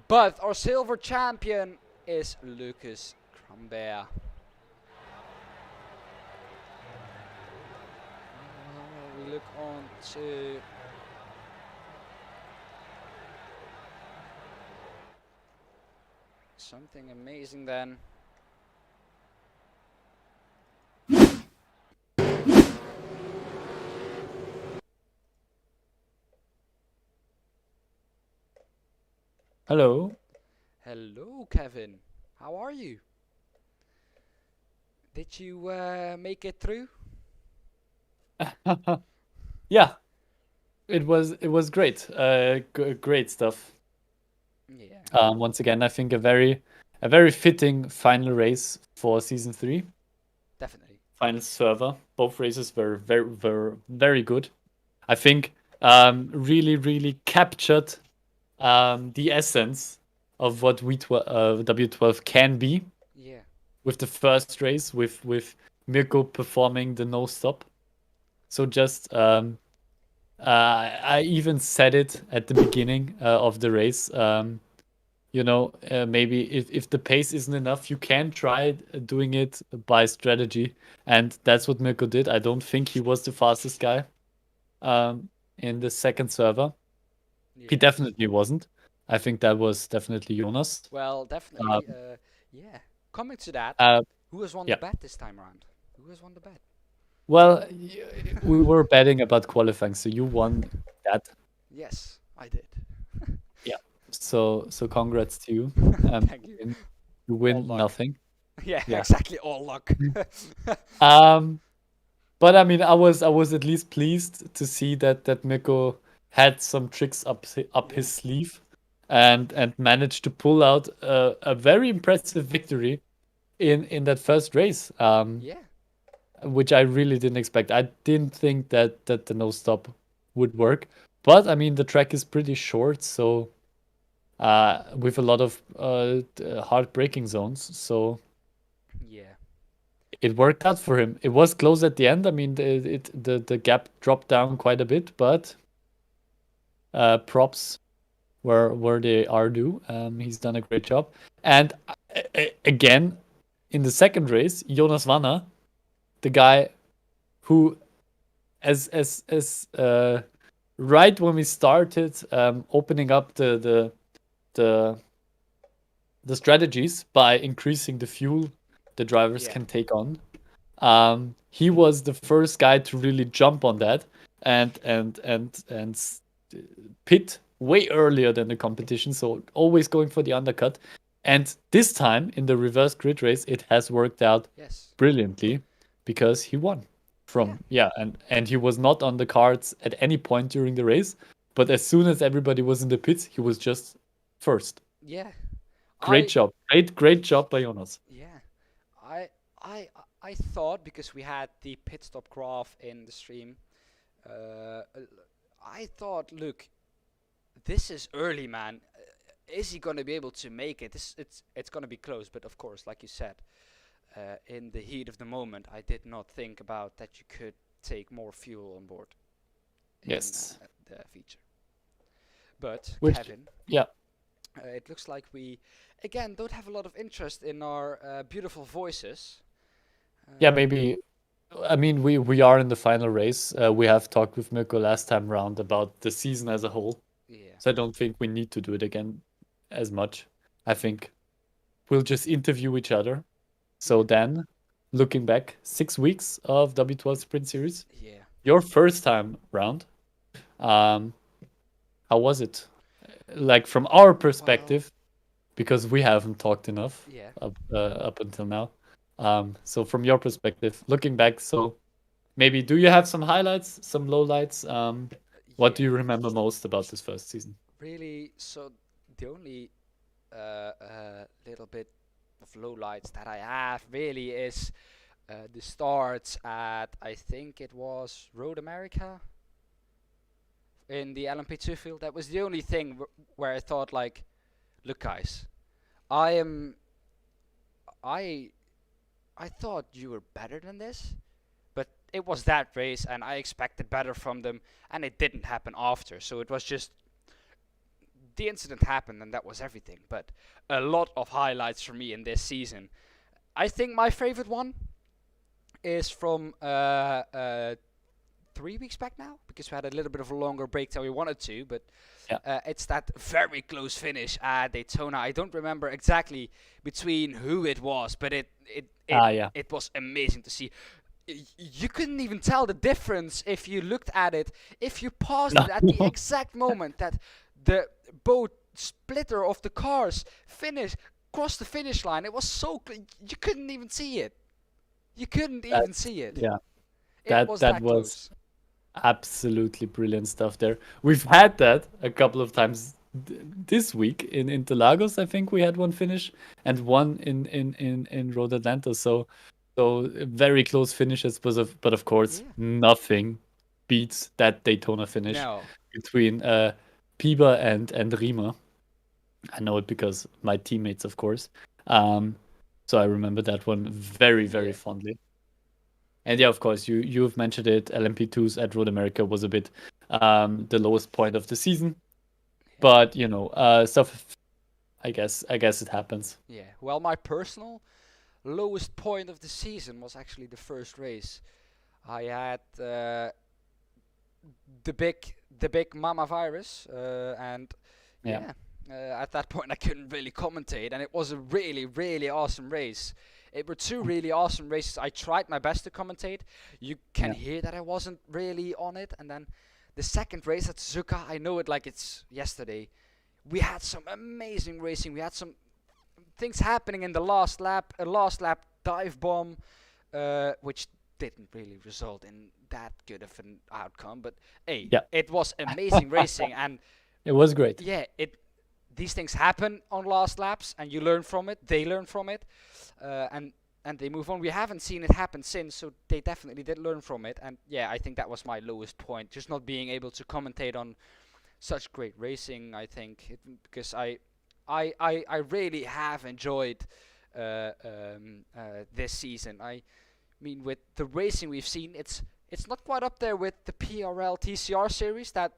But our silver champion is Lucas Crambert. We look on to something amazing then. Hello. Hello, Kevin. How are you? Did you make it through? Yeah, it was great. Great stuff. Yeah. Once again, I think a very fitting final race for season 3. Definitely. Final server. Both races were very good. I think really captured the essence of what W12 can be. Yeah. With the first race, with Mirko performing the no stop. So just I even said it at the beginning of the race. Maybe if the pace isn't enough, you can try doing it by strategy, and that's what Mirko did. I don't think he was the fastest guy in the second server, He Yeah. definitely wasn't. I think that was definitely Jonas. Well, Um, definitely. Yeah. Coming to that, uh, who has won the yeah. bet this time around? Who has won the bet? Well, we were betting about qualifying, so you won that. Yes, I did. Yeah. So congrats to you. Thank you. You All win luck. nothing. Yeah, Yeah. exactly. All luck. Um, but I mean, I was at least pleased to see that Mirko had some tricks up Yeah. his sleeve, and managed to pull out a very impressive victory in that first race. Yeah. Which I really didn't expect. I didn't think that the no stop would work. But I mean, the track is pretty short, so with a lot of hard braking zones, so Yeah. it worked out for him. It was close at the end. I mean, the gap dropped down quite a bit, but props where they are due. He's done a great job. And again, in the second race, Jonas Wanner, the guy who, as right when we started opening up the the strategies by increasing the fuel the drivers Yeah. can take on. He was the first guy to really jump on that and pit way earlier than the competition, so always going for the undercut. And this time in the reverse grid race, it has worked out Yes. brilliantly because he won Yeah. from and he was not on the cards at any point during the race, but as soon as everybody was in the pits, he was just first. Yeah. Great I job. Great job by Jonas. Yeah. I I I thought because we had the pit stop graph in the stream, I thought, look, this is early, man. Is he gonna be able to make it? It's gonna be close, but of course, like you said, in the heat of the moment, I did not think about that you could take more fuel on board in Yes. the feature. But Which Kevin, yeah. it looks like we again don't have a lot of interest in our beautiful voices. Yeah, Um, maybe I mean we are in the final race. We have talked with Mirko last time round about the season as a whole. yeah, So I don't think we need to do it again as much. I think we'll just interview each other. So yeah, then, looking back, 6 weeks of W12 Sprint Series, yeah. your first time round. Um, how was it? Like from our Well, perspective, because we haven't talked enough yeah, up until now. So from your perspective, looking back, so maybe do you have some highlights, some lowlights? What do yeah. you remember most about this first season? Really, so the only little bit of lowlights that I have really is the starts at, I think it was Road America in the LMP2 field. That was the only thing where I thought, like, look, guys, I am, I, I thought you were better than this, but it was that race, and I expected better from them, and it didn't happen after. So it was just the incident happened, and that was everything. But a lot of highlights for me in this season. I think my favorite one is from 3 weeks back now, because we had a little bit of a longer break than we wanted to, but Yeah. it's that very close finish at Daytona. I don't remember exactly between who it was, but Yeah. it was amazing to see. You couldn't even tell the difference if you looked at it, if you paused it at the No. exact moment that the both splitter of the cars crossed the finish line. It was so you couldn't even see it. You couldn't even That's see it. yeah. It That was that that was close. absolutely brilliant stuff there. We've had that a couple of times this week in Interlagos. I think we had one finish and one in Road Atlanta. So very close finishes, but of course Yeah. nothing beats that Daytona finish No. between Piber and Riemer. I know it because my teammates, of course. Um, so I remember that one very Yeah. fondly. And yeah, of course, you've mentioned it. LMP2s at Road America was a bit the lowest point of the season, Yeah. but stuff. I guess it happens. Yeah. Well, my personal lowest point of the season was actually the first race. I had the big the big mama virus, and Yeah. at that point I couldn't really commentate, and it was a really, really awesome race. It were two really awesome races. I tried my best to commentate. You can Yeah. hear that I wasn't really on it, and then the second race at Suzuka, I know it like it's yesterday. We had some amazing racing. We had some things happening in the last lap. A last lap dive bomb, which didn't really result in that good of an outcome. But hey, Yeah. it was amazing racing, and It was great. yeah, these things happen on last laps, and you learn from it. They learn from it, and they move on. We haven't seen it happen since, so they definitely did learn from it. And yeah, I think that was my lowest point, just not being able to commentate on such great racing. I think because I really have enjoyed this season. I mean, with the racing we've seen, it's not quite up there with the PRL TCR series. That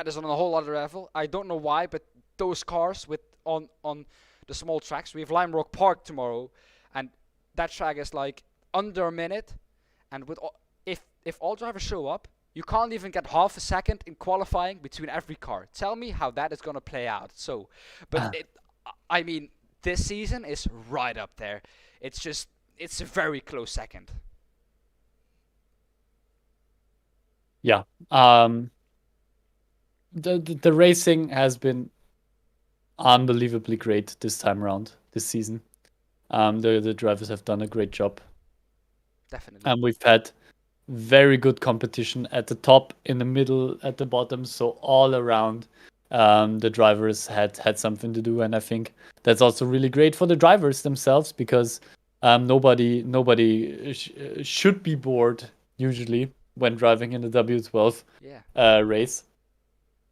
is on a whole other level. I don't know why, but those cars with on the small tracks. We have Lime Rock Park tomorrow, and that track is like under a minute. And with if all drivers show up, you can't even get half a second in qualifying between every car. Tell me how that is gonna play out. So, but I mean, this season is right up there. It's a very close second. Yeah. The racing has been unbelievably great this time around, this season. The drivers have done a great job. Definitely. And we've had very good competition at the top, in the middle, at the bottom. So all around, the drivers had something to do, and I think that's also really great for the drivers themselves because nobody should be bored usually when driving in the W12 Yeah. race.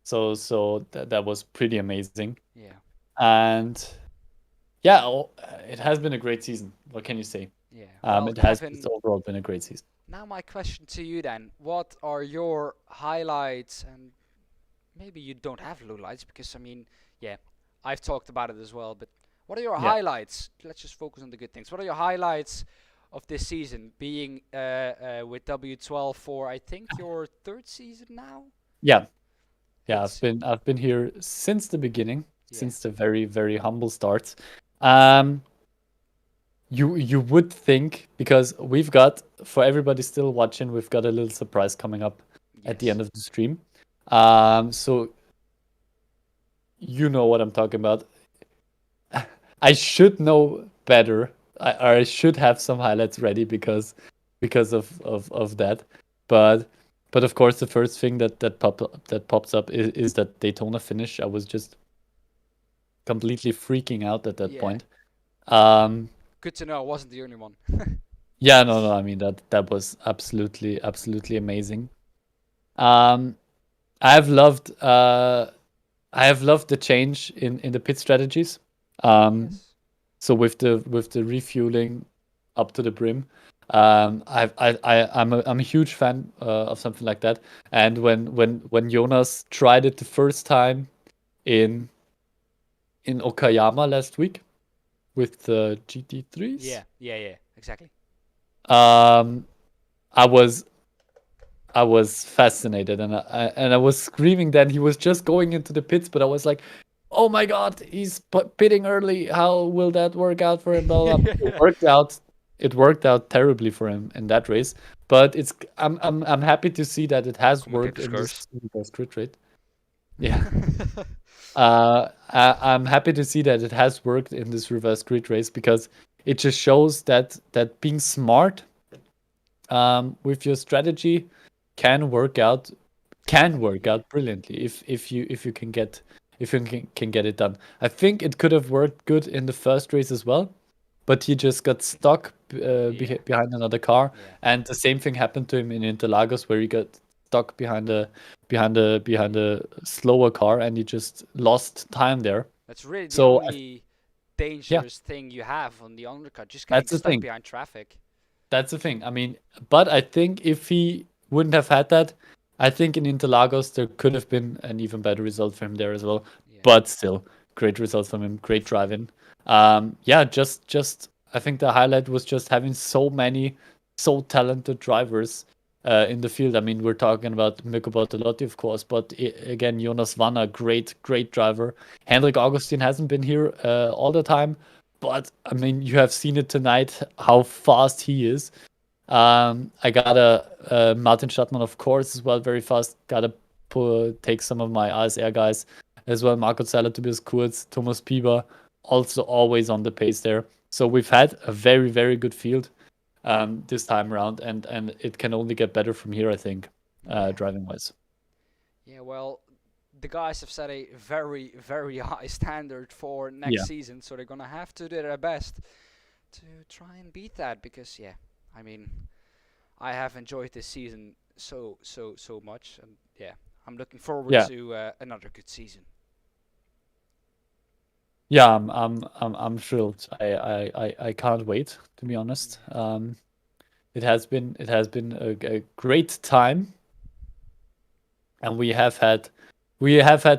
So that was pretty amazing, Yeah. and yeah, it has been a great season. What can you say? Yeah. Well, Kevin, It's overall been a great season. now my question to you then: what are your highlights? And maybe you don't have lowlights because I mean, yeah, I've talked about it as well. But what are your Yeah. highlights? Let's just focus on the good things. What are your highlights of this season? Being with W12 for I think your third season now. Yeah. It's- I've been here since the beginning, Yeah. since the very, very humble starts. Um, you would think, because we've got, for everybody still watching, we've got a little surprise coming up at the Yes. end of the stream. So you know what I'm talking about. I should know better. I should have some highlights ready because of that. But of course, the first thing that pops up is that Daytona finish. I was just completely freaking out at that Yeah. point. Good to know I wasn't the only one. Yeah, no. I mean that was absolutely amazing. I have loved the change in the pit strategies. Yes. So with the refueling up to the brim, I'm a huge fan of something like that. And when Jonas tried it the first time in Okayama last week with the GT3s, Yeah. Exactly. um, I was fascinated, and I was screaming. Then he was just going into the pits, but I was like, "Oh my God, he's pitting early. How will that work out for him?" Blah, blah, blah. It worked out. It worked out terribly for him in that race. But I'm happy to see that it has worked in this reverse grid rate. Yeah. I'm happy to see that it has worked in this reverse grid race because it just shows that being smart with your strategy can work out brilliantly if you can get it done. I think it could have worked good in the first race as well, but he just got stuck behind another car, and the same thing happened to him in Interlagos where he got stuck behind a slower car and he just lost time there. That's really the So only dangerous thing you have on the undercut, just getting That's the stuck thing. behind traffic. That's the thing. I mean, but I think if he wouldn't have had that, I think in Interlagos there could have been an even better result for him there as well. Yeah. But still, great results from him. Great driving. Just I think the highlight was just having so many so talented drivers in the field. I mean, we're talking about Mirko Bortolotti, of course, but again, Jonas Wanner, great driver. Henrik Augustin hasn't been here all the time, but I mean, you have seen it tonight how fast he is. I got a Martin Stadtmann, of course, as well, very fast. Gotta take some of my ASR guys as well. Marco Zeller, Tobias Kurz, Thomas Pieber, also always on the pace there. So we've had a very, very good field this time around, and it can only get better from here, I think, driving wise. Yeah, well, the guys have set a very, very high standard for next season, so they're gonna have to do their best to try and beat that. Because I mean, I have enjoyed this season so much, and I'm looking forward to another good season. Yeah, I'm thrilled. I can't wait, to be honest. It has been a great time, and we have had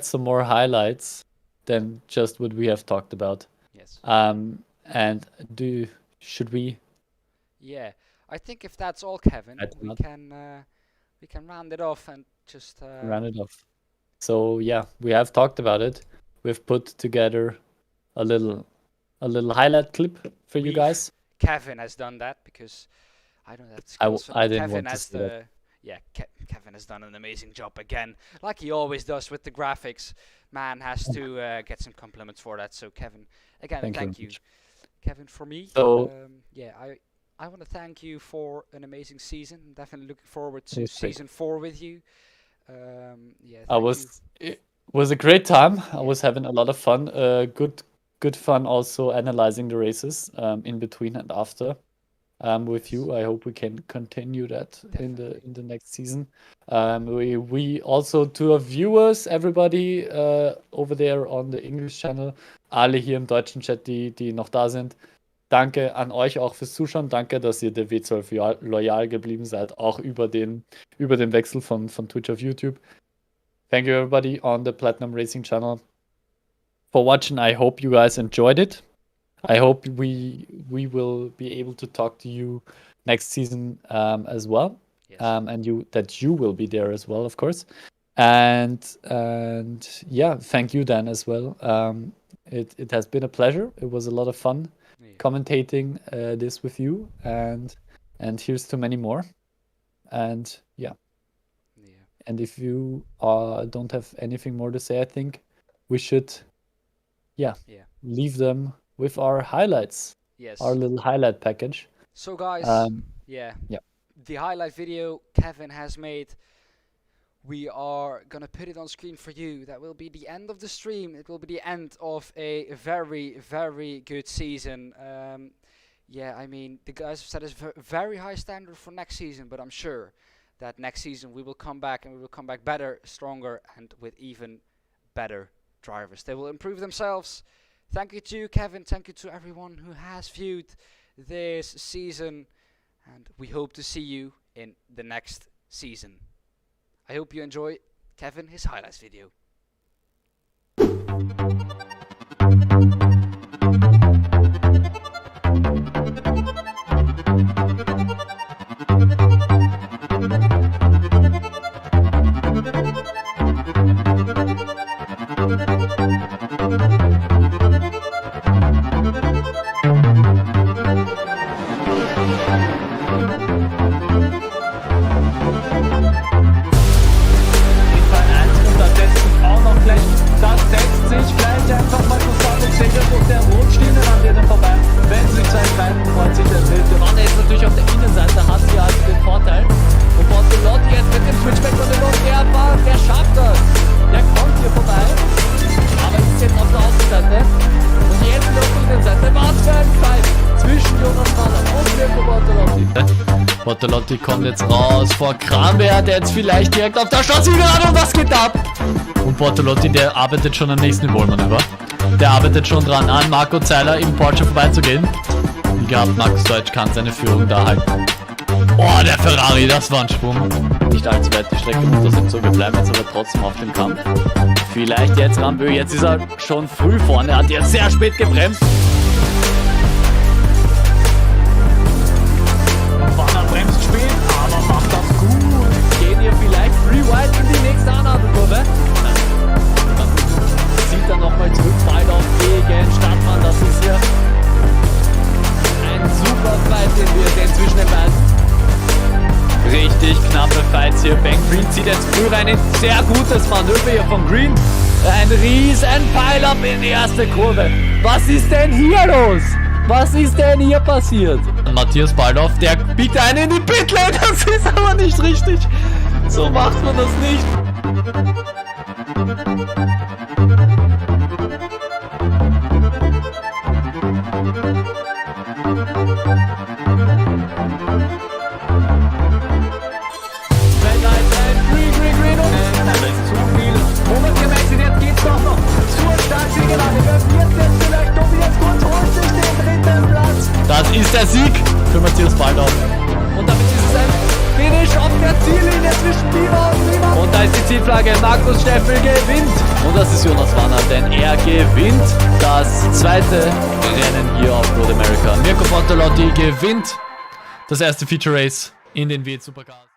some more highlights than just what we have talked about. Yes. And should we? Yeah, I think if that's all, Kevin, we can round it off and just round it off. So yeah, we have talked about it. We've put together a little highlight clip for you guys. Kevin has done that because I don't know that's I didn't Kevin want to has say that. Kevin has done an amazing job again, like he always does with the graphics. Man has to get some compliments for that. So Kevin, again, thank you. Kevin, for me, So I want to thank you for an amazing season. Definitely looking forward to season 4 with you. It was a great time. I was having a lot of fun. Good fun also analyzing the races in between and after with you. I hope we can continue that in the next season. We also, to our viewers, everybody over there on the English Channel, alle hier im deutschen Chat, die noch da sind. Danke an euch auch fürs Zuschauen. Danke, dass ihr der W12 loyal geblieben seid, auch über den Wechsel von Twitch auf YouTube. Thank you everybody on the Platinum Racing channel for watching. I hope you guys enjoyed it. I hope we will be able to talk to you next season as well. Yes. And that you will be there as well, of course. And yeah, thank you, Dan, as well. It has been a pleasure. It was a lot of fun commentating this with you, and here's to many more. And and if you don't have anything more to say, I think we should leave them with our highlights. Yes. Our little highlight package. So guys, the highlight video Kevin has made, we are gonna put it on screen for you. That will be the end of the stream. It will be the end of a very, very good season. I mean, the guys have set a very high standard for next season, but I'm sure that next season we will come back, and we will come back better, stronger, and with even better drivers. They will improve themselves. Thank you to you, Kevin. Thank you to everyone who has viewed this season, and we hope to see you in the next season. I hope you enjoy Kevin, his highlights video. Bortolotti kommt jetzt raus vor Kramberg, der jetzt vielleicht direkt auf der Chance gerade, und was geht ab? Und Bortolotti, der arbeitet schon am nächsten Überholmanöver. Der arbeitet schon dran an, Marco Zeller im Porsche vorbeizugehen. Wie gehabt, Markus Deutsch kann seine Führung da halten. Oh, der Ferrari, das war ein Sprung. Nicht allzu weit die Strecke runter sind, so wir bleiben jetzt aber trotzdem auf dem Kampf. Vielleicht jetzt Rambö, jetzt ist er schon früh vorne, er hat jetzt sehr spät gebremst. Wanner bremst spät, aber macht das gut. sehr gutes Manöver hier von Green. Ein riesen Pile-Up in die erste Kurve. Was ist denn hier los? Was ist denn hier passiert? Matthias Baldorf, der biegt einen in die Pitlane. Das ist aber nicht richtig. So macht man das nicht. Green und das ist zu viel. Moment gewechselt, jetzt geht's doch noch. Zur Startzielgerade. Wer wird jetzt vielleicht noch jetzt kurz holt sich den dritten Platz. Das ist der Sieg für Matthias Baldorf. Und damit ist es ein Finish auf der Ziellinie zwischen Beaver und Beaver. Und da ist die Zielflagge. Markus Steffel gewinnt. Und das ist Jonas Warner, denn er gewinnt das zweite Rennen hier auf Road America. Mirko Bortolotti gewinnt das erste Feature Race in den W Supercars.